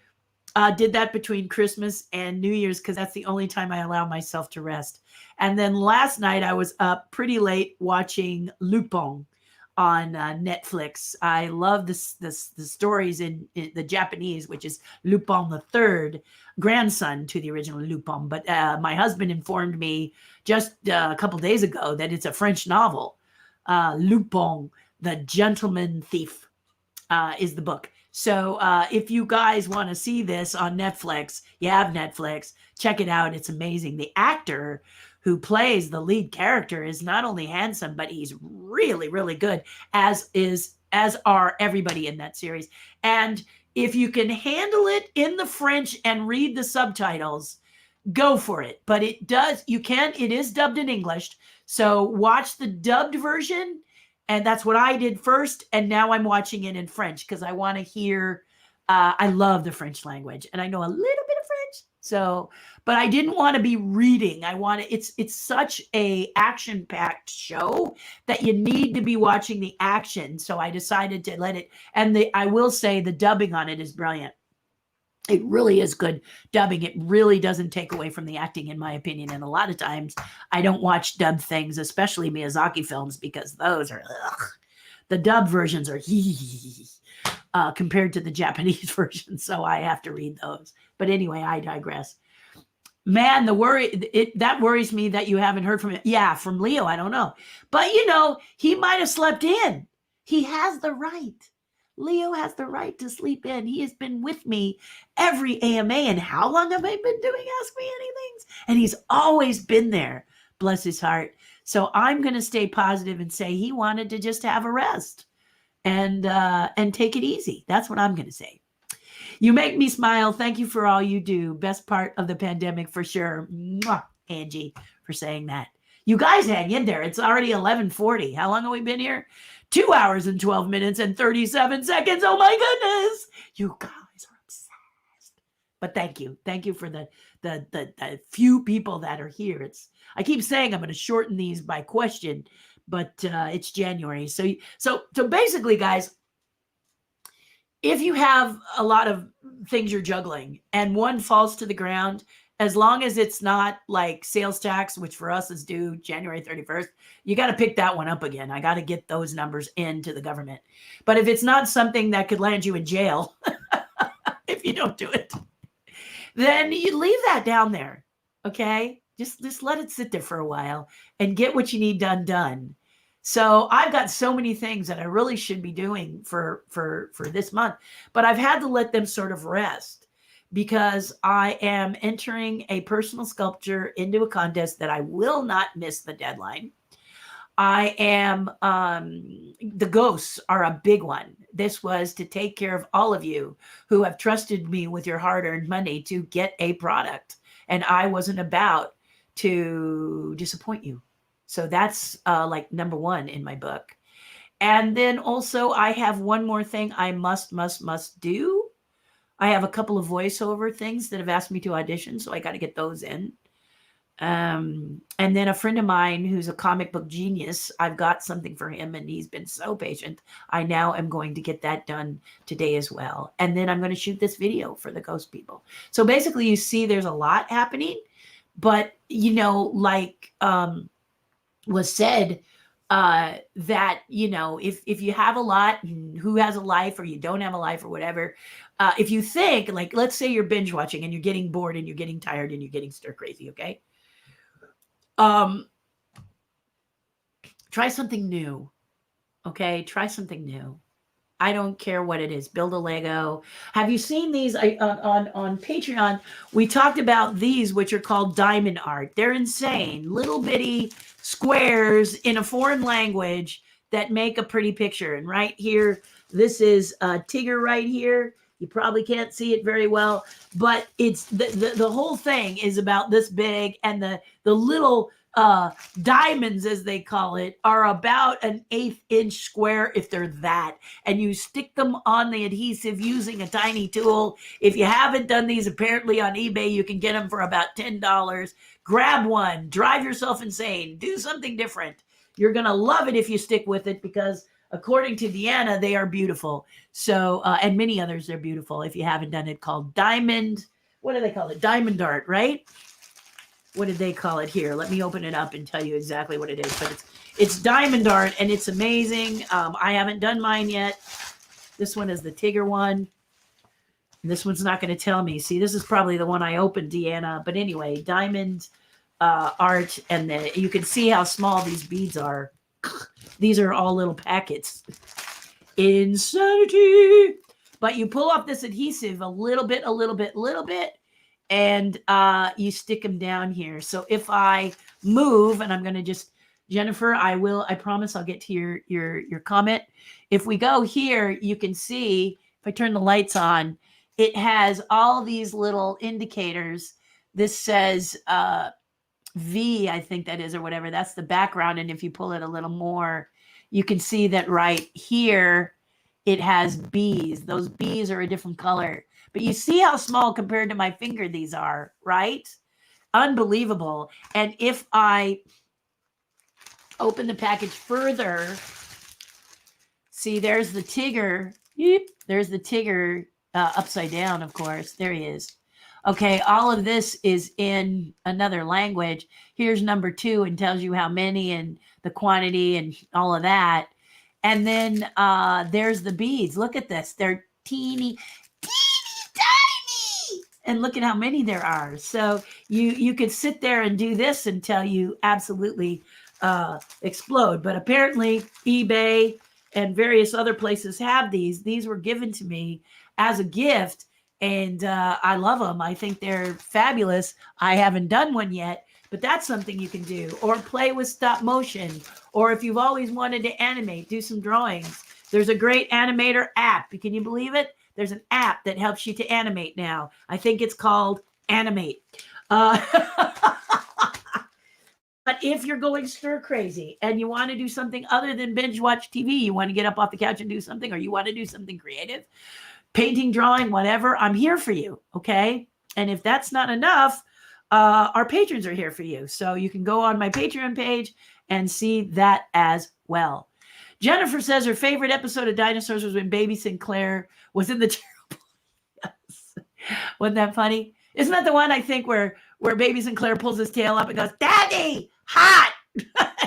did that between Christmas and New Year's because that's the only time I allow myself to rest. And then last night I was up pretty late watching Lupin on Netflix. I love the stories in the Japanese, which is Lupin the Third, grandson to the original Lupin. But my husband informed me just a couple days ago that it's a French novel. Lupin, the Gentleman Thief, is the book. So if you guys want to see this on Netflix, you have Netflix, check it out. It's amazing. The actor who plays the lead character is not only handsome, but he's really, really good, as are everybody in that series. And if you can handle it in the French and read the subtitles, go for it. But it is dubbed in English. So watch the dubbed version. And that's what I did first. And now I'm watching it in French because I want to hear, I love the French language and I know a little bit of French. So, but I didn't want to be reading. It's such a action-packed show that you need to be watching the action. So I decided to let it, and I will say the dubbing on it is brilliant. It really is good dubbing. It really doesn't take away from the acting, in my opinion. And a lot of times I don't watch dubbed things, especially Miyazaki films, because those are, the dub versions are compared to the Japanese version. So I have to read those. But anyway, I digress. Man, that worries me that you haven't heard from him. Yeah, from Leo, I don't know. But, he might have slept in. He has the right. Leo has the right to sleep in. He has been with me every AMA. And how long have I been doing Ask Me Anythings? And he's always been there. Bless his heart. So I'm going to stay positive and say he wanted to just have a rest and take it easy. That's what I'm going to say. You make me smile. Thank you for all you do. Best part of the pandemic for sure. Mwah, Angie, for saying that. You guys hang in there. It's already 11:40. How long have we been here? 2 hours and 12 minutes and 37 seconds. Oh my goodness. You guys are obsessed. But thank you. Thank you for the few people that are here. I keep saying I'm going to shorten these by question, but it's January. So basically, guys, if you have a lot of things you're juggling and one falls to the ground, as long as it's not like sales tax, which for us is due January 31st, you got to pick that one up again. I got to get those numbers into the government. But if it's not something that could land you in jail, if you don't do it, then you leave that down there. Okay. Just let it sit there for a while and get what you need done. So I've got so many things that I really should be doing for this month, but I've had to let them sort of rest because I am entering a personal sculpture into a contest that I will not miss the deadline. I am, the ghosts are a big one. This was to take care of all of you who have trusted me with your hard-earned money to get a product. And I wasn't about to disappoint you. So that's like number one in my book. And then also I have one more thing I must do. I have a couple of voiceover things that have asked me to audition. So I got to get those in. And then a friend of mine who's a comic book genius, I've got something for him and he's been so patient. I now am going to get that done today as well. And then I'm going to shoot this video for the ghost people. So basically you see there's a lot happening, but like was said, that, if you have a lot, and who has a life or you don't have a life or whatever, if you think, like, let's say you're binge watching and you're getting bored and you're getting tired and you're getting stir crazy. Okay. Try something new. Okay. Try something new. I don't care what it is. Build a Lego. Have you seen these on Patreon? We talked about these, which are called diamond art. They're insane. Little bitty squares in a foreign language that make a pretty picture. And right here, this is Tigger right here. You probably can't see it very well, but it's the whole thing is about this big, and the little diamonds, as they call it, are about an 1/8 inch square, if they're that, and you stick them on the adhesive using a tiny tool. If you haven't done these, apparently on eBay you can get them for about $10. Grab one, drive yourself insane, do something different. You're gonna love it if you stick with it, because according to Deanna, they are beautiful. So and many others, they're beautiful. If you haven't done it, called diamond, what do they call it? Diamond art, right? What did they call it here? Let me open it up and tell you exactly what it is. But it's diamond art, and it's amazing. I haven't done mine yet. This one is the Tigger one. This one's not going to tell me. See, this is probably the one I opened, Deanna. But anyway, diamond art, and you can see how small these beads are. These are all little packets. Insanity. But you pull off this adhesive a little bit, and you stick them down here. So if I move, and I'm going to just, Jennifer, I promise I'll get to your comment. If we go here, you can see, if I turn the lights on, it has all these little indicators. This says V, I think that is, or whatever. That's the background. And if you pull it a little more, you can see that right here, it has bees. Those bees are a different color. But you see how small compared to my finger these are, right? Unbelievable. And if I open the package further, see, there's the Tigger. Yep, there's the Tigger upside down, of course. There he is. Okay, all of this is in another language. Here's number 2 and tells you how many and the quantity and all of that. And then there's the beads. Look at this. They're teeny tiny. And look at how many there are. So you could sit there and do this until you absolutely explode. But apparently eBay and various other places have these. These were given to me as a gift. And I love them. I think they're fabulous. I haven't done one yet, but that's something you can do. Or play with stop motion. Or if you've always wanted to animate, do some drawings. There's a great animator app. Can you believe it? There's an app that helps you to animate now. I think it's called Animate. But if you're going stir crazy and you want to do something other than binge watch TV, you want to get up off the couch and do something, or you want to do something creative, painting, drawing, whatever, I'm here for you, okay? And if that's not enough, our patrons are here for you. So you can go on my Patreon page and see that as well. Jennifer says her favorite episode of Dinosaurs was when Baby Sinclair was in the terrible. Yes. Wasn't that funny? Isn't that the one, I think, where Baby Sinclair pulls his tail up and goes, "Daddy, hot!"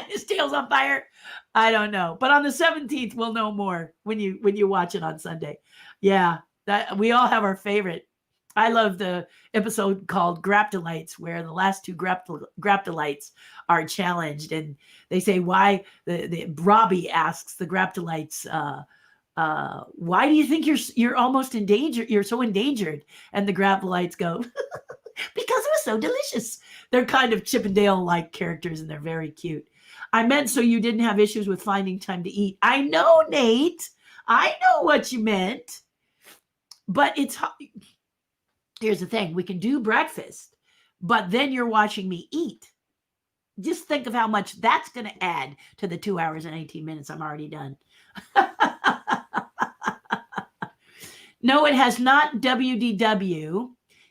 His tail's on fire. I don't know. But on the 17th, we'll know more when you watch it on Sunday. Yeah, that we all have our favorite. I love the episode called Graptolites, where the last 2 Graptolites are challenged, and they say why. The Robbie asks the Graptolites, "Why do you think you're almost endangered? You're so endangered?" And the Graptolites go, "Because we're so delicious." They're kind of Chip and Dale like characters, and they're very cute. I meant so you didn't have issues with finding time to eat. I know, Nate. I know what you meant. But here's the thing. We can do breakfast, but then you're watching me eat. Just think of how much that's going to add to the 2 hours and 18 minutes I'm already done. No, it has not WDW.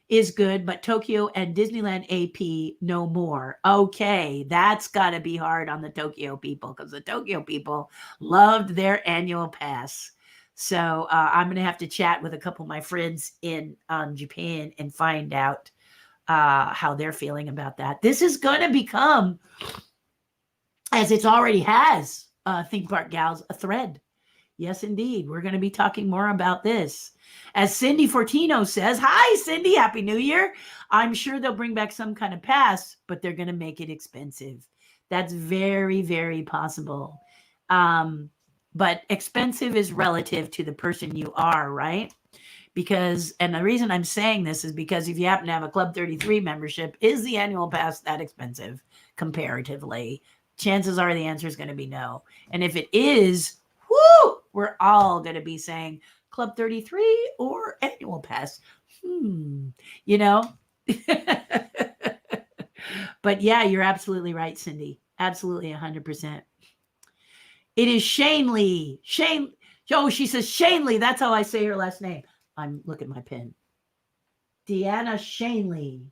is good, but Tokyo and Disneyland AP no more. Okay, that's got to be hard on the Tokyo people because the Tokyo people loved their annual pass. So I'm going to have to chat with a couple of my friends in Japan and find out how they're feeling about that. This is going to become, as it already has, Theme Park Gals, a thread. Yes, indeed. We're going to be talking more about this. As Cindy Fortino says, hi, Cindy, Happy New Year. I'm sure they'll bring back some kind of pass, but they're going to make it expensive. That's very, very possible. But expensive is relative to the person you are, right? Because, and the reason I'm saying this is because if you happen to have a Club 33 membership, is the annual pass that expensive comparatively? Chances are the answer is going to be no. And if it is, whoo, we're all going to be saying Club 33 or annual pass. You know? But yeah, you're absolutely right, Cindy. Absolutely 100%. It is Shanley. She says Shanley. That's how I say her last name. I'm looking at my pen. Deanna Shanley.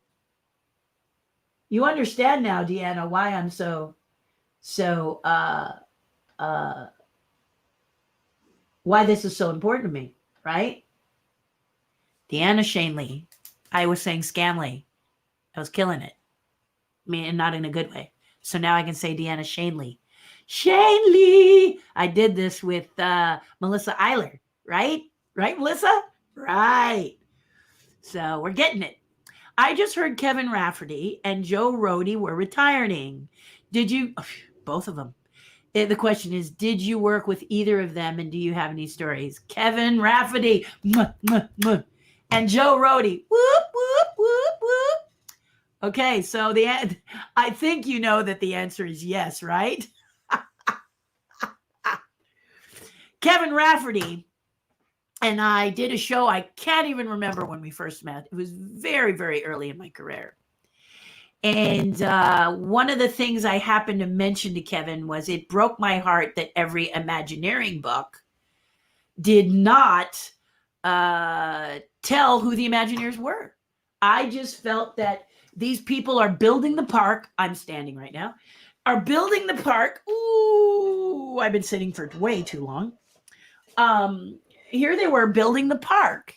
You understand now, Deanna, why I'm so why this is so important to me, right? Deanna Shanley. I was saying Scanley. I was killing it. I mean, and not in a good way. So now I can say Deanna Shanley. Shanley. I did this with Melissa Eiler, right? Right, Melissa? Right. So we're getting it. I just heard Kevin Rafferty and Joe Rohde were retiring. Did you? Both of them. The question is, did you work with either of them, and do you have any stories? Kevin Rafferty, and Joe Rohde, whoop, whoop, whoop, whoop. Okay, so I think you know that the answer is yes, right? Kevin Rafferty and I did a show. I can't even remember when we first met. It was very, very early in my career. And one of the things I happened to mention to Kevin was it broke my heart that every Imagineering book did not tell who the Imagineers were. I just felt that these people are building the park. I'm standing right now. Are building the park. Ooh, I've been sitting for way too long. Here they were building the park.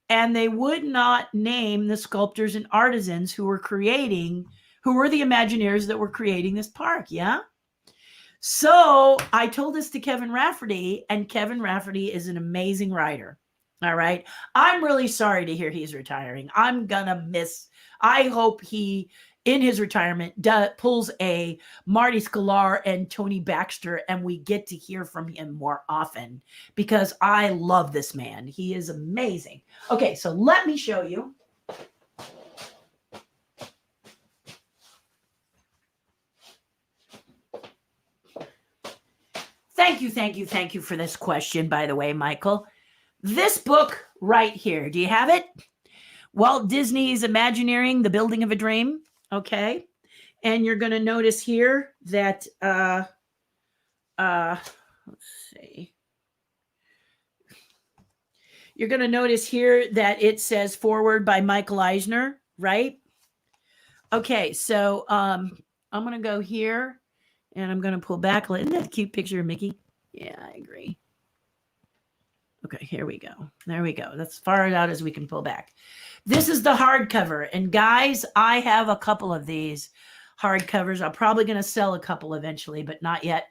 And they would not name the sculptors and artisans who were the Imagineers that were creating this park. Yeah. So I told this to Kevin Rafferty, and Kevin Rafferty is an amazing writer. All right. I'm really sorry to hear he's retiring. I hope he, in his retirement, pulls a Marty Sklar and Tony Baxter, and we get to hear from him more often because I love this man. He is amazing. Okay, so let me show you. Thank you for this question, by the way, Michael. This book right here, do you have it? Walt Disney's Imagineering, The Building of a Dream. Okay. And you're going to notice here that, let's see. You're going to notice here that it says forward by Michael Eisner, right? Okay. So, I'm going to go here and I'm going to pull back. Isn't that a cute picture of Mickey? Yeah, I agree. Okay, here we go. There we go. That's far out as we can pull back. This is the hardcover. And guys, I have a couple of these hardcovers. I'm probably going to sell a couple eventually, but not yet.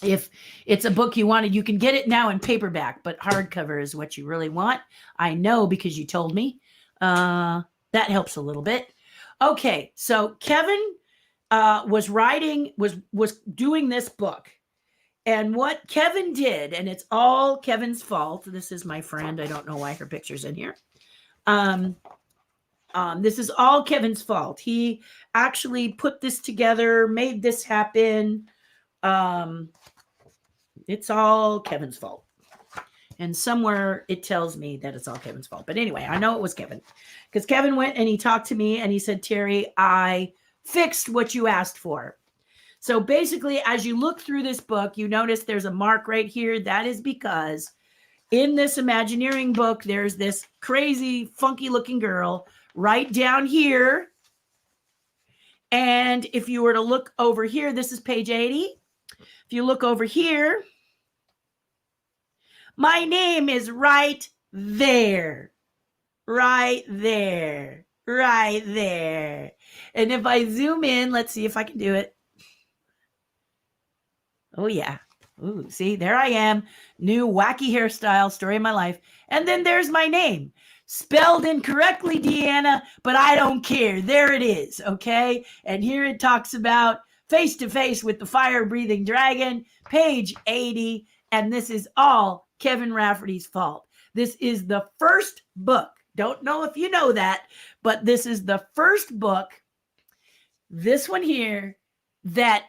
If it's a book you wanted, you can get it now in paperback, but hardcover is what you really want. I know because you told me. That helps a little bit. Okay, so Kevin was doing this book. And what Kevin did, and it's all Kevin's fault. This is my friend. I don't know why her picture's in here. This is all Kevin's fault. He actually put this together, made this happen. It's all Kevin's fault. And somewhere it tells me that it's all Kevin's fault. But anyway, I know it was Kevin. Because Kevin went and he talked to me and he said, Terry, I fixed what you asked for. So basically, as you look through this book, you notice there's a mark right here. That is because in this Imagineering book, there's this crazy, funky looking girl right down here. And if you were to look over here, this is page 80. If you look over here, my name is right there. Right there. Right there. And if I zoom in, let's see if I can do it. Oh, yeah. Ooh, see, there I am. New wacky hairstyle, story of my life. And then there's my name. Spelled incorrectly, Deanna, but I don't care. There it is, okay? And here it talks about face to face with the fire-breathing dragon, page 80. And this is all Kevin Rafferty's fault. This is the first book. Don't know if you know that, but this is the first book, this one here, that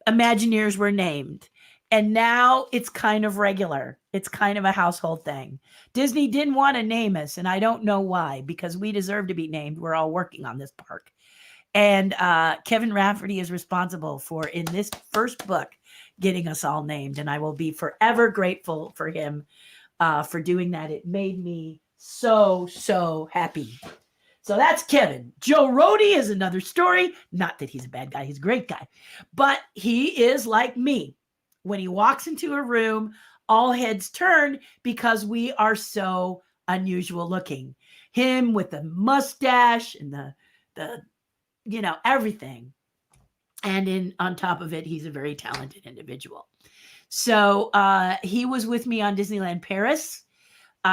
Imagineers were named. And now it's kind of regular. It's kind of a household thing. Disney didn't want to name us, and I don't know why, because we deserve to be named. We're all working on this park. And Kevin Rafferty is responsible for, in this first book, getting us all named. And I will be forever grateful for him for doing that. It made me so, so happy. So that's Kevin. Joe Rohde is another story. Not that he's a bad guy. He's a great guy. But he is like me. When he walks into a room, all heads turn because we are so unusual looking. Him with the mustache and the everything. And on top of it, he's a very talented individual. So he was with me on Disneyland Paris.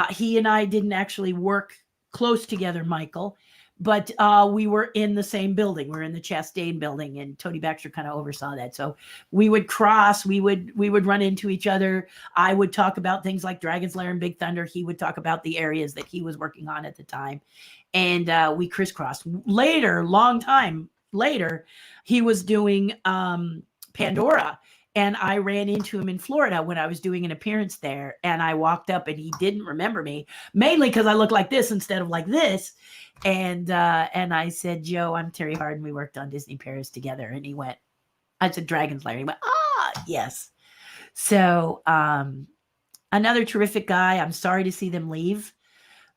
He and I didn't actually work close together, Michael, but we were in the same building. We're in the Chastain building, and Tony Baxter kind of oversaw that. So we would cross, we would run into each other. I would talk about things like Dragon's Lair and Big Thunder. He would talk about the areas that he was working on at the time. And we crisscrossed. Later, long time later, he was doing Pandora. And I ran into him in Florida when I was doing an appearance there. And I walked up and he didn't remember me, mainly because I look like this instead of like this. And I said, Joe, I'm TERRI Hardin. We worked on Disney Paris together. And he went, I said, Dragon's Lair. He went, yes. So another terrific guy. I'm sorry to see them leave.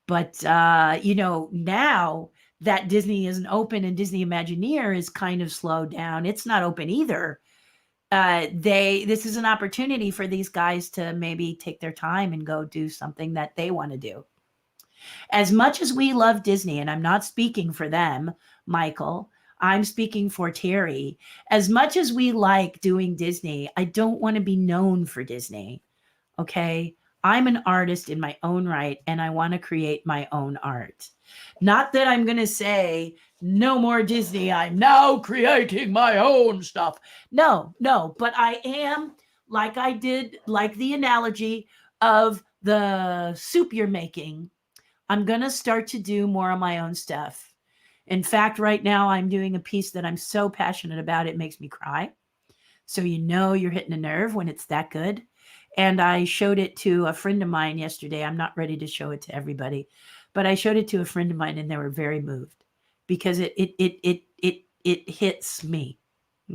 But, now that Disney isn't open and Disney Imagineer is kind of slowed down, it's not open either. This is an opportunity for these guys to maybe take their time and go do something that they want to do. As much as we love Disney, and I'm not speaking for them, Michael, I'm speaking for TERRI. As much as we like doing Disney, I don't want to be known for Disney. Okay. I'm an artist in my own right, and I want to create my own art. Not that I'm going to say, no more Disney, I'm now creating my own stuff. No, but I am, like I did, like the analogy of the soup you're making, I'm going to start to do more of my own stuff. In fact, right now I'm doing a piece that I'm so passionate about, it makes me cry. So you're hitting a nerve when it's that good. And I showed it to a friend of mine yesterday. I'm not ready to show it to everybody, but I showed it to a friend of mine and they were very moved because it hits me.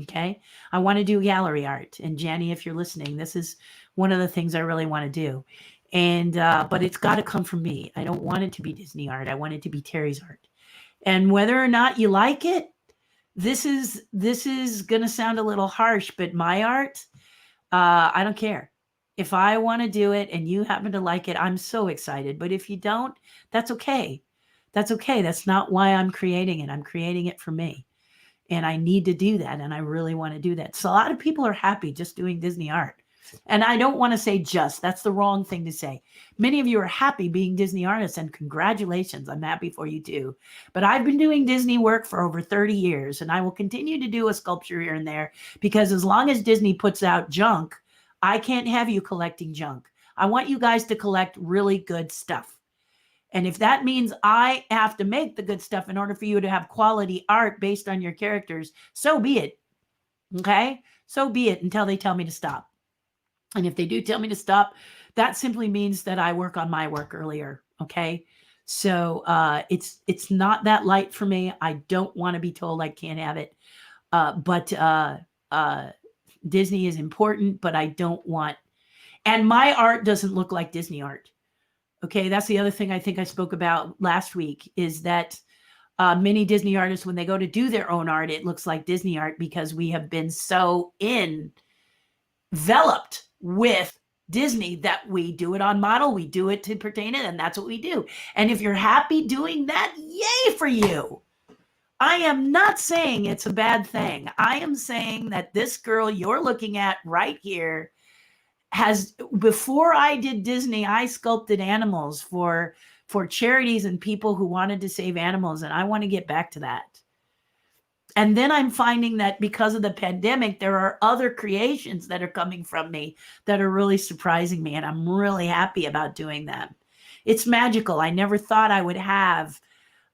Okay. I want to do gallery art. And Janny, if you're listening, this is one of the things I really want to do. And, but it's got to come from me. I don't want it to be Disney art. I want it to be TERRI's art. And whether or not you like it, this is going to sound a little harsh, but my art, I don't care. If I want to do it and you happen to like it, I'm so excited. But if you don't, that's okay. That's okay. That's not why I'm creating it. I'm creating it for me. And I need to do that. And I really want to do that. So a lot of people are happy just doing Disney art. And I don't want to say just, that's the wrong thing to say. Many of you are happy being Disney artists, and congratulations. I'm happy for you too. But I've been doing Disney work for over 30 years, and I will continue to do a sculpture here and there, because as long as Disney puts out junk, I can't have you collecting junk. I want you guys to collect really good stuff. And if that means I have to make the good stuff in order for you to have quality art based on your characters, so be it. Okay? So be it until they tell me to stop. And if they do tell me to stop, that simply means that I work on my work earlier. Okay? So it's not that light for me. I don't want to be told I can't have it. But Disney is important, but I don't want And my art doesn't look like Disney art. Okay, that's the other thing I think I spoke about last week, is that many Disney artists, when they go to do their own art, it looks like Disney art because we have been so enveloped with Disney that we do it on model, we do it to pertain it, and that's what we do. And if you're happy doing that, yay for you. I am not saying it's a bad thing. I am saying that this girl you're looking at right here has, before I did Disney, I sculpted animals for charities and people who wanted to save animals, and I want to get back to that. And then I'm finding that because of the pandemic, there are other creations that are coming from me that are really surprising me, and I'm really happy about doing them. It's magical. I never thought I would have,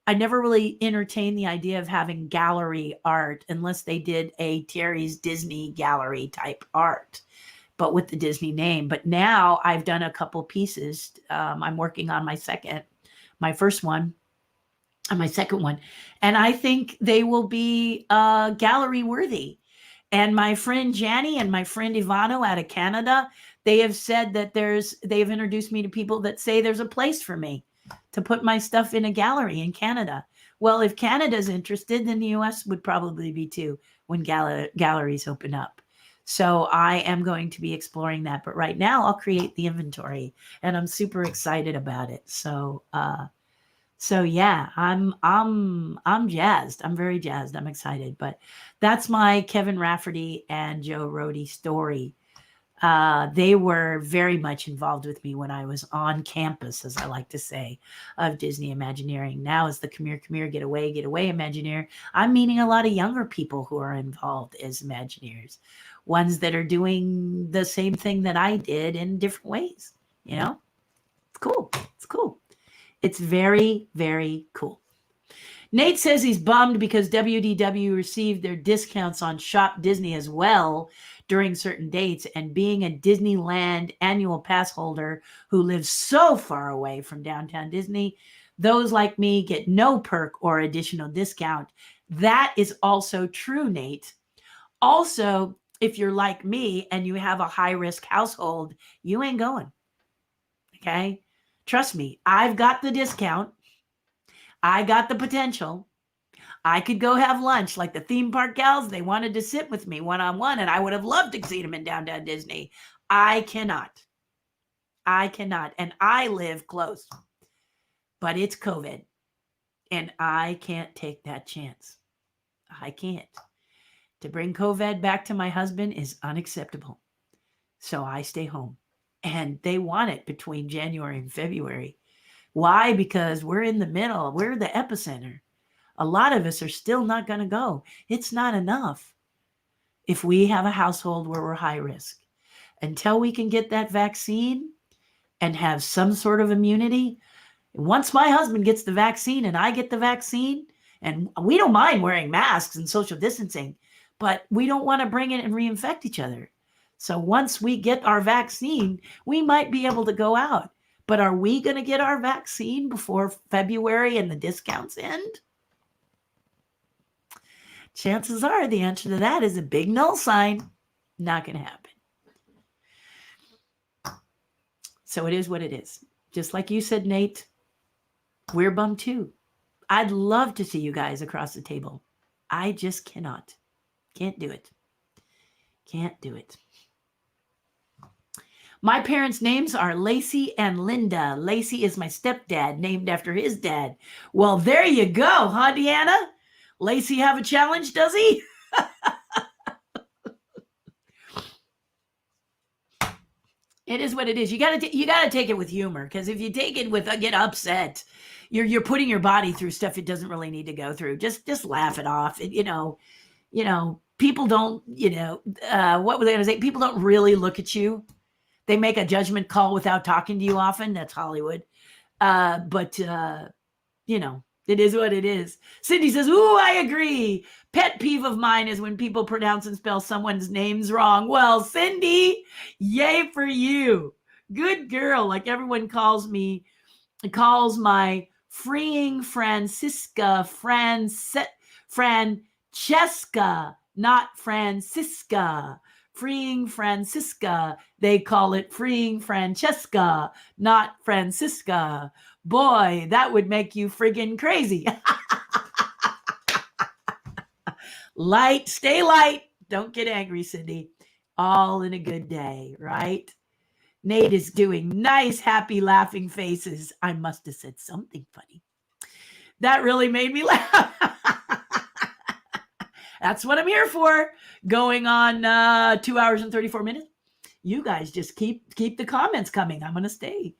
I never really entertained the idea of having gallery art unless they did a Terry's Disney gallery type art, but with the Disney name. But now I've done a couple pieces. I'm working on my second one, and I think they will be gallery worthy. And my friend Janny and my friend Ivano out of Canada, they have said that they've introduced me to people that say there's a place for me to put my stuff in a gallery in Canada. Well, if Canada's interested, then the US would probably be too when galleries open up. So I am going to be exploring that. But right now I'll create the inventory, and I'm super excited about it. So yeah, I'm jazzed. I'm very jazzed. I'm excited. But that's my Kevin Rafferty and Joe Rohde story. They were very much involved with me when I was on campus, as I like to say, of Disney Imagineering. Now, as the Come Here, Get Away Imagineer, I'm meeting a lot of younger people who are involved as Imagineers, ones that are doing the same thing that I did in different ways. You know, it's cool. It's cool. It's very, very cool. Nate says he's bummed because WDW received their discounts on Shop Disney as well during certain dates, and being a Disneyland annual pass holder who lives so far away from downtown Disney, those like me get no perk or additional discount. That is also true, Nate. Also, if you're like me and you have a high-risk household, you ain't going. Okay? Trust me, I've got the discount. I got the potential. I could go have lunch like the theme park gals. They wanted to sit with me one-on-one, and I would have loved to see them in downtown Disney. I cannot. And I live close. But it's COVID, and I can't take that chance. I can't. To bring COVID back to my husband is unacceptable. So I stay home. And they want it between January and February. Why? Because we're in the middle. We're the epicenter. A lot of us are still not going to go. It's not enough if we have a household where we're high risk. Until we can get that vaccine and have some sort of immunity, once my husband gets the vaccine and I get the vaccine, and we don't mind wearing masks and social distancing, but we don't want to bring it and reinfect each other. So once we get our vaccine, we might be able to go out. But are we going to get our vaccine before February and the discounts end? Chances are the answer to that is a big null sign. Not going to happen. So it is what it is. Just like you said, Nate, we're bummed too. I'd love to see you guys across the table. I just cannot. Can't do it. Can't do it. My parents' names are Lacey and Linda. Lacey is my stepdad, named after his dad. Well, there you go, huh, Deanna? Lacey have a challenge, does he? It is what it is. You gotta take it with humor, because if you take it with get upset, you're putting your body through stuff it doesn't really need to go through. Just laugh it off. People don't. What was I gonna say? People don't really look at you. They make a judgment call without talking to you often. That's Hollywood. But it is what it is. Cindy says, ooh, I agree. Pet peeve of mine is when people pronounce and spell someone's names wrong. Well, Cindy, yay for you. Good girl. Like everyone calls my freeing Francesca, Francesca, not Francisca. freeing Francisca. They call it freeing Francesca, not Francisca. Boy, that would make you friggin' crazy. Light, stay light. Don't get angry, Cindy. All in a good day, right? Nate is doing nice, happy, laughing faces. I must have said something funny. That really made me laugh. That's what I'm here for. Going on 2 hours and 34 minutes. You guys just keep the comments coming. I'm going to stay.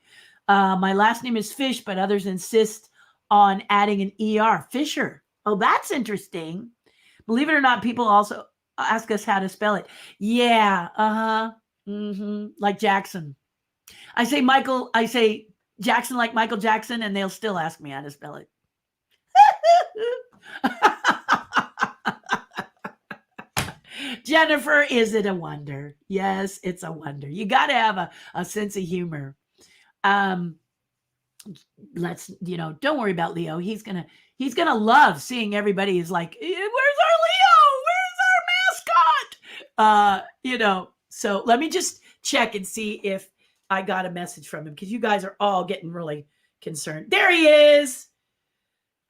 My last name is Fish, but others insist on adding an ER. Fisher. Oh, that's interesting. Believe it or not, people also ask us how to spell it. Yeah. Like Jackson. I say Jackson like Michael Jackson, and they'll still ask me how to spell it. Jennifer, is it a wonder? Yes, it's a wonder. You got to have a sense of humor. Let's, don't worry about Leo. He's gonna love seeing everybody is like, where's our Leo? Where's our mascot? So let me just check and see if I got a message from him, because you guys are all getting really concerned. There he is.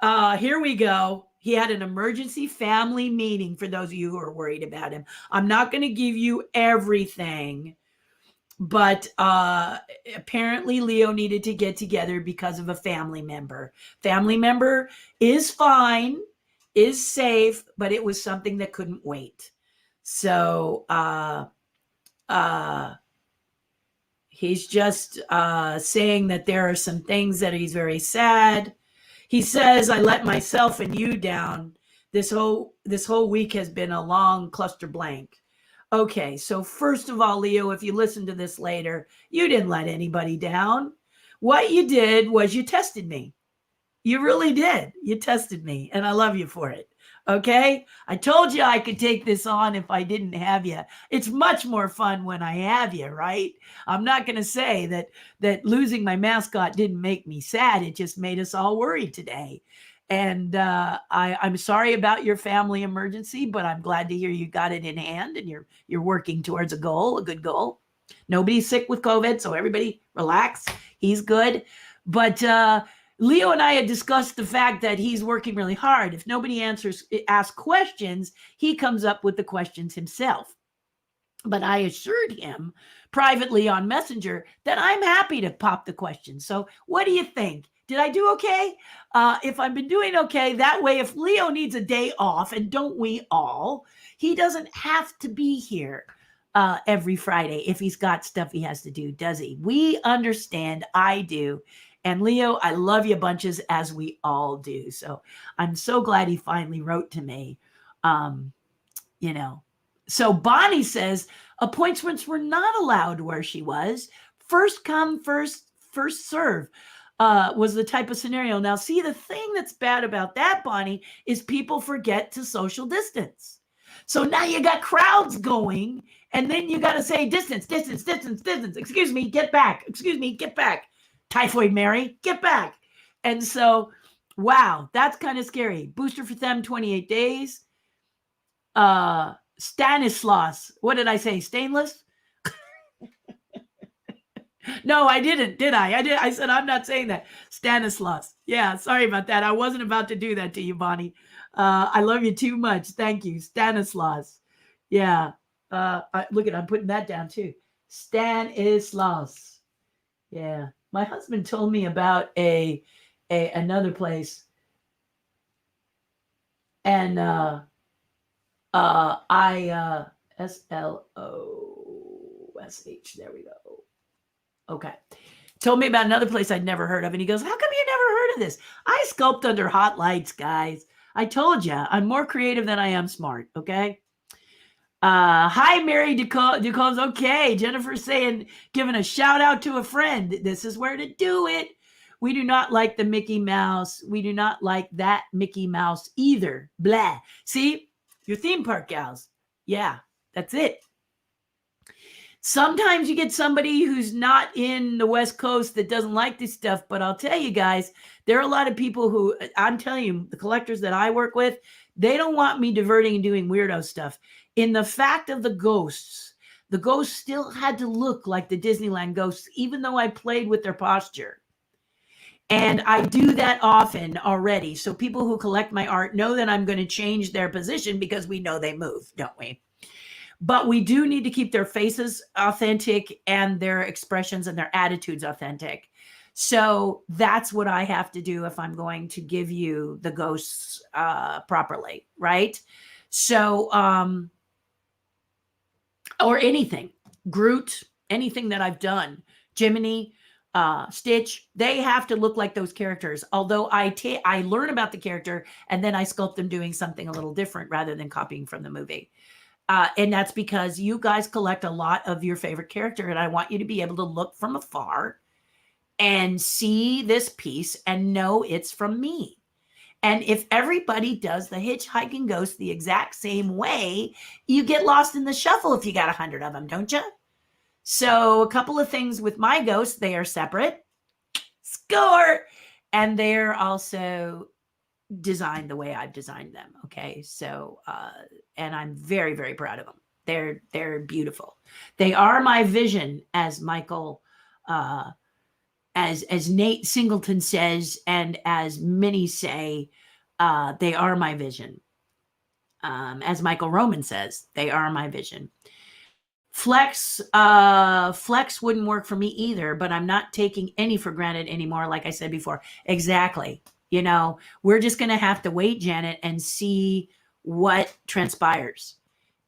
Here we go. He had an emergency family meeting, for those of you who are worried about him. I'm not going to give you everything, but apparently Leo needed to get together because of a family member. Family member is fine, is safe, but it was something that couldn't wait. So he's just saying that there are some things that he's very sad. He says, I let myself and you down. This whole week has been a long cluster blank. Okay, so first of all, Leo, if you listen to this later, you didn't let anybody down. What you did was you tested me. You really did. You tested me, and I love you for it. Okay? I told you I could take this on if I didn't have you. It's much more fun when I have you, right? I'm not going to say that losing my mascot didn't make me sad. It just made us all worried today. And I'm sorry about your family emergency, but I'm glad to hear you got it in hand and you're working towards a good goal. Nobody's sick with COVID, so everybody relax. He's good. But Leo and I had discussed the fact that he's working really hard. If nobody asks questions, he comes up with the questions himself. But I assured him privately on Messenger that I'm happy to pop the questions. So what do you think? Did I do okay? If I've been doing okay, that way, if Leo needs a day off, and don't we all, he doesn't have to be here every Friday if he's got stuff he has to do, does he? We understand. I do. And Leo, I love you bunches, as we all do. So I'm so glad he finally wrote to me. So Bonnie says appointments were not allowed where she was. First come, first serve was the type of scenario. Now, see, the thing that's bad about that, Bonnie, is people forget to social distance. So now you got crowds going, and then you got to say distance. Excuse me, get back. Excuse me, get back. Typhoid Mary, get back. And so, wow, that's kind of scary. Booster for them, 28 days. Stanislaus, what did I say? Stainless? No, I didn't, did I? I said, I'm not saying that. Stanislaus. Yeah, sorry about that. I wasn't about to do that to you, Bonnie. I love you too much. Thank you. Stanislaus. Yeah. Look at, I'm putting that down too. Stanislaus. Yeah. My husband told me about another place. And SLOSH. There we go. Okay. Told me about another place I'd never heard of. And he goes, how come you never heard of this? I sculpt under hot lights, guys. I told you, I'm more creative than I am smart. Okay. Hi, Mary Ducos. Okay. Jennifer's saying, giving a shout out to a friend. This is where to do it. We do not like the Mickey Mouse. We do not like that Mickey Mouse either. Blah. See, your theme park gals. Yeah, that's it. Sometimes you get somebody who's not in the West Coast that doesn't like this stuff, but I'll tell you guys, there are a lot of people who, I'm telling you, the collectors that I work with, they don't want me diverting and doing weirdo stuff. In the fact of the ghosts, the ghosts still had to look like the Disneyland ghosts, even though I played with their posture. And I do that often already. So people who collect my art know that I'm going to change their position because we know they move, don't we? But we do need to keep their faces authentic and their expressions and their attitudes authentic. So that's what I have to do if I'm going to give you the ghosts properly, right? So, or anything, Groot, anything that I've done, Jiminy, Stitch, they have to look like those characters. Although I learn about the character and then I sculpt them doing something a little different rather than copying from the movie. And that's because you guys collect a lot of your favorite character, and I want you to be able to look from afar and see this piece and know it's from me. And if everybody does the hitchhiking ghost the exact same way, you get lost in the shuffle if you got 100 of them, don't you? So a couple of things with my ghosts, they are separate. Score! And they're also designed the way I've designed them. Okay. So, and I'm very, very proud of them. They're beautiful. They are my vision, as Michael, as Nate Singleton says, and as many say, they are my vision. As Michael Roman says, they are my vision. Flex wouldn't work for me either, but I'm not taking any for granted anymore. Like I said before, exactly. You know, we're just going to have to wait, Janet, and see what transpires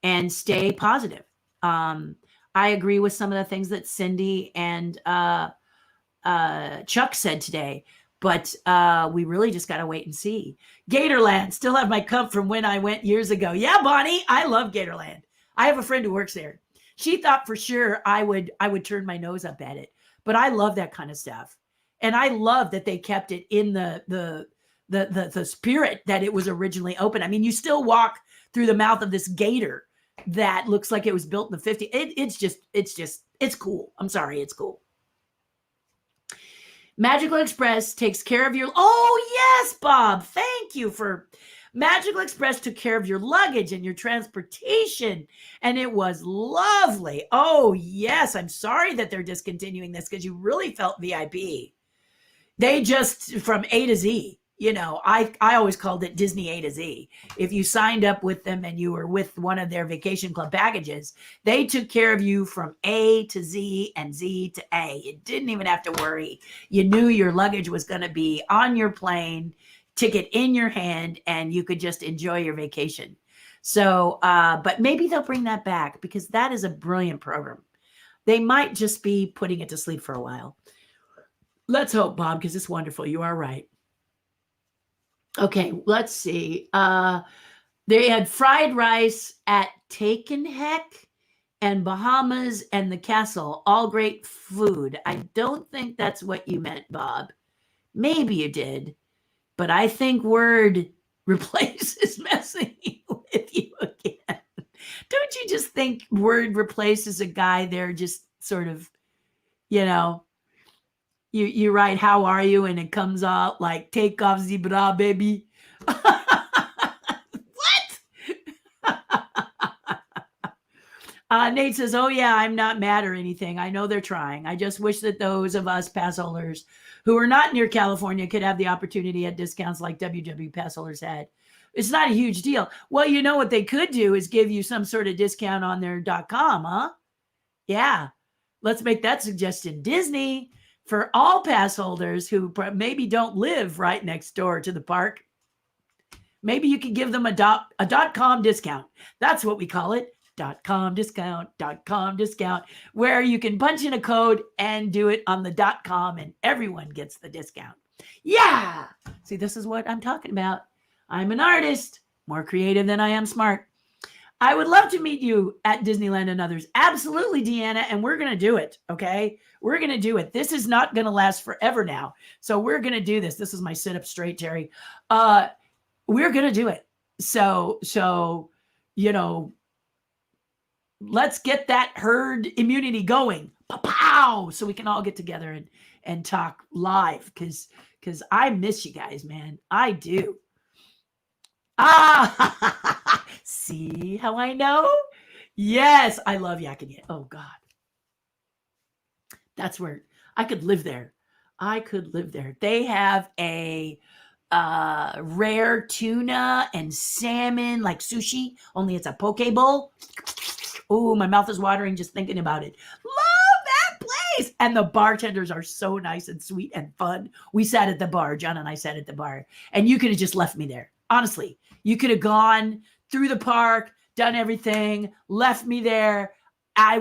and stay positive. I agree with some of the things that Cindy and Chuck said today, but we really just got to wait and see. Gatorland, still have my cup from when I went years ago. Yeah, Bonnie, I love Gatorland. I have a friend who works there. She thought for sure I would turn my nose up at it, but I love that kind of stuff. And I love that they kept it in the spirit that it was originally open. I mean, you still walk through the mouth of this gator that looks like it was built in the 50s. It's cool. I'm sorry, it's cool. Magical Express takes care of your, oh yes, Bob, thank you for, Magical Express took care of your luggage and your transportation, and it was lovely. Oh yes, I'm sorry that they're discontinuing this because you really felt VIP. They just, from A to Z, you know, I always called it Disney A to Z. If you signed up with them and you were with one of their vacation club packages, they took care of you from A to Z and Z to A. You didn't even have to worry. You knew your luggage was going to be on your plane, ticket in your hand, and you could just enjoy your vacation. So, but maybe they'll bring that back because that is a brilliant program. They might just be putting it to sleep for a while. Let's hope, Bob, because it's wonderful. You are right. Okay, let's see. They had fried rice at Taken Heck and Bahamas and the Castle. All great food. I don't think that's what you meant, Bob. Maybe you did, but I think word replace is messing with you again. Don't you just think word replaces a guy there just sort of, you know, you write, how are you? And it comes out like, take off zebra, baby. What? Nate says, oh yeah, I'm not mad or anything. I know they're trying. I just wish that those of us pass holders who are not near California could have the opportunity at discounts like WW pass holders had. It's not a huge deal. Well, you know what they could do is give you some sort of discount on their .com, huh? Yeah. Let's make that suggestion. Disney, for all pass holders who maybe don't live right next door to the park, maybe you could give them a .com discount. That's what we call it. .com discount, where you can punch in a code and do it on the .com and everyone gets the discount. Yeah. See, this is what I'm talking about. I'm an artist, more creative than I am smart. I would love to meet you at Disneyland and others. Absolutely, Deanna. And we're going to do it. Okay. We're going to do it. This is not going to last forever now. So we're going to do this. This is my sit up straight, Terry. We're going to do it. So, you know, let's get that herd immunity going. Pow! So we can all get together and talk live because I miss you guys, man. I do. See how I know? Yes, I love Yak and Yeti. Oh God, that's where I could live there. I could live there. They have a rare tuna and salmon like sushi, only it's a poke bowl. Oh, my mouth is watering just thinking about it. Love that place. And the bartenders are so nice and sweet and fun. We sat at the bar. John and I sat at the bar, and you could have just left me there. Honestly, you could have gone through the park, done everything, left me there. I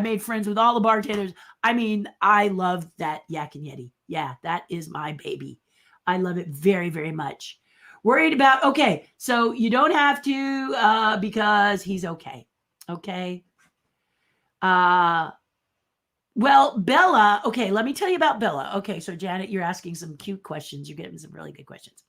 made friends with all the bartenders. I mean, I love that Yak and Yeti. Yeah, that is my baby. I love it very, very much. Worried about, okay, so you don't have to because he's okay. Okay. Uh, well, Bella, okay, let me tell you about Bella. Okay, so Janet, you're asking some cute questions. You're getting some really good questions.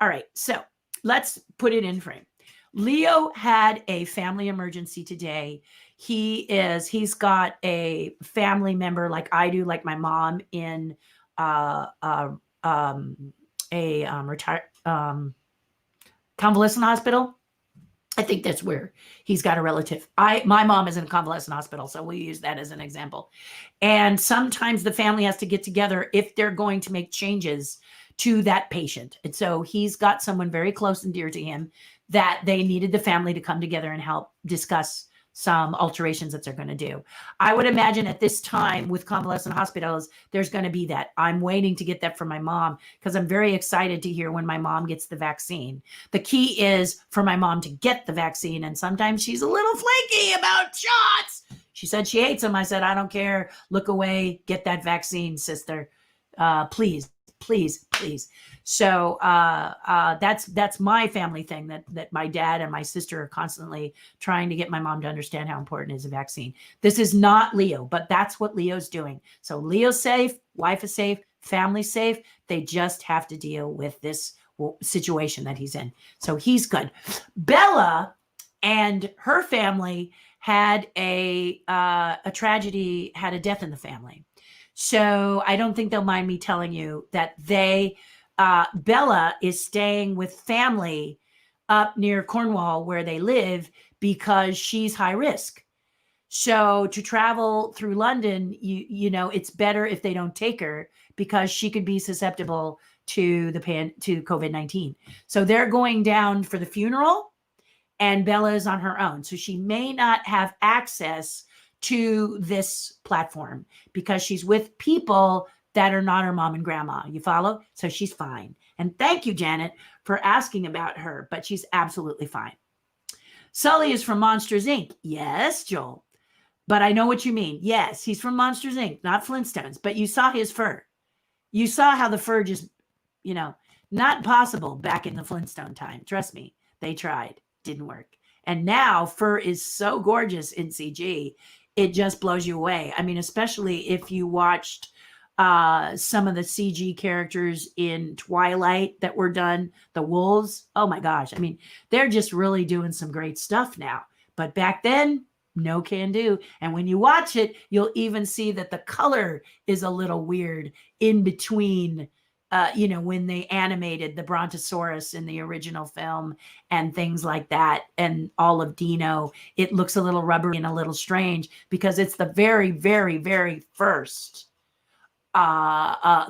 All right, so let's put it in frame. Leo had a family emergency today. He's got a family member like I do, like my mom, in retired convalescent hospital. I think that's where he's got a relative. My mom is in a convalescent hospital, so we'll use that as an example. And sometimes the family has to get together if they're going to make changes to that patient. And so he's got someone very close and dear to him that they needed the family to come together and help discuss some alterations that they're going to do. I would imagine at this time with convalescent hospitals, there's going to be that. I'm waiting to get that from my mom because I'm very excited to hear when my mom gets the vaccine. The key is for my mom to get the vaccine, and sometimes she's a little flaky about shots. She said she hates them. I said, I don't care. Look away. Get that vaccine, sister. Please. So that's my family thing that my dad and my sister are constantly trying to get my mom to understand how important is a vaccine. This is not Leo, but that's what Leo's doing. So Leo's safe, wife is safe, family's safe. They just have to deal with this situation that he's in. So he's good. Bella and her family had a tragedy, had a death in the family. So I don't think they'll mind me telling you that Bella is staying with family up near Cornwall where they live because she's high risk. So to travel through London, you know, it's better if they don't take her because she could be susceptible to COVID-19. So they're going down for the funeral and Bella is on her own. So she may not have access to this platform because she's with people that are not her mom and grandma. You follow? So she's fine. And thank you, Janet, for asking about her, but she's absolutely fine. Sully is from Monsters, Inc. Yes, Joel. But I know what you mean. Yes, he's from Monsters, Inc., not Flintstones, but you saw his fur. You saw how the fur just, not possible back in the Flintstone time. Trust me, they tried. Didn't work. And now fur is so gorgeous in CG. It just blows you away. I mean, especially if you watched some of the CG characters in Twilight that were done, the wolves. Oh my gosh. I mean, they're just really doing some great stuff now. But back then, no can do. And when you watch it, you'll even see that the color is a little weird in between, when they animated the Brontosaurus in the original film and things like that, and all of Dino, it looks a little rubbery and a little strange because it's the very, very, very first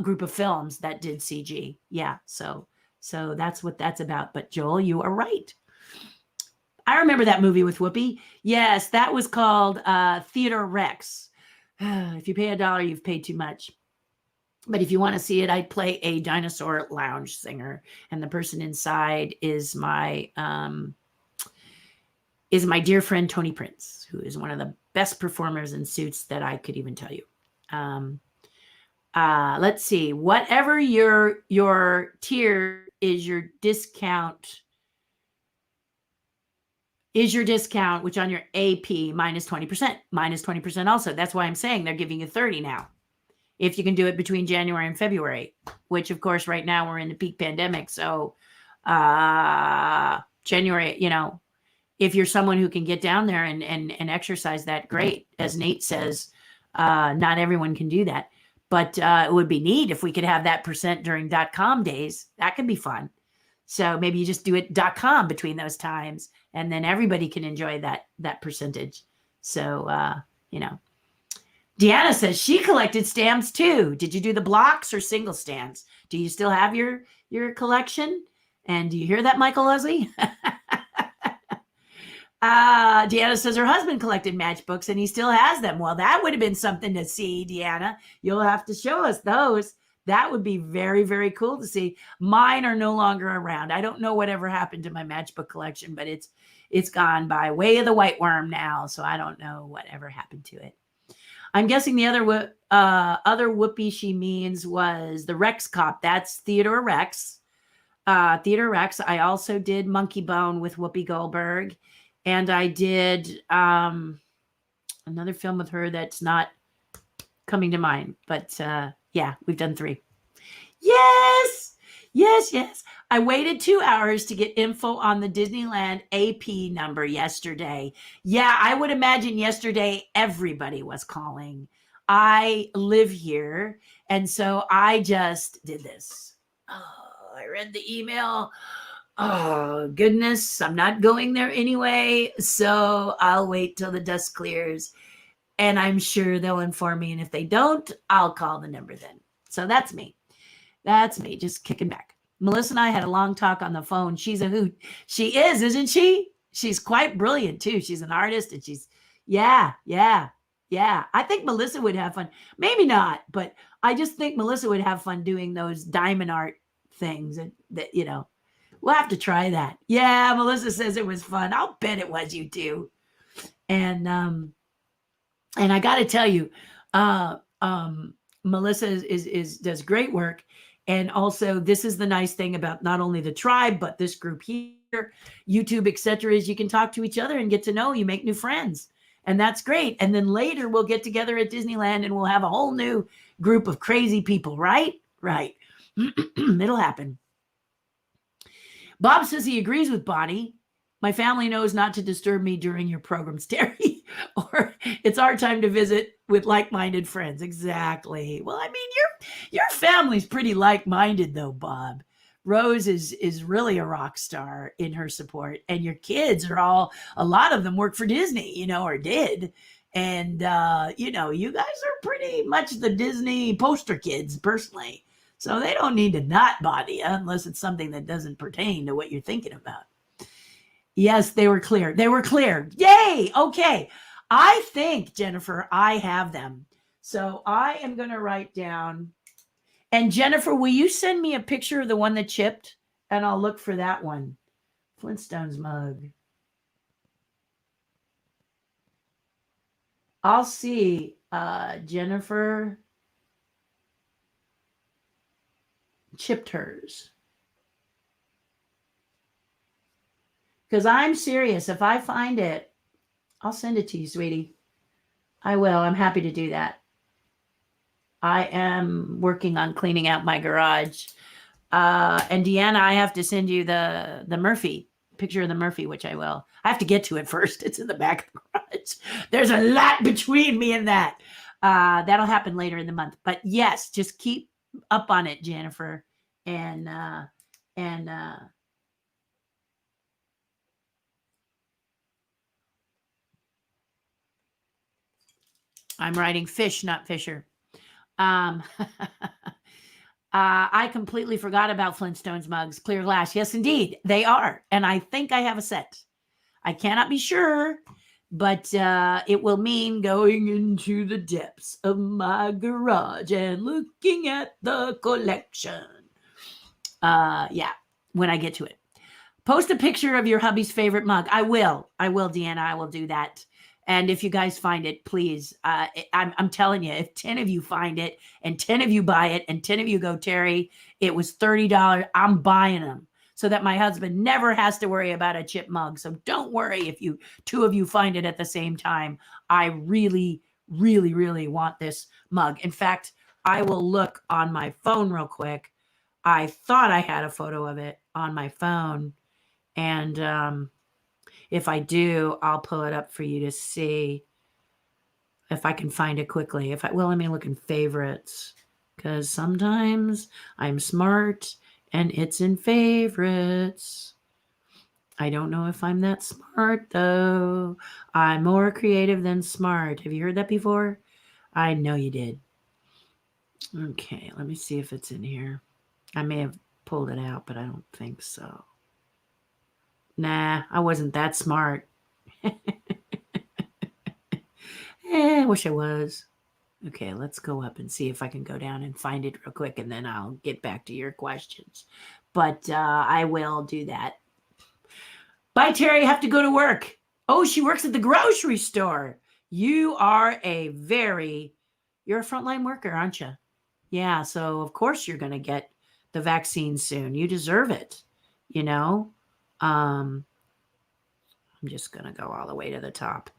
group of films that did CG. Yeah, so that's what that's about. But Joel, you are right. I remember that movie with Whoopi. Yes, that was called Theodore Rex. If you pay $1, you've paid too much. But if you want to see it, I play a dinosaur lounge singer, and the person inside is my dear friend Tony Prince, who is one of the best performers in suits that I could even tell you. Let's see. Whatever your tier is, your discount which on your AP minus 20% also. That's why I'm saying they're giving you 30 now. If you can do it between January and February, which of course right now we're in the peak pandemic. So January, if you're someone who can get down there and exercise that, great. As Nate says, not everyone can do that, but it would be neat if we could have that percent during .com days. That could be fun. So maybe you just do it .com between those times, and then everybody can enjoy that percentage. So Deanna says she collected stamps too. Did you do the blocks or single stamps? Do you still have your collection? And do you hear that, Michael Leslie? Deanna says her husband collected matchbooks and he still has them. Well, that would have been something to see, Deanna. You'll have to show us those. That would be very, very cool to see. Mine are no longer around. I don't know whatever happened to my matchbook collection, but it's gone by way of the white worm now. So I don't know whatever happened to it. I'm guessing the other whoopee she means was the Rex Cop. That's Theodore Rex. Theodore Rex. I also did Monkey Bone with Whoopi Goldberg. And I did another film with her that's not coming to mind. But yeah, we've done 3. Yes, yes, yes. I waited 2 hours to get info on the Disneyland AP number yesterday. Yeah, I would imagine yesterday everybody was calling. I live here, and so I just did this. Oh, I read the email. Oh, goodness, I'm not going there anyway, so I'll wait till the dust clears, and I'm sure they'll inform me, and if they don't, I'll call the number then. So that's me. That's me, just kicking back. Melissa and I had a long talk on the phone. She's a hoot. She is, isn't she? She's quite brilliant, too. She's an artist, and yeah. I think Melissa would have fun. Maybe not, but I just think Melissa would have fun doing those diamond art things that we'll have to try that. Yeah, Melissa says it was fun. I'll bet it was, you too. And I got to tell you, Melissa does great work. And also, this is the nice thing about not only the tribe, but this group here, YouTube, etc., is you can talk to each other and get to know. You make new friends. And that's great. And then later we'll get together at Disneyland and we'll have a whole new group of crazy people, right? Right. It'll happen. Bob says he agrees with Bonnie. My family knows not to disturb me during your programs, Terry, or it's our time to visit with like-minded friends. Exactly. Well, I mean, your family's pretty like-minded, though, Bob. Rose is really a rock star in her support, and your kids are a lot of them work for Disney, or did. And, you guys are pretty much the Disney poster kids, personally. So they don't need to not bother you unless it's something that doesn't pertain to what you're thinking about. Yes, they were clear. They were clear. Yay! Okay. I think, Jennifer, I have them. So I am going to write down. And Jennifer, will you send me a picture of the one that chipped? And I'll look for that one. Flintstones mug. I'll see Jennifer chipped hers. Because I'm serious. If I find it, I'll send it to you, sweetie. I will. I'm happy to do that. I am working on cleaning out my garage. And Deanna, I have to send you the Murphy, picture of the Murphy, which I will. I have to get to it first. It's in the back of the garage. There's a lot between me and that. That'll happen later in the month. But yes, just keep up on it, Jennifer. And I'm writing fish, not Fisher. I completely forgot about Flintstones mugs, clear glass. Yes, indeed, they are. And I think I have a set. I cannot be sure, but it will mean going into the depths of my garage and looking at the collection. Yeah, when I get to it. Post a picture of your hubby's favorite mug. I will, Deanna. I will do that. And if you guys find it, please, I'm telling you, if 10 of you find it and 10 of you buy it and 10 of you go, Terry, it was $30. I'm buying them so that my husband never has to worry about a chip mug. So don't worry if 2 of you find it at the same time. I really, really, really want this mug. In fact, I will look on my phone real quick. I thought I had a photo of it on my phone. And if I do, I'll pull it up for you to see if I can find it quickly. Let me look in favorites, because sometimes I'm smart and it's in favorites. I don't know if I'm that smart though. I'm more creative than smart. Have you heard that before? I know you did. Okay, let me see if it's in here. I may have pulled it out, but I don't think so. Nah, I wasn't that smart. I wish I was. Okay, let's go up and see if I can go down and find it real quick, and then I'll get back to your questions. But I will do that. Bye, Terry. I have to go to work. Oh, she works at the grocery store. You're a frontline worker, aren't you? Yeah, so of course you're going to get the vaccine soon. You deserve it, you know? I'm just going to go all the way to the top.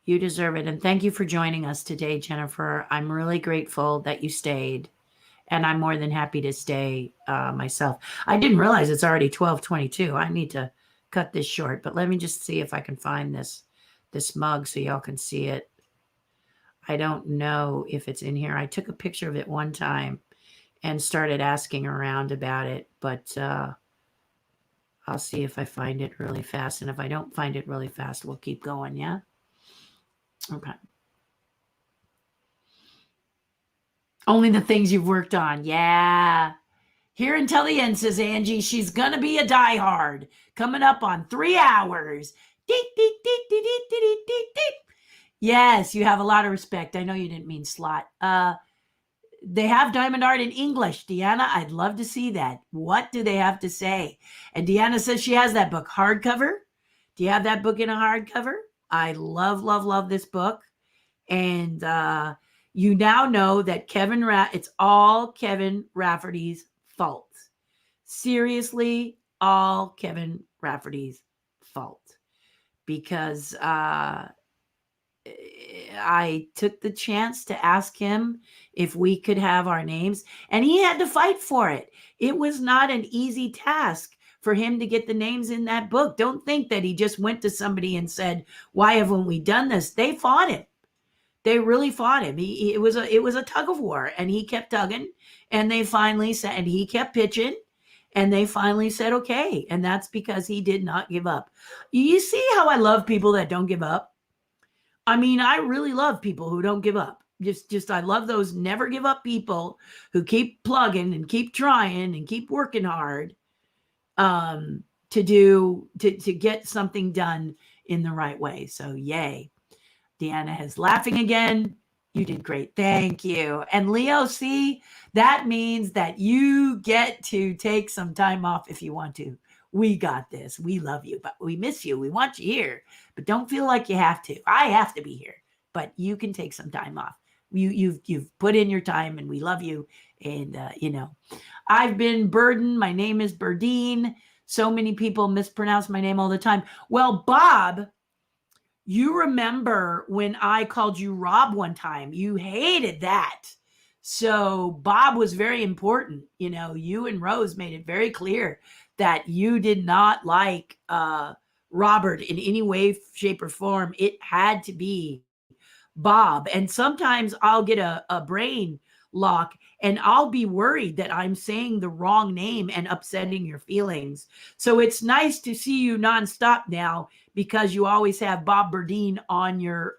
You deserve it. And thank you for joining us today, Jennifer. I'm really grateful that you stayed. And I'm more than happy to stay myself. I didn't realize it's already 12:22. I need to cut this short, but let me just see if I can find this mug so y'all can see it. I don't know if it's in here. I took a picture of it one time and started asking around about it, but I'll see if I find it really fast. And if I don't find it really fast, we'll keep going, yeah? Okay. Only the things you've worked on. Yeah. Here until the end, says Angie. She's going to be a diehard. Coming up on 3 hours. Deet, deet, deet, deet, deet, deet, deet, deet. Yes, you have a lot of respect. I know you didn't mean slot. They have diamond art in English. Deanna, I'd love to see that. What do they have to say? And Deanna says she has that book hardcover. Do you have that book in a hardcover? I love, love, love this book. And you now know that it's all Kevin Rafferty's fault. Seriously, all Kevin Rafferty's fault. Because I took the chance to ask him if we could have our names, and he had to fight for it. It was not an easy task for him to get the names in that book. Don't think that he just went to somebody and said, why haven't we done this? They fought him. They really fought him. It was a tug of war, and he kept tugging, and they finally said, and he kept pitching, and they finally said, okay. And that's because he did not give up. You see how I love people that don't give up? I mean, I really love people who don't give up. Just I love those never give up people who keep plugging and keep trying and keep working hard to get something done in the right way. So yay. Deanna is laughing again. You did great. Thank you. And Leo, see, that means that you get to take some time off if you want to. We got this. We love you, but we miss you. We want you here, but don't feel like you have to. I have to be here, but you can take some time off. You've put in your time, and we love you. And I've been Burden. My name is Burdine. So many people mispronounce my name all the time. Well, Bob, you remember when I called you Rob one time? You hated that. So Bob was very important. You and Rose made it very clear that you did not like Robert in any way, shape, or form. It had to be Bob. And sometimes I'll get a brain lock, and I'll be worried that I'm saying the wrong name and upsetting your feelings. So it's nice to see you nonstop now, because you always have Bob Burdine on your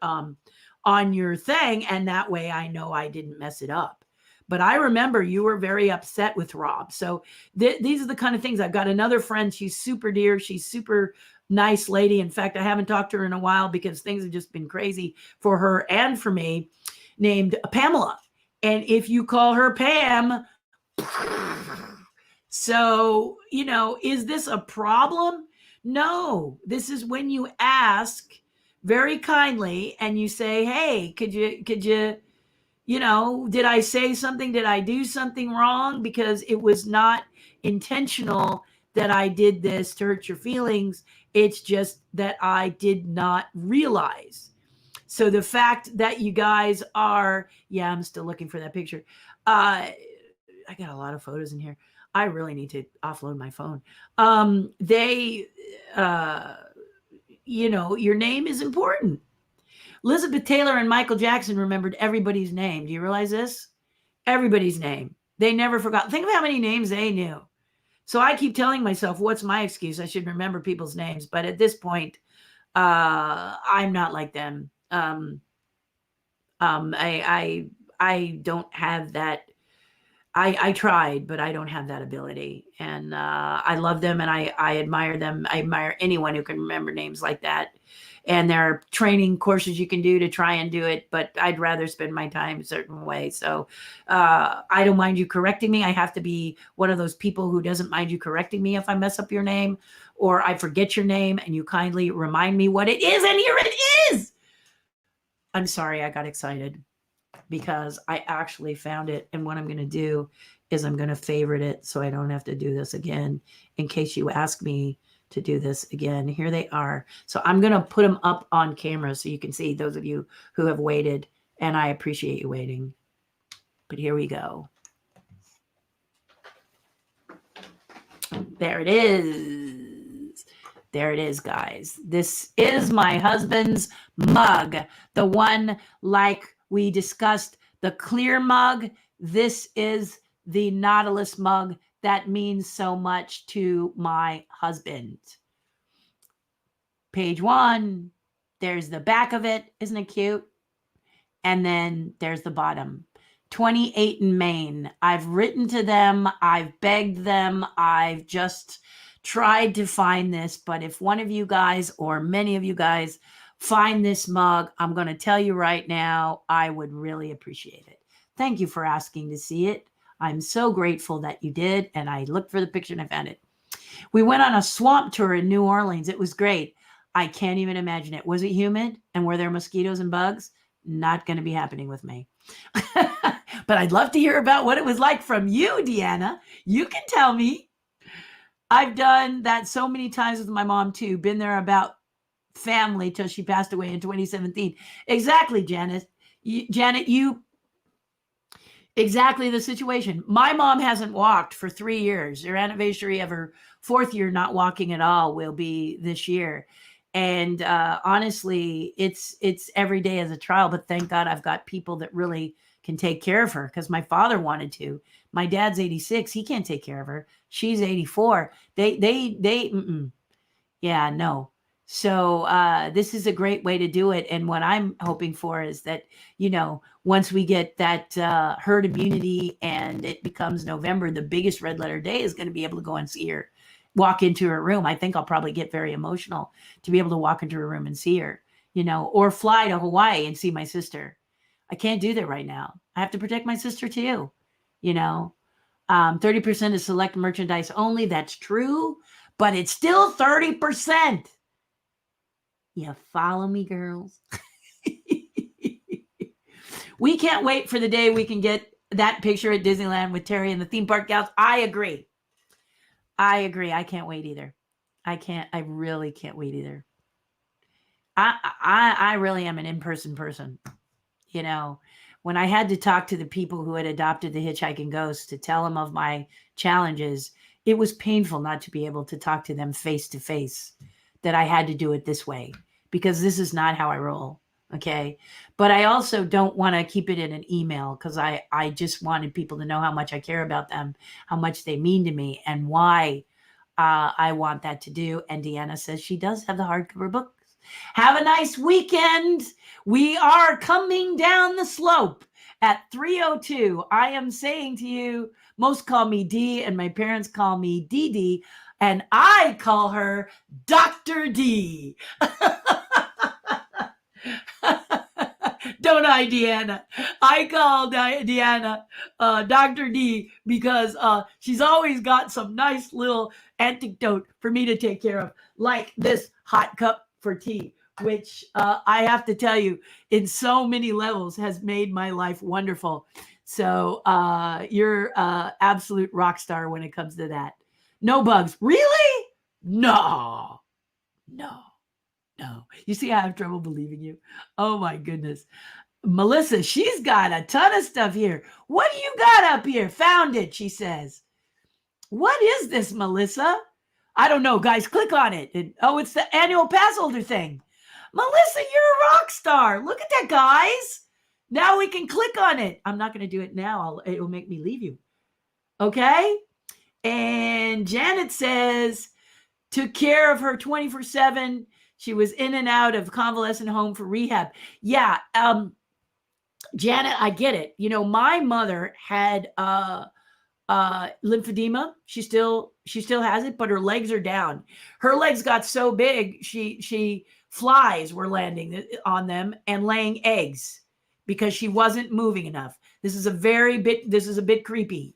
thing, and that way I know I didn't mess it up. But I remember you were very upset with Rob. So these are the kind of things. I've got another friend. She's super dear. She's super nice lady. In fact, I haven't talked to her in a while because things have just been crazy for her and for me, named Pamela. And if you call her Pam, so, is this a problem? No, this is when you ask very kindly and you say, hey, could you, did I say something? Did I do something wrong? Because it was not intentional that I did this to hurt your feelings. It's just that I did not realize. So the fact that you guys are, I'm still looking for that picture. I got a lot of photos in here. I really need to offload my phone. Your name is important. Elizabeth Taylor and Michael Jackson remembered everybody's name. Do you realize this? Everybody's name. They never forgot. Think of how many names they knew. So I keep telling myself, what's my excuse? I should remember people's names. But at this point, I'm not like them. I don't have that. I tried, but I don't have that ability. And I love them, and I admire them. I admire anyone who can remember names like that. And there are training courses you can do to try and do it, but I'd rather spend my time a certain way. So I don't mind you correcting me. I have to be one of those people who doesn't mind you correcting me if I mess up your name or I forget your name and you kindly remind me what it is. And here it is. I'm sorry, I got excited because I actually found it. And what I'm going to do is I'm going to favorite it so I don't have to do this again in case you ask me to do this again. Here they are. So I'm going to put them up on camera so you can see, those of you who have waited, and I appreciate you waiting. But here we go. There it is. There it is, guys. This is my husband's mug. The one like we discussed, the clear mug. This is the Nautilus mug that means so much to my husband. Page 1, there's the back of it. Isn't it cute? And then there's the bottom. 28 in Maine. I've written to them. I've begged them. I've just tried to find this. But if one of you guys or many of you guys find this mug, I'm going to tell you right now, I would really appreciate it. Thank you for asking to see it. I'm so grateful that you did. And I looked for the picture and I found it. We went on a swamp tour in New Orleans. It was great. I can't even imagine it. Was it humid? And were there mosquitoes and bugs? Not going to be happening with me. But I'd love to hear about what it was like from you, Deanna. You can tell me. I've done that so many times with my mom too. Been there about family till she passed away in 2017. Exactly, Janet. You exactly the situation. My mom hasn't walked for 3 years. Her anniversary of her 4th year not walking at all will be this year. And honestly, it's every day as a trial, but thank God I've got people that really can take care of her, because my father wanted to. My dad's 86. He can't take care of her. She's 84. Yeah, no. So this is a great way to do it. And what I'm hoping for is that, once we get that herd immunity and it becomes November, the biggest red letter day is going to be able to go and see her, walk into her room. I think I'll probably get very emotional to be able to walk into her room and see her, or fly to Hawaii and see my sister. I can't do that right now. I have to protect my sister too, 30% is select merchandise only. That's true, but it's still 30%. You follow me, girls? We can't wait for the day we can get that picture at Disneyland with Terry and the theme park gals. I agree. I can't wait either. I really can't wait either. I really am an in-person person. When I had to talk to the people who had adopted the hitchhiking ghost to tell them of my challenges, it was painful not to be able to talk to them face to face, that I had to do it this way, because this is not how I roll. Okay. But I also don't want to keep it in an email, because I just wanted people to know how much I care about them, how much they mean to me, and why I want that to do. And Deanna says she does have the hardcover book. Have a nice weekend. We are coming down the slope at 3:02. I am saying to you, most call me D, and my parents call me Dee Dee, and I call her Dr. D. Don't I, Deanna? I call Deanna Dr. D because she's always got some nice little anecdote for me to take care of, like this hot cup for tea, which I have to tell you, in so many levels has made my life wonderful. So you're absolute rock star when it comes to that. No bugs. Really? No. You see, I have trouble believing you. Oh my goodness. Melissa, she's got a ton of stuff here. What do you got up here? Found it, she says. What is this, Melissa? I don't know, guys. Click on it. It's the annual pass holder thing. Melissa, you're a rock star. Look at that, guys. Now we can click on it. I'm not going to do it now. It will make me leave you. Okay. And Janet says, took care of her 24/7. She was in and out of convalescent home for rehab. Yeah. Janet, I get it. You know, my mother had lymphedema. She still has it, but her legs are down. Her legs got so big, she flies were landing on them and laying eggs because she wasn't moving enough. This is a bit creepy.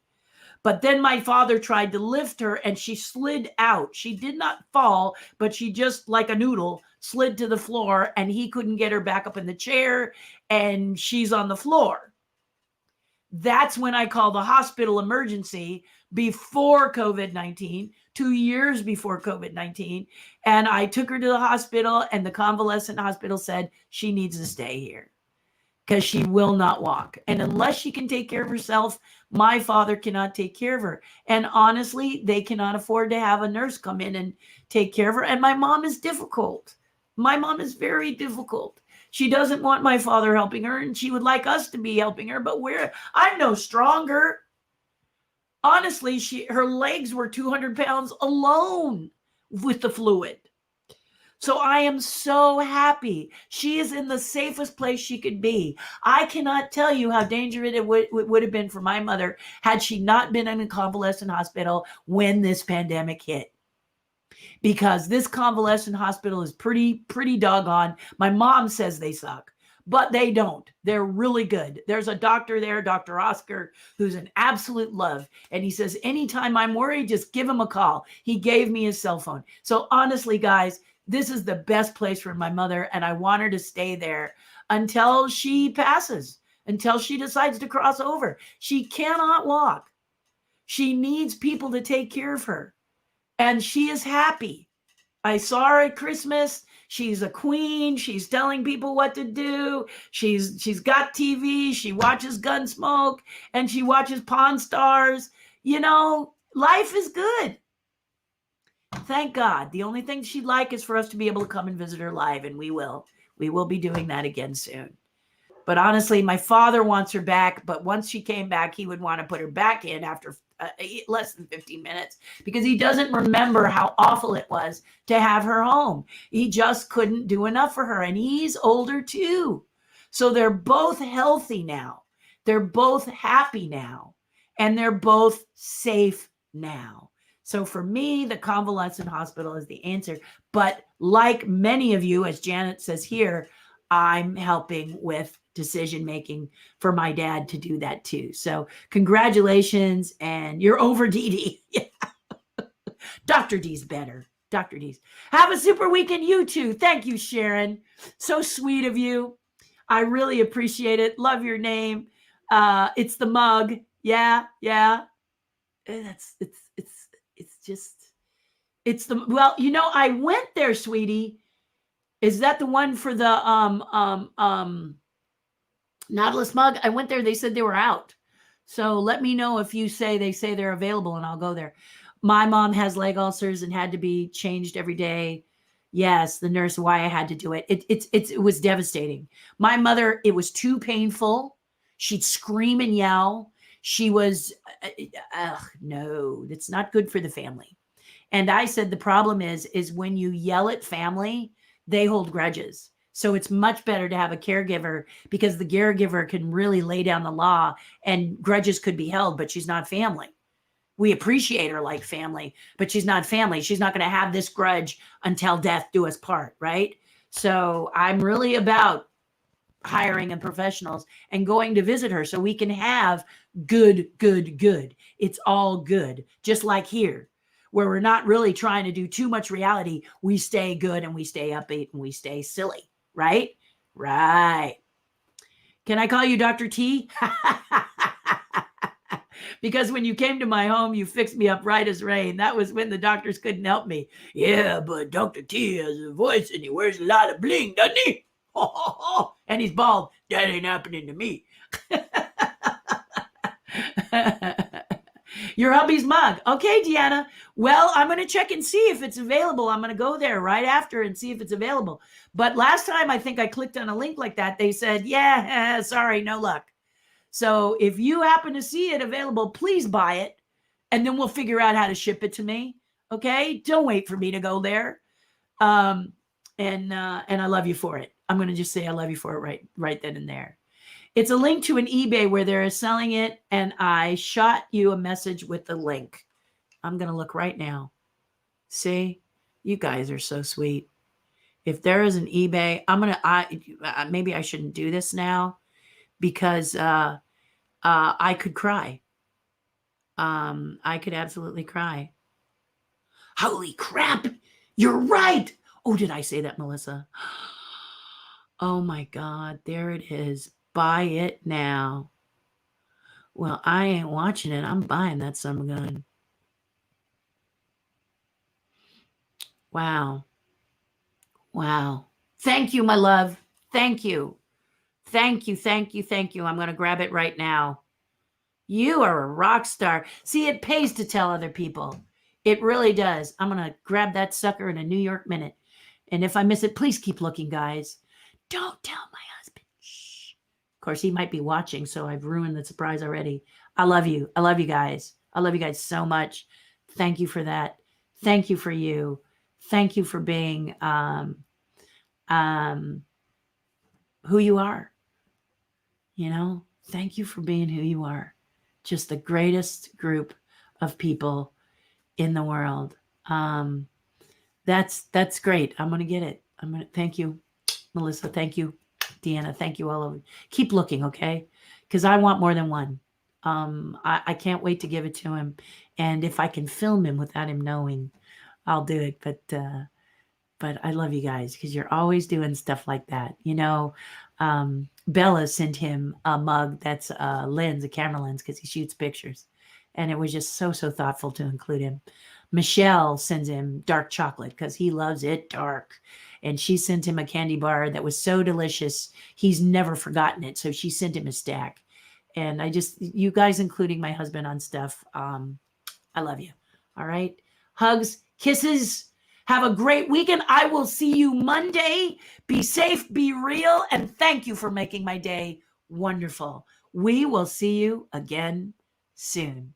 But then my father tried to lift her and she slid out. She did not fall, but she just, like a noodle, slid to the floor, and he couldn't get her back up in the chair, and she's on the floor. That's when I called the hospital emergency before COVID-19, 2 years before COVID-19. And I took her to the hospital, and the convalescent hospital said she needs to stay here because she will not walk. And unless she can take care of herself, my father cannot take care of her. And honestly, they cannot afford to have a nurse come in and take care of her. And my mom is difficult. My mom is very difficult. She doesn't want my father helping her, and she would like us to be helping her, but I'm no stronger. Honestly, her legs were 200 pounds alone with the fluid. So I am so happy. She is in the safest place she could be. I cannot tell you how dangerous it would have been for my mother had she not been in a convalescent hospital when this pandemic hit. Because this convalescent hospital is pretty doggone. My mom says they suck, but they don't. They're really good. There's a doctor there, Dr. Oscar, who's an absolute love. And he says, anytime I'm worried, just give him a call. He gave me his cell phone. So honestly, guys, this is the best place for my mother, and I want her to stay there until she passes, until she decides to cross over. She cannot walk. She needs people to take care of her, and she is happy. I saw her at Christmas. She's a queen. She's telling people what to do. She's got TV. She watches Gunsmoke, and she watches Pawn Stars. You know, life is good. Thank God. The only thing she'd like is for us to be able to come and visit her live, and we will. We will be doing that again soon. But honestly, my father wants her back, but once she came back, he would want to put her back in after less than 15 minutes because he doesn't remember how awful it was to have her home. He just couldn't do enough for her, and he's older too. So they're both healthy now. They're both happy now, and they're both safe now. So for me, the convalescent hospital is the answer. But like many of you, as Janet says here, I'm helping with decision-making for my dad to do that too. So congratulations, and you're over Dee Dee. Dr. D's better. Dr. D's. Have a super weekend, you too. Thank you, Sharon. So sweet of you. I really appreciate it. Love your name. It's the mug. Yeah. It's the, well, you know, I went there, sweetie. Is that the one for the Nautilus mug? I went there. They said they were out. So let me know if you say they're available, and I'll go there. My mom has leg ulcers and had to be changed every day. Yes, the nurse, why I had to do it. It was devastating. My mother, it was too painful. She'd scream and yell. She was, no, that's not good for the family. And I said, the problem is when you yell at family, they hold grudges. So it's much better to have a caregiver, because the caregiver can really lay down the law and grudges could be held, but she's not family. We appreciate her like family, but she's not family. She's not going to have this grudge until death do us part, right? So I'm really about hiring and professionals and going to visit her so we can have good. It's all good. Just like here, where we're not really trying to do too much reality. We stay good and we stay upbeat and we stay silly, right? Right. Can I call you Dr. T? Because when you came to my home, you fixed me up right as rain. That was when the doctors couldn't help me. Yeah, but Dr. T has a voice and he wears a lot of bling, doesn't he? And he's bald. That ain't happening to me. Your hubby's mug. Okay, Deanna. Well, I'm going to check and see if it's available. I'm going to go there right after and see if it's available. But last time I think I clicked on a link like that, they said, yeah, sorry, no luck. So if you happen to see it available, please buy it. and then we'll figure out how to ship it to me. Okay. Don't wait for me to go there. And I love you for it. I'm going to just say I love you for it right then and there. It's a link to an eBay where they're selling it, and I shot you a message with the link. I'm going to look right now. See, you guys are so sweet. If there is an eBay, maybe I shouldn't do this now because I could cry. I could absolutely cry. Holy crap! You're right. Oh, did I say that, Melissa? Oh my God, there it is. Buy it now. Well, I ain't watching it. I'm buying that son of a gun. Wow. Wow. Thank you, my love. Thank you. Thank you. Thank you. Thank you. I'm going to grab it right now. You are a rock star. See, it pays to tell other people. It really does. I'm going to grab that sucker in a New York minute. And if I miss it, please keep looking, guys. Don't tell my husband. Shh. Of course, he might be watching, so I've ruined the surprise already. I love you. I love you guys. I love you guys so much. Thank you for that. Thank you for you. Thank you for being who you are. You know, thank you for being who you are. Just the greatest group of people in the world. That's great. I'm going to get it. Thank you, Melissa. Thank you, Deanna. Thank you all of you. Keep looking. Okay. Cause I want more than one. I can't wait to give it to him. And if I can film him without him knowing, I'll do it. But I love you guys because you're always doing stuff like that. You know, Bella sent him a mug that's a lens, a camera lens, because he shoots pictures. And it was just so thoughtful to include him. Michelle sends him dark chocolate because he loves it dark. And she sent him a candy bar that was so delicious. He's never forgotten it. So she sent him a stack. And you guys, including my husband on stuff. I love you. All right. Hugs, kisses. Have a great weekend. I will see you Monday. Be safe, be real, and thank you for making my day wonderful. We will see you again soon.